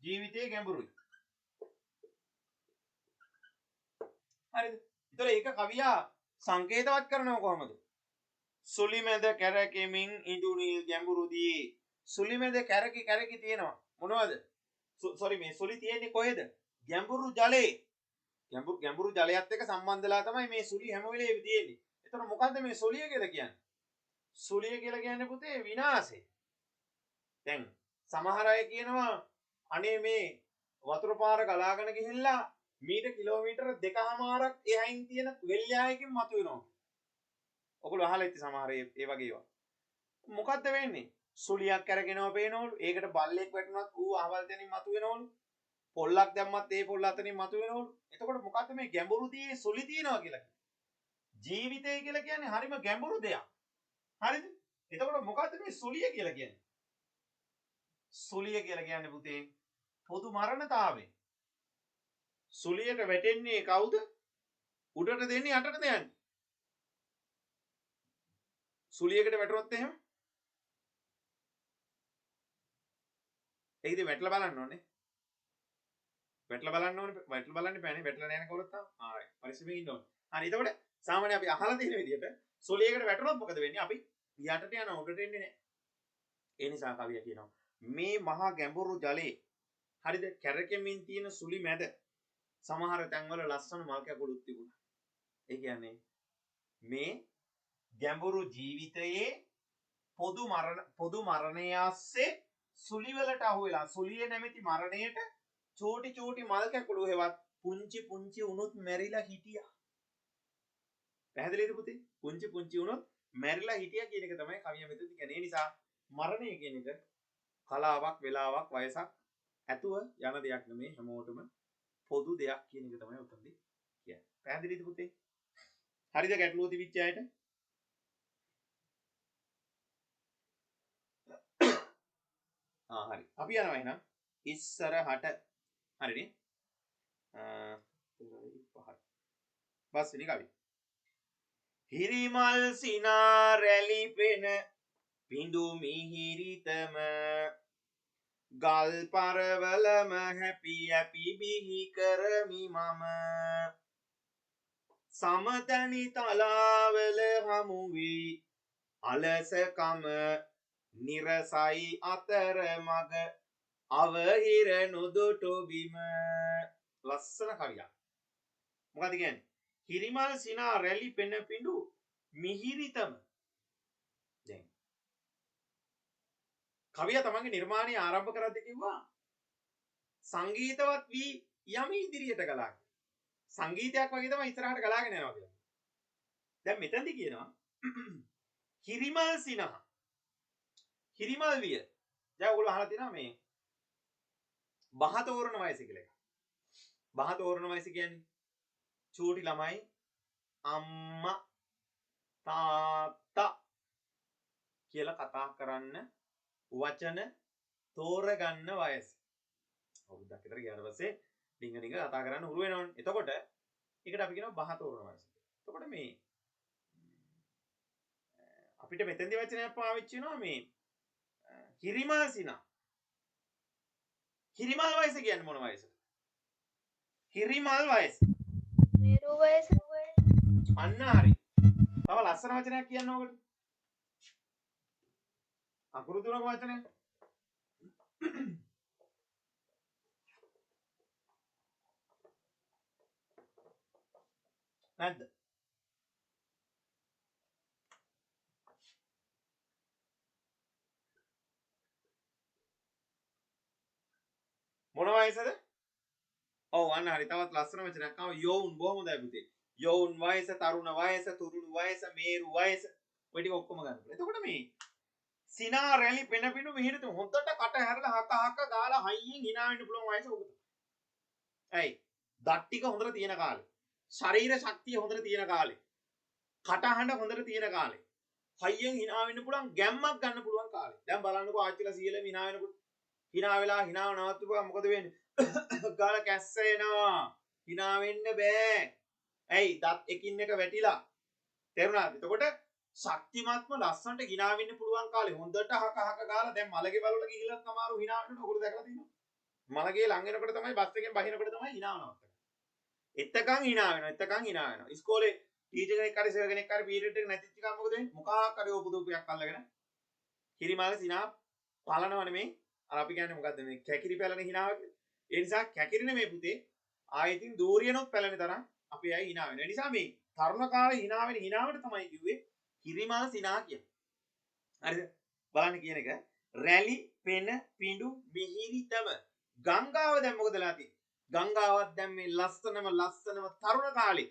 ජීවිතේ ගැඹුරුයි. හරිද? ඒතර ඒක කවියා සංකේතවත් කරනව කොහමද? සුලිමැද කැරකෙමින් ඉඳුනිල් ගැඹුරුදී සුලිමැද කැරකි තියෙනවා. මොනවද? සෝරි මේ සුලි තියෙන්නේ කොහෙද? ගැඹුරු ජලයේ. ගැඹුරු ජලයත් එක්ක සම්බන්ධලා තමයි මේ සුලි හැම වෙලේම තියෙන්නේ. එතකොට මොකද්ද මේ සුලිය කියලා කියන්නේ? සුලිය කියලා කියන්නේ පුතේ විනාශය. දැන් සමහර අය කියනවා අනේ මේ වතුර පාර ගලාගෙන ගිහිල්ලා මීටර් කිලෝමීටර 2කමාරක් එහයින් තියෙන වෙල්යායකින් මතුවෙනවා. ඔගොල්ලෝ අහලා ඉති සමහර ඒ වගේ ඒවා. මොකද්ද වෙන්නේ? සුලියක් අරගෙනව පේනවලු. ඒකට බල්ලෙක් වැටුණත් ඌ අහවල් තැනින් මතුවෙනවලු. පොල්ලක් දැම්මත් ඒ පොල්ල අතනින් මතුවෙනවලු. එතකොට මොකද්ද මේ ගැඹුරුදී සුලි තියනවා කියලා කියන්නේ? ජීවිතය කියලා කියන්නේ හරිම ගැඹුරු දෙයක්. හරිද? එතකොට මොකද්ද මේ සුලිය කියලා කියන්නේ? සුලිය කියලා කියන්නේ පුතේ පොදු මරණතාවය. සුලියට වැටෙන්නේ කවුද? උඩට දෙන්නේ යටට දෙන්නේ. සුලියකට වැටුනොත් එහෙම ඒකද වැටලා බලන්න ඕනේ. වැටලා බලන්න ඕනේ. වැටලා බලන්න බෑනේ. වැටලා නැහැ කවුරුත් තාම. ආයි. පරිස්සමෙන් ඉන්න ඕනේ. හරි. එතකොට සාමාන්‍ය අපි අහලා තියෙන විදිහට සුලියකට වැටුනොත් මොකද වෙන්නේ? අපි යටට යන උඩට එන්නේ නැහැ. ඒ නිසා කවිය කියනවා මේ මහා ගැඹුරු ජලයේ හරිද කැරකෙමින් තියෙන සුලි මැද සමහර තැන්වල ලස්සන මල් කැකුළුත් තිබුණා. ඒ කියන්නේ මේ ගැඹුරු ජීවිතයේ පොදු මරණය ASCII සුලි වලට අහු වෙලා සුලිය නැමැති මරණයට චූටි මල් කැකුළු හේවත් පුංචි උණුත් මැරිලා හිටියා. පැහැදිලිද පුතේ? පුංචි උණුත් මැරිලා හිටියා කියන එක තමයි කවිය මෙතනදී කියන්නේ. ඒ නිසා මරණය කියන එක කලාවක් වෙලාවක් වයසක් ඇතුව යන දෙයක් නෙමෙයි හැමෝටම පොදු දෙයක් කියන එක තමයි උතන්දී කියන්නේ. පැහැදිලිද පුතේ? හරිද ගැටලුව තිබිච්ච අයට? හරි. අපි යනවා එහෙනම් ඉස්සරහට. හරිනේ? 5. පස්වෙනි කවිය. හිරිමල් සිනා රැලි පෙන පිඬු මිහිරිතම ගල් පරවලම හැපි බිහි කරමි මම සමතනි තලාවල හමු වී අලසකම නිරසයි අතර මග අවහිර නුදුටු බිම. ලස්සන කවියක්. මොකද කියන්නේ? හිරිමල් සිනා රැලි පෙන පිඬු මිහිරිතම. දැන් කවිය තමන්ගේ නිර්මාණය ආරම්භ කරද්දී කිව්වා සංගීතවත් වී යමි ඉදිරියට ගලා. සංගීතයක් වගේ තමයි ඉස්සරහට ගලාගෙන යනවා කියලා. දැන් මෙතනදී කියනවා හිරිමල් සිනා හිරිමල් විය. දැන් ඔයගොල්ලෝ අහලා තියෙනවා මේ බහ තෝරන වයස කියලා එකක්. බහ තෝරන වයස කියන්නේ චූටි ළමයි අම්මා තාත්තා කියලා කතා කරන්න වචන තෝරගන්න වයස. අවුරුද්දක් විතර ගියාට පස්සේ ඩිංග කතා කරන්න උරු වෙනවනේ. එතකොට ඒකට අපි කියනවා බහ තෝරන වයස. එතකොට මේ අපිට මෙතෙන්දී වචනයක් පාවිච්චි වෙනවා මේ හිරිමල් සිනා. හිරිමල් වයස කියන්නේ මොන වයසද? හිරිමල් වයස. මේරු වයස. අන්න හරි. තව ලස්සන වචනයක් කියන්න ඕකට. අකුරු තුනක වචනයක්. නැද්ද? මොන වයසද? ඔව් අන්න හරි. තවත් ලස්සන වචනයක් ආව යෝවුන්. බොහොම හොඳයි පුතේ. යෝවුන් වයස, තරුණ වයස, තුරුණු වයස, මේරු වයස. ඔය ටික ඔක්කොම ගන්න. එතකොට මේ සිනා රැලි පෙන පිණු මිහිරිත හොද්දට කට හැරලා හක ගාලා හයියෙන් hina වෙන්න පුළුවන් වයස ඔක තමයි. ඇයි? දත් ටික හොඳට තියෙන කාලේ. ශරීර ශක්තිය හොඳට තියෙන කාලේ. කටහඬ හොඳට තියෙන කාලේ. හයියෙන් hina වෙන්න පුළුවන් ගැම්මක් ගන්න පුළුවන් කාලේ. දැන් බලන්නකෝ ආච්චිලා සීයලා hina වෙනකොට hina වෙලා hinaව නවත්තුපුවා මොකද වෙන්නේ? ගාලා කැස්ස එනවා. hina වෙන්න බෑ. ඇයි? දත් එකින් එක වැටිලා. තේරුණාද? එතකොට ශක්තිමත්ම ලස්සනට hina වෙන්න පුළුවන් කාලේ හොඳට හක ගාලා දැන් මලගේ වලට ගිහිල්ලා සමහරව hina වෙනකොට ඔයගොල්ලෝ දැකලා තියෙනවා. මලගේ ලං වෙනකොට තමයි බස් එකෙන් බහිනකොට තමයි hina නවත්තන්නේ. එතකන් hina වෙනවා. එතකන් hina වෙනවා. ඉස්කෝලේ ටීචර් කෙනෙක් හරි සර් කෙනෙක් හරි පීරියඩ් එක නැතිච්ච ගමන් මොකද වෙන්නේ? මොකක් හරි උපදූපයක් අල්ලගෙන හිරිමල සිනා පලනව නෙමෙයි. අර අපි කියන්නේ මොකද්ද මේ කැකිරි පැලන hinaව කියලා. ඒ නිසා කැකිරි නෙමෙයි පුතේ. ආයෙත් දූරියනොත් පැලෙන තරම් අපි අය hina වෙනවා. ඒ නිසා මේ තරුණ කාලේ හිනාවට තමයි කිව්වේ කිරිමල සිනා කියලා. හරිද? බලන්න කියන එක රැලි පෙන පිඬු මිහිරිතම ගංගාව දැන් මොකද වෙලා තියෙන්නේ? ගංගාවක් දැන් මේ ලස්සනම තරුණ කාලේ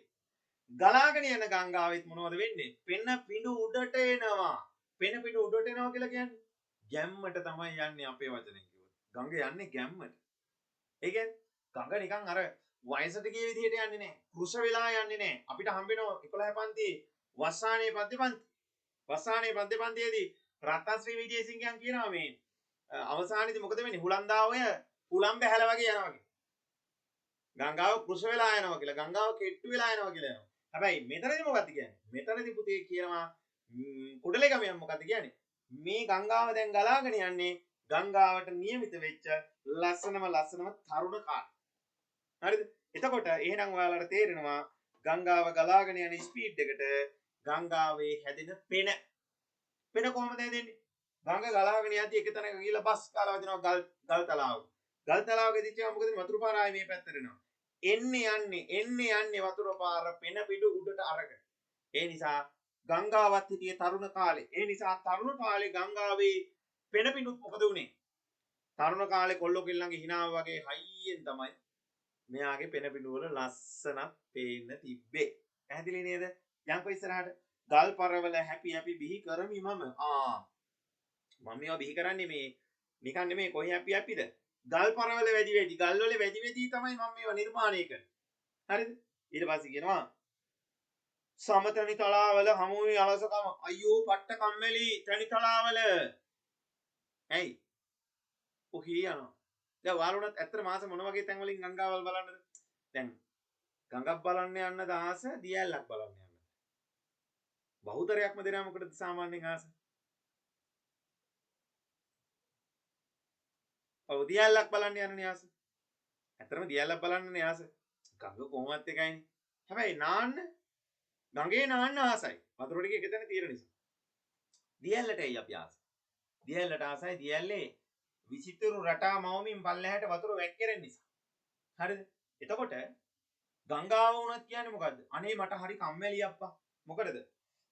ගලාගෙන යන ගංගාවෙත් මොනවද වෙන්නේ? පෙන පිඬු උඩට එනවා. පෙන පිඬු උඩට එනවා කියලා කියන්නේ ගැම්මට තමයි යන්නේ අපේ වචනෙන් කිව්වොත්. ගඟ යන්නේ ගැම්මට. ඒ කියන්නේ ගඟ නිකන් අර වයසට ගිය විදිහට යන්නේ නැහැ. කෘෂ වෙලා යන්නේ නැහැ. අපිට හම්බ වෙනවා 11 පන්තියේ වස්සානේ පන්ති. වස්සානේ පන්තියේදී රත්නශ්‍රී විජේසිංහයන් කියනවා මේ අවසානයේදී මොකද වෙන්නේ? හුලන්දා ඔය හුලම් බැහැල වගේ යනවා කියලා. ගංගාව කෘෂ වෙලා යනවා කියලා. ගංගාව කෙට්ටු වෙලා යනවා කියලා යනවා. හැබැයි මෙතනදී මොකක්ද කියන්නේ? මෙතනදී පුතේ කියනවා කුඩලේ ගමයන් මොකක්ද කියන්නේ? මේ ගංගාව දැන් ගලාගෙන යන්නේ ගංගාවට නියමිත වෙච්ච ලස්සනම තරුණ කාලේ. හරිද? එතකොට එහෙනම් ඔයාලට තේරෙනවා ගංගාව ගලාගෙන යන ස්පීඩ් එකට ගංගාවේ හැදෙන පෙන කොහොමද හැදෙන්නේ? ගඟ ගලාගෙන යද්දි එක තැනක ගිහලා බස් කාලා වදිනවා ගල් තලාව. ගල් තලාවකදී තියා මොකද වතුර පාර ආයේ මේ පැත්තට එනවා. එන්නේ යන්නේ වතුර පාර පෙන පිටු උඩට අරගෙන. ඒ නිසා ගංගාවත් හිටියේ තරුණ කාලේ. ඒ නිසා තරුණ කාලේ ගංගාවේ පෙන පිටුත් මොකද උනේ? තරුණ කාලේ කොල්ලෝ කෙල්ලන්ගේ හිනාව වගේ හයියෙන් තමයි මෙයාගේ පෙන පිටු වල ලස්සනක් පේන්න තිබ්බේ. පැහැදිලි නේද? යන්කෝ ඉස්සරහට ගල් පරවල හැපි බිහි කරමි මම. මම මේවා බිහි කරන්නේ මේ නිකන් නෙමෙයි කොහේ හැපිද? ගල් පරවල ගල් වල වැඩි තමයි මම මේවා නිර්මාණය කරන්නේ. හරිද? ඊට පස්සේ කියනවා සමතනි තලාවල හමුවේ අලසකම අයියෝ පට්ට කම්මැලි තනි තලාවල. ඇයි? ඔහි යනවා. දැන් ඔයාලුණත් ඇත්තට මාස මොන වගේ තැන් වලින් ගංගාවල් බලන්නද? දැන් ගඟක් බලන්න යන්නද ආස දියැලක් බලන්න යන්නද? බහුතරයක්ම දෙනා මොකටද සාමාන්‍යයෙන් ආස? ඔව් දියැලක් බලන්න යන්නේ ආස. ඇත්තටම දියැලක් බලන්නනේ ආස. ගඟ කොහොමත් එකයිනේ. හැබැයි ගඟේ නාන්න ආසයි. වතුර ටික එක තැන තියෙන නිසා. දියැලට එයි අපි ආස. දියැලට ආසයි දියැලේ විචිතුරු රටා මවමින් පල්ලෙහාට වතුර වැක්කිරෙන නිසා. හරිද? එතකොට ගංගාව වුණත් කියන්නේ මොකද්ද? අනේ මට හරි කම්මැලි අප්පා. මොකටද?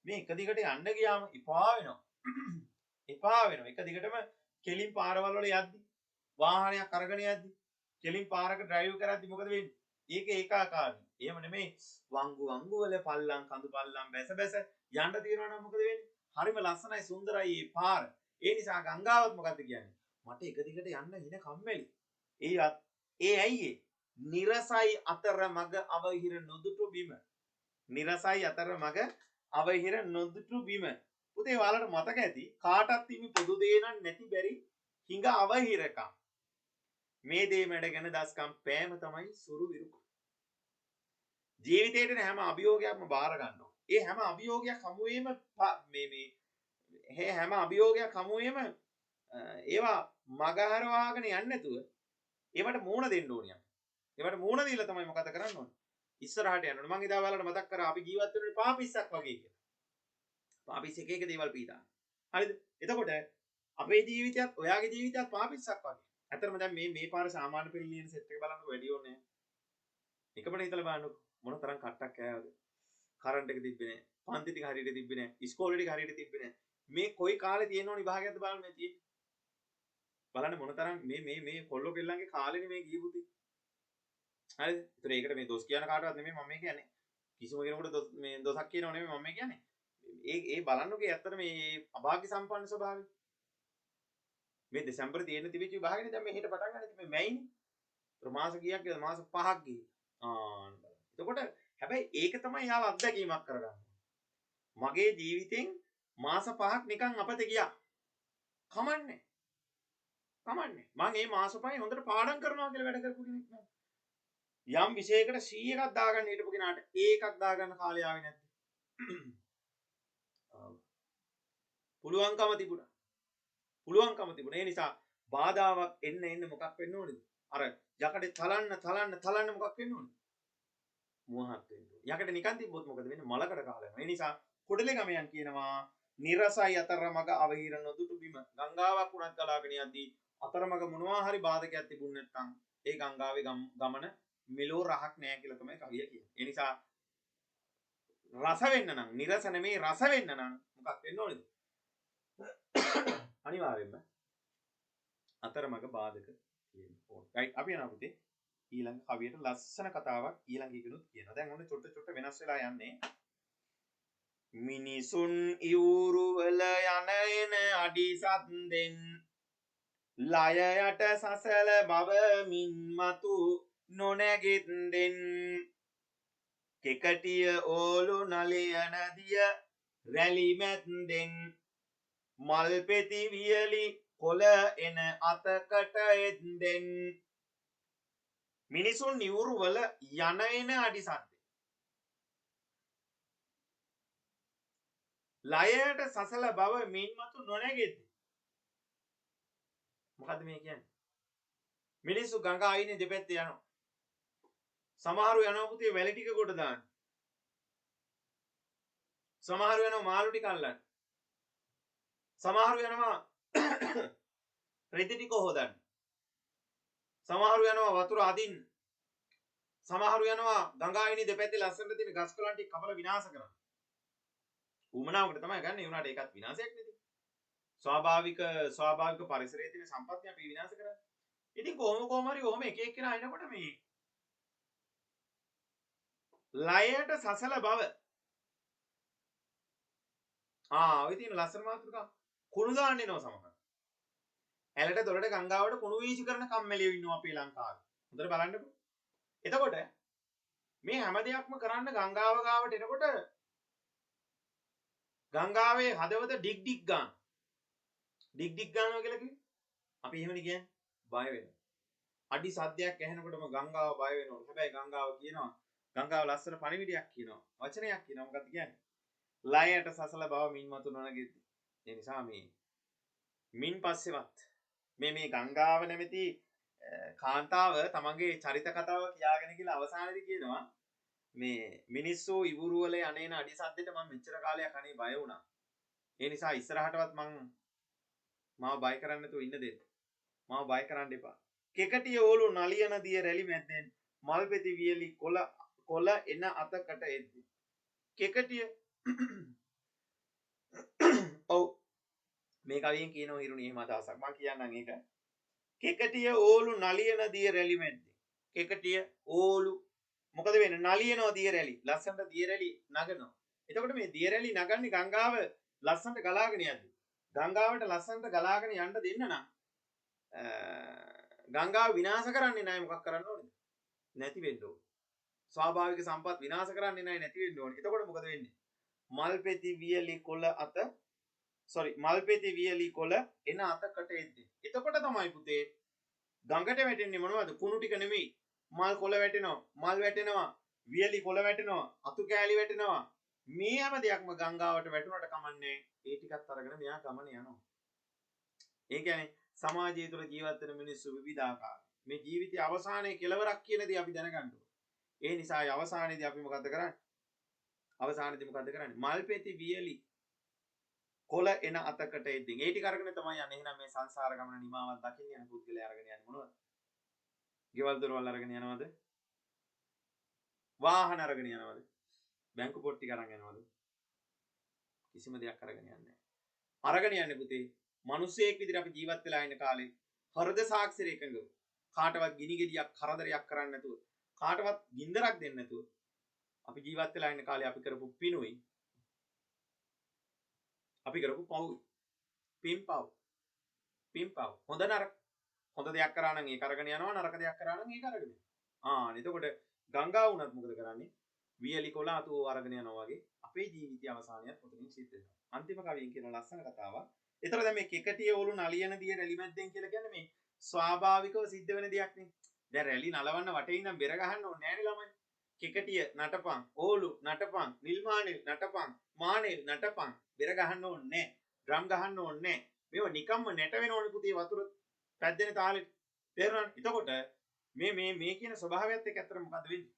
මේ එක දිගට යන්න ගියාම එපා වෙනවා. එපා වෙනවා. එක දිගටම කෙලින් පාරවල් වල යද්දි වාහනයක් අරගෙන යද්දි කෙලින් පාරක ඩ්‍රයිව් කරද්දි මොකද වෙන්නේ? ඒක ඒකාකාරයි. එහෙම නෙමෙයි වංගු වල පල්ලම් කඳු පල්ලම් බැස යන්න තියෙනවා නම් මොකද වෙන්නේ? හරිම ලස්සනයි සුන්දරයි මේ පාර. ඒ නිසා ගංගාවත් මොකද්ද කියන්නේ? මට එක දිගට යන්න හින කම්මැලි. ඒ ඇයි ඒ? නිරසයි අතර මග අවහිර නොදුටු බිම. නිරසයි අතර මග අවහිර නොදුටු බිම. පුතේ ඔයාලට මතක ඇති කාටත් හිමි පොදු දේ නම් නැති බැරි හිඟ අවහිරකම්. මේ දේ මැඩගෙන දස්කම් පෑම තමයි සුරු විරුක. ජීවිතේට හැම අභියෝගයක්ම බාර ගන්නවා. ඒ හැම අභියෝගයක් හමුවේම හැම අභියෝගයක් හමුවේම ඒවා මගහරවාගෙන යන්නේ නැතුව ඒවට මූණ දෙන්න ඕනියක්. ඒවට මූණ දීලා තමයි මොකද කරන්න ඕනේ? ඉස්සරහට යන්න ඕනේ. මම ඉදා ඔයාලට මතක් කරා අපි ජීවත් වෙන්නේ පාපිස්සක් වගේ කියලා. පාපිස් එක එක දේවල් පීඩා. හරිද? එතකොට අපේ ජීවිතයත් ඔයාගේ ජීවිතයත් පාපිස්සක් වගේ. ඇත්තටම දැන් මේ පාර සාමාන්‍ය පිළිලියන සෙට් එක බලන්නකො වැඩි ඕනේ. එකපට හිතලා බලන්නකො මොන තරම් කට්ටක් කෑවද? කරන්ට් එක තිබ්බේ නැහැ. පන්ති ටික හරියට තිබ්බේ නැහැ. ඉස්කෝලේ ටික හරියට තිබ්බේ නැහැ. මේ කොයි කාලේ තියෙන ඕනි විභාගයක්ද බලන්න මේ තියෙන්නේ. බලන්න මොන තරම් මේ කොල්ලෝ කෙල්ලන්ගේ කාලෙනේ මේ ගියපුතේ. හරිද? ඒතර ඒකට මේ දොස් කියන කාටවත් නෙමෙයි මම කියන්නේ. කිසිම කෙනෙකුට මේ දොසක් කියනව නෙමෙයි මම කියන්නේ. ඒ බලන්නකෝ ඇත්තට මේ අභාග්‍ය සම්පන්න ස්වභාවය. මේ දෙසැම්බර් තියෙන තිබිච්ච විභාගනේ දැන් මේ හෙට පටන් ගන්න ඉතින් මේ මැයිනේ. ඒතර මාස කීයක් ගියද? මාස 5ක් ගියේ. එතකොට හැබැයි ඒක තමයි යාළ අත්දැකීමක් කරගන්න. මගේ ජීවිතෙන් මාස 5ක් නිකන් අපත ගියා. කමන්නේ. මම මේ මාස 5 හොඳට පාඩම් කරනවා කියලා වැඩ කරපු කෙනෙක් නෑ. යම් විෂයයකට 100ක් දාගන්න හිටපු කෙනාට ඒකක් දාගන්න කාලය ආවේ නැද්ද? පුළුවන්කම තිබුණා. ඒ නිසා බාධාවක් එන්න මොකක් වෙන්න ඕනේද? අර යකඩේ තලන්න මොකක් වෙන්න ඕනේද? මොහක් වෙන්න ඕනේ. යකඩ නිකන් තිබ්බොත් මොකද වෙන්නේ? මලකට කාලා යනවා. ඒ නිසා කුඩලේ ගමයන් කියනවා නිරසයි අතරමඟ අවහිර නොදුටු බිම. ගංගාවක් උනත් ගලාගෙන යද්දී අතරමඟ මොනවා හරි බාධකයක් තිබුණ නැත්නම් ඒ ගංගාවේ ගමන මෙලෝ රහක් නෑ කියලා තමයි කවිය කියන්නේ. ඒ නිසා රස වෙන්න නම් නිරස නෙමේ රස වෙන්න නම් මොකක් වෙන්න ඕනේද? අනිවාර්යයෙන්ම අතරමඟ බාධක තියෙන්න ඕනේ. රයිට් අපි යනවා පුතේ ඊළඟ කවියට ලස්සන කතාවක් ඊළඟ එකනොත් කියනවා. දැන් ඔන්න චොට්ට චොට්ට වෙනස් වෙලා යන්නේ. මිනිසුන් ඉවුරු වල යන එන අඩිසත් දෙන් ලයයට සසල බවමින් මතු නොනැගිත් දෙන් කෙකටිය ඕලු නලියන දිය රැලි මැද්දෙන් මල් පෙති වියලි කොළ එන අතකට එද්දෙන් මිනිසුන් ඉවුරු වල යන එන අඩිසත් ලයයට සසල බව මින් මතු නොනැගෙද්ද මොකද්ද මේ කියන්නේ? මිනිස්සු ගඟ ආයිනේ දෙපැත්තේ යනවා. සමහරු යනවා පුතේ වැලි ටික කොට දාන්න. සමහරු යනවා මාළු ටික අල්ලන්න. සමහරු යනවා රෙදි ටික හොදන්න. සමහරු යනවා වතුර අදින්න. සමහරු යනවා ගඟ ආයිනේ දෙපැත්තේ ලස්සනට තියෙන ගස් කොළන් ටික කපලා විනාශ කරන්න. උමනාවකට තමයි ගන්න. ඒ උනාට ඒකත් විනාශයක් නේද? ස්වාභාවික පරිසරයේ තියෙන සම්පත්තිය අපි විනාශ කරන්නේ. ඉතින් කොහොම හරි ඔහම එක එක්කෙනා එනකොට මේ ලයයට සසල බව ඔය තියෙන ලස්සන මාතෘකා කුණු දාන්න එනවා සමහර. ඇලට දොරට ගංගාවට කුණු වීසි කරන කම්මැලියෝ ඉන්නවා අපේ ලංකාවේ. හොඳට බලන්නකෝ. එතකොට මේ හැම දෙයක්ම කරන්න ගංගාව ගාවට එනකොට ගංගාවේ හදවත ඩිග් ඩිග් ගන්න. ඩිග් ඩිග් ගන්නවා කියලා කිව්වේ අපි එහෙමනේ කියන්නේ බය වෙනවා. අඩි සද්දයක් ඇහෙනකොටම ගංගාව බය වෙනවා. හැබැයි ගංගාව කියනවා ගංගාව ලස්සන පණිවිඩයක් කියනවා. වචනයක් කියනවා. මොකක්ද කියන්නේ? ලයයට සසල බව මින් මතු නොනගෙද්දි. ඒ නිසා මේ මින් පස්සෙවත් මේ ගංගාව නැමැති කාන්තාව තමන්ගේ චරිත කතාව කියාගෙන කියලා අවසානයේදී කියනවා මේ මිනිස්සු ඉවුරු වල යන්නේන අඩි සද්දෙට මම මෙච්චර කාලයක් අනේ බය වුණා. ඒ නිසා ඉස්සරහටවත් මාව බය කරන්න නැතුව ඉන්න දෙන්න. මාව බය කරන්න එපා. කෙකටිය ඕලු නලියන දිය රැලි මැද්දෙන් මල් පෙති වියලි කොළ එන අතකට එද්දි. කෙකටිය ඔව් මේ කවියෙන් කියනවා හිරුණි එහෙම අදහසක්. මම කියන්නම් ඒක. කෙකටිය ඕලු නලියන දිය රැලි මැද්දෙන්. කෙකටිය ඕලු මොකද වෙන්නේ? නලියනවා දිය රැලි. ලස්සනට දිය රැලි නගනවා. එතකොට මේ දිය රැලි නගන්නේ ගංගාව ලස්සනට ගලාගෙන යද්දි. ගංගාවට ලස්සනට ගලාගෙන යන්න දෙන්න නම් ගංගාව විනාශ කරන්නේ නැහැ. මොකක් කරන්න ඕනේද? නැති වෙන්න ඕනේ. ස්වාභාවික සම්පත් විනාශ කරන්නේ නැහැ, නැති වෙන්න ඕනේ. එතකොට මොකද වෙන්නේ? මල් පෙති වියලි කොළ එන අතකට එද්දී. එතකොට තමයි පුතේ ගඟට වැටෙන්නේ මොනවද? කුණු ටික නෙමෙයි. මල් කොළ වැටෙනවා, මල් වැටෙනවා, වියලි කොළ වැටෙනවා, අතු කෑලි වැටෙනවා. මේ හැම දෙයක්ම ගංගාවට වැටුණට කමන්නේ. ඒ ටිකත් අරගෙන මෙයා ගමන යනවා. ඒ කියන්නේ සමාජය තුළ ජීවත් වෙන මිනිස්සු විවිධාකාර. මේ ජීවිතයේ අවසානයේ කෙලවරක් කියන දේ අපි දැනගන්න ඕනේ. ඒ නිසා අවසානයේදී අපි මොකද්ද කරන්නේ? මල් පෙති වියලි කොළ එන අතකට එද්දී. ඒ ටික අරගෙන තමයි යන්නේ. එහෙනම් මේ සංසාර ගමන නිමාවක් දකින්න යන පුද්ගලයා අරගෙන යන්නේ මොනවද? ගෙවල් දොරවල් අරගෙන යනවද? වාහන අරගෙන යනවද? බැංකු පොට්ටි අරන් යනවද? කිසිම දෙයක් අරගෙන යන්නේ නැහැ. අරගෙන යන්නේ පුතේ මිනිස්සෙක් විදිහට අපි ජීවත් වෙලා ඉන්න කාලේ හෘද සාක්ෂර එකඟව කාටවත් ගිනි ගෙඩියක් කරදරයක් කරන්නේ නැතුව කාටවත් ගින්දරක් දෙන්නේ නැතුව අපි ජීවත් වෙලා ඉන්න කාලේ අපි කරපු පිනුයි අපි කරපු පවුයි පින්පව් හොඳ නරක හොඳ දෙයක් කරා නම් ඒක අරගෙන යනවා නරක දෙයක් කරා නම් ඒක අරගෙන යනවා. එතකොට ගංගා වුණත් මොකද කරන්නේ? වියලි කොළ අතු අරගෙන යනවා වගේ අපේ ජීවිතය අවසානයත් පොතකින් සිද්ධ වෙනවා. අන්තිම කවියෙන් කියන ලස්සන කතාවක්. ඒතර දැන් මේ කෙකටිය ඕලු නලියන දිය රැලි මැද්දෙන් කියලා කියන්නේ මේ ස්වාභාවිකව සිද්ධ වෙන දෙයක් නේ. දැන් රැලි නලවන්න වටේ ඉඳන් බෙර ගහන්න ඕනේ නෑනේ ළමයි. කෙකටිය නටපන්, ඕලු නටපන්, නිල්මානෙල් නටපන්, මානෙල් නටපන්, බෙර ගහන්න ඕනේ නෑ. ඩ්‍රම් ගහන්න ඕනේ නෑ. මේව නිකම්ම නැට වෙනවනේ පුතේ වතුර පැද්දෙන තාලෙට. තේරුණාද? එතකොට මේ කියන ස්වභාවයත් එක්ක ඇත්තට මොකද්ද වෙන්නේ?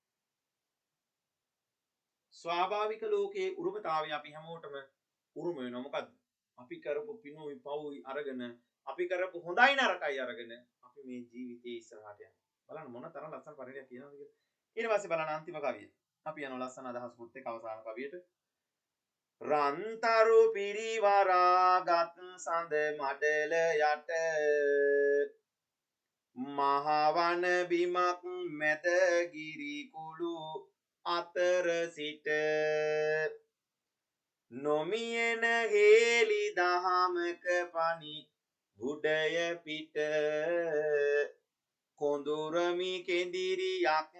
ස්වාභාවික ලෝකයේ උරුමතාවය අපි හැමෝටම උරුම වෙනවා. මොකද්ද? අපි කරපු පිනුයි පවුයි අරගෙන අපි කරපු හොඳයි නරකයි අරගෙන අපි මේ ජීවිතයේ ඉස්සරහට යනවා. බලන්න මොන තරම් ලස්සන පරිණතයක් කියනවද කියලා. ඊට පස්සේ බලන්න අන්තිම කවිය. අපි යන ලස්සන අදහසකුත් එක්ක අවසාන කවියට. රන්තරු පිරිවරාගත් සඳ මඩල යට මහවන බිමක් මැද ගිරි කුළු අතර සිට නොමියන හේලි දහමක පනි බුඩය පිට කොඳුරමි කෙඳිරියක්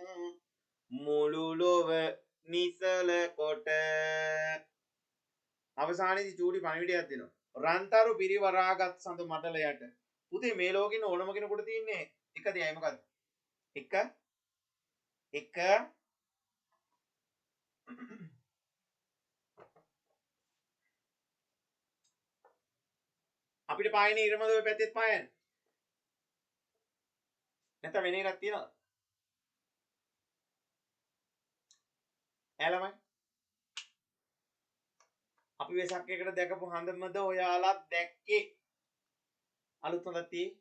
මුළු ලොව නිසල කොට. අවසානයේදී චූටි පණිවිඩයක් දෙනවා. රන්තරු පිරිවරාගත් සඳ මඩල යට. පුතේ මේ ලෝකෙින ඕනම කෙනෙකුට තියෙන්නේ එක දෙයයි මොකද්ද? එක අපිට පායන ඉරමද ඔය පැත්තෙත් පායන්නේ. නැත්නම් වෙන එකක් තියෙනවද? ඈ ළමයි අපි වෙසක් එකට දැකපු හඳමද ඔයාලා දැක්කේ? අලුත් හොඳක් තියනවද?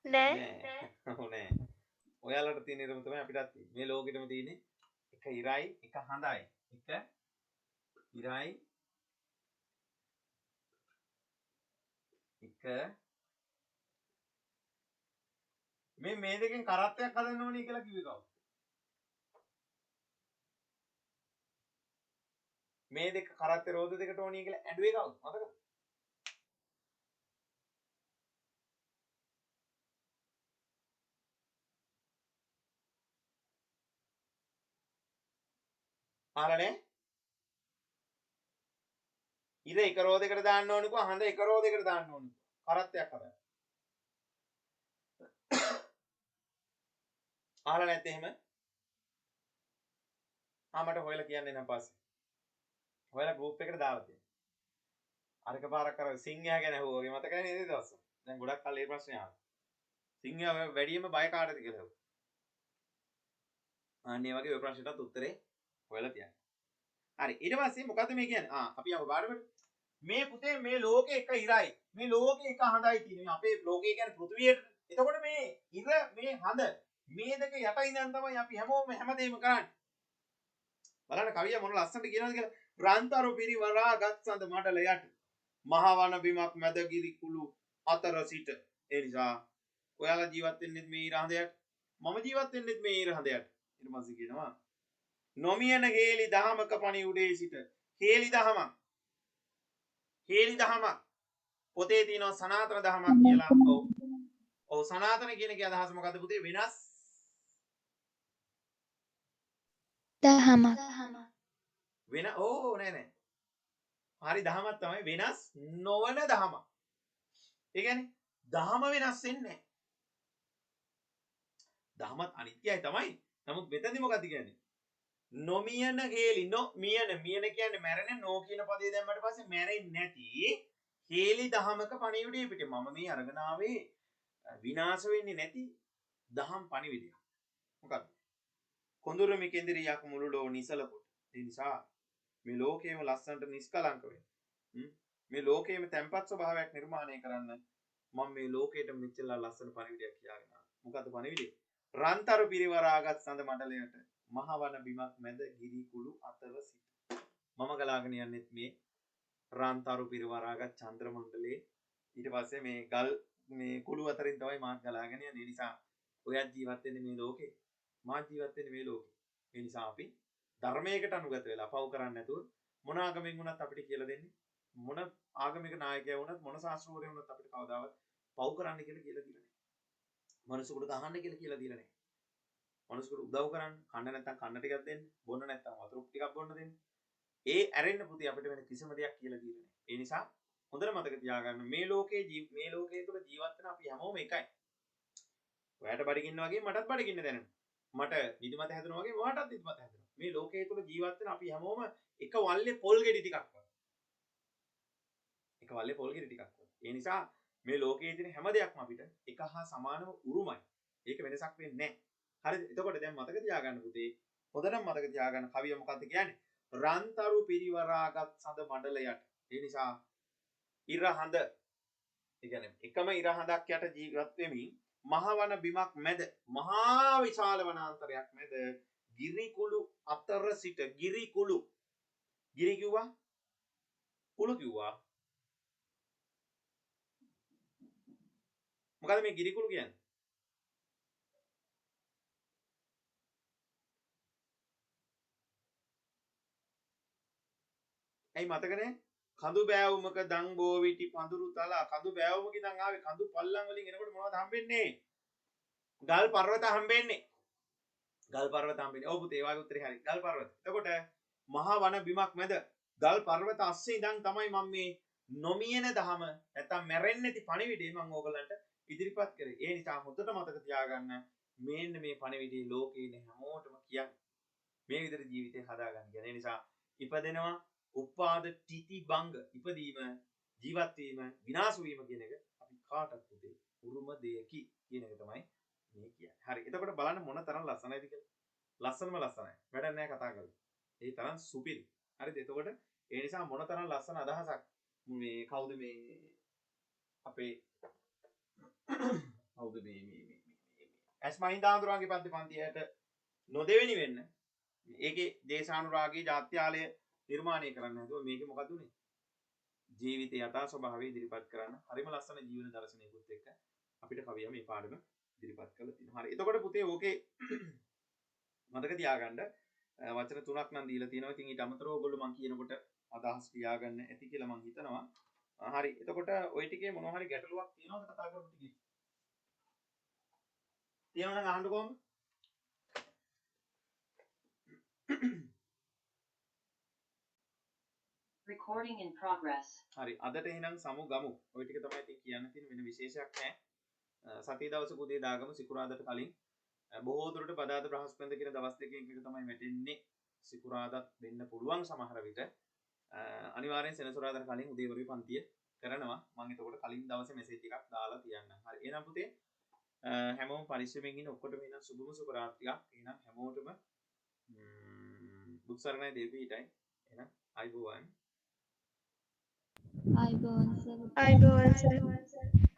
නෑ. ඔයාලට තියෙන ඉරම තමයි අපිටත් තියෙන්නේ. මේ ලෝකෙටම තියෙන්නේ එක ඉරයි එක හඳයි. එක ඉරයි එක මේ දෙකෙන් කරත්තයක් හදන්න ඕනේ කියලා කිව්වේ කවුද? මේ දෙක කරත්තේ රෝද දෙකට ඕනේ කියලා ඇඬුවේ කවුද? මතකද? අහලානේ? ඉර එක රෝදයකට දාන්න ඕනිකෝ හඳ එක රෝදයකට දාන්න ඕනිකෝ කරත්තයක් හදන්න. අහලා නැත්නම් එහෙම මට හොයලා කියන්න එන්න පස්සේ. හොයලා ගෲප් එකට දාලා තියෙනවා. අරක පාරක් අර සිංහයා ගැන ඇහුවා වගේ මතකයි නේද දවස්? දැන් ගොඩක් කල් ඒ ප්‍රශ්නේ ආවා. සිංහයා වැඩියෙන්ම බය කාටද කියලා ඇහුවා. අනේ වගේ ඔය ප්‍රශ්නටත් උත්තරේ හොයලා තියන්න. හරි ඊට පස්සේ මොකද්ද මේ කියන්නේ? අපි යමු බාරකට. මේ පුතේ මේ ලෝකේ එක ඉරයි. මේ ලෝකේ එක හඳයි තියෙනවා. අපේ ලෝකේ කියන්නේ පෘථිවියට. එතකොට මේ ඉර මේ හඳ මේ දෙක යට ඉඳන් තමයි අපි හැමදේම කරන්නේ. බලන්න කවිය මොන ලස්සනට කියනවද කියලා. රන්තරු පිරිවරාගත් සඳ මඩල යට මහවන බිමක් මැද ගිරි කුළු අතර සිට. ඒ නිසා ඔයාලා ජීවත් වෙන්නේ මේ ඉර හඳයට. මම ජීවත් වෙන්නේ මේ ඉර හඳයට. ඊට පස්සේ කියනවා නොමියන හේලි දහමක පණි උඩේ සිට. හේලි දහමක් පොතේ තියෙනවා සනාතන දහමක් කියලා. ඔව් සනාතන කියන එකේ අදහස මොකද්ද පුතේ? වෙනස් දහමක්. වෙන නෑ. හරි දහමක් තමයි වෙනස් නොවන දහමක්. ඒ කියන්නේ දහම වෙනස් වෙන්නේ නැහැ. දහමත් අනිත්‍යයි තමයි. නමුත් මෙතනදි මොකද්ද කියන්නේ? නොමියන හේලි මියන කියන්නේ මැරෙන නෝ කියන පදේ දැම්මට පස්සේ මැරෙන්නේ නැති හේලි දහමක පණිවිඩය පිට. මම මේ අරගෙන ආවේ විනාශ වෙන්නේ නැති දහම් පණිවිඩය. මොකක්ද? කොඳුරමි කෙඳිරියක් මුළු ලෝ නිසල කොට. ඒ නිසා මේ ලෝකයේම ලස්සනට නිස්කලංක වෙන්න. මේ ලෝකයේම තැම්පත් ස්වභාවයක් නිර්මාණය කරන්න මම මේ ලෝකයට මෙච්චර ලස්සන පණිවිඩයක් කියාගෙන ආවා. මොකද්ද පණිවිඩය? රන්තරු පිරිවරාගත් සඳ මඩලයට මහවන බිමක් මැද ගිරි කුළු අතර සිට. මම ගලාගෙන යන්නේ මේ රන්තරු පිරිවරාගත් චන්ද්‍ර මණ්ඩලයේ ඊට පස්සේ මේ ගල් මේ කුළු අතරින් තමයි මාත් ගලාගෙන යන්නේ. ඒ නිසා ඔයත් ජීවත් වෙන්නේ මේ ලෝකේ. මාත් ජීවත් වෙන්නේ මේ ලෝකේ. ඒ නිසා අපි ධර්මයකට අනුගත වෙලා පව් කරන්නේ නැතුව මොන ආගමෙන් වුණත් අපිට කියලා දෙන්නේ මොන ආගමික නායකයා වුණත් මොන ශාස්ත්‍රවරයෙක් වුණත් අපිට කවදාවත් පව් කරන්න කියලා දීලා නැහැ. මනුස්සයෙකුට ගහන්න කියලා දීලා නැහැ. මනුස්සයෙකුට උදව් කරන්න, කන්න නැත්තම් කන්න ටිකක් දෙන්න, බොන්න නැත්තම් වතුර ටිකක් බොන්න දෙන්න. ඒ ඇරෙන්න පුතේ අපිට වෙන කිසිම දෙයක් කියලා දීලා නැහැ. ඒ නිසා හොඳට මතක තියාගන්න මේ ලෝකයේ තුල ජීවත් වෙන අපි හැමෝම එකයි. ඔයාට බඩගින්න වගේ මටත් බඩගින්න දැනෙනවා. මට නිදිමත හැදෙනවා වගේ ඔයාටත් නිදිමත හැදෙනවා. මේ ලෝකයේ තුල ජීවත් වෙන අපි හැමෝම එක වල්ලේ පොල් ගෙඩි ටිකක් වගේ. එක වල්ලේ පොල් ගෙඩි ටිකක් වගේ. ඒ නිසා මේ ලෝකයේ තියෙන හැම දෙයක්ම අපිට එක හා සමානව උරුමයි. ඒක වෙනසක් වෙන්නේ නැහැ. හරිද? එතකොට දැන් මතක තියාගන්න පුතේ. හොඳටම මතක තියාගන්න කවිය මොකක්ද කියන්නේ? රන්තරු පිරිවරාගත් සඳ මඩල යට. ඒ නිසා ඉර හඳ ඒ කියන්නේ එකම ඉර හඳක් යට ජීවත් වෙමින් මහවන බිමක් මැද මහා විශාල වනාන්තරයක් මැද ගිරිකුළු අතර සිට ගිරිකුළු ගිරි කිව්වා කුළු කිව්වා මොකද මේ ගිරිකුළු කියන්නේ ඇයි මතකනේ කඳු බෑවුමක දන් බෝවිටි පඳුරු තලා කඳු බෑවුමක ඉඳන් ආවේ කඳු පල්ලම් වලින් එනකොට මොනවද හම්බෙන්නේ ගල් පර්වත හම්බෙන්නේ ගල් පර්වත හම්බෙන්නේ ඔව් පුතේ ඒ වගේ උත්තරේ හරි ගල් පර්වත එතකොට මහා වන බිමක් මැද ගල් පර්වත අස්සේ ඉඳන් තමයි මම මේ නොමියන දහම නැත්තම් මැරෙන්නේ නැති පණිවිඩය මම ඕගලන්ට ඉදිරිපත් කරේ ඒ නිසා හොඳට මතක තියාගන්න මේන්න මේ පණිවිඩය ලෝකේ ඉන්න හැමෝටම කියන්නේ මේ විදිහට ජීවිතේ හදාගන්න කියන ඒ නිසා ඉපදෙනවා උපාද තිති බංග ඉපදීම ජීවත් වීම විනාශ වීම කියන එක අපි කාටත් පුතේ උරුම දෙයකි කියන එක තමයි මේ කියන්නේ. හරි. එතකොට බලන්න මොන තරම් ලස්සනයිද කියලා. ලස්සනම ලස්සනයි. වැඩක් නැහැ කතා කරලා. ඒ තරම් සුපිරි. හරිද? එතකොට ඒ නිසා මොන තරම් ලස්සන අදහසක් මේ කවුද මේ අපේ කවුද මේ ඇස් මහින්දාඳුරන්ගේ පන්තියට නොදෙවෙනි වෙන්න ඒකේ දේශානුරාගී ජාත්‍යාලය නිර්මාණය කරන්න හැදුවා මේකේ මොකද උනේ ජීවිතය යථා ස්වභාවය ඉදිරිපත් කරන්න හරිම ලස්සන ජීවන දර්ශනයකුත් එක්ක අපිට කවියා මේ පාඩම ඉදිරිපත් කරලා තියෙනවා. හරි. එතකොට පුතේ ඕකේ මතක තියාගන්න වචන තුනක් නම් දීලා තියෙනවා. ඉතින් ඊට අමතරව ඔයගොල්ලෝ මම කියනකොට අදහස් ලියාගන්න ඇති කියලා මම හිතනවා. හරි. එතකොට ওই ටිකේ මොනවා හරි ගැටලුවක් තියෙනවද කතා කරමු ටිකේ? තියෙනවා නම් අහන්න කොහොමද? Recording in progress. හරි අදට එහෙනම් සමු ගමු. ওই ටික තමයි ඉතින් කියන්න තියෙන වෙන විශේෂයක් නැහැ. සතිය දවස උදේ දාගමු සිකුරාදාට කලින්. බොහෝ දුරට බදාදා බ්‍රහස්පතින්ද කියන දවස් දෙකකින් එක තමයි වැටෙන්නේ. සිකුරාදාත් වෙන්න පුළුවන් සමහර විට. අනිවාර්යෙන් සෙනසුරාදාට කලින් උදේවරුේ පන්තිය කරනවා. මම එතකොට කලින් දවසේ මෙසේජ් එකක් දාලා තියන්නම්. හරි. එහෙනම් පුතේ හැමෝම පරිස්සමෙන් ඉන්න ඔක්කොටම එහෙනම් සුබම සුබ රාත්‍රියක්. එහෙනම් හැමෝටම බුක් සරණයි දෙවියටයි. එහෙනම් අයිබෝවන් ආයිබෝවන් සර්. අයිබෝවන් සර්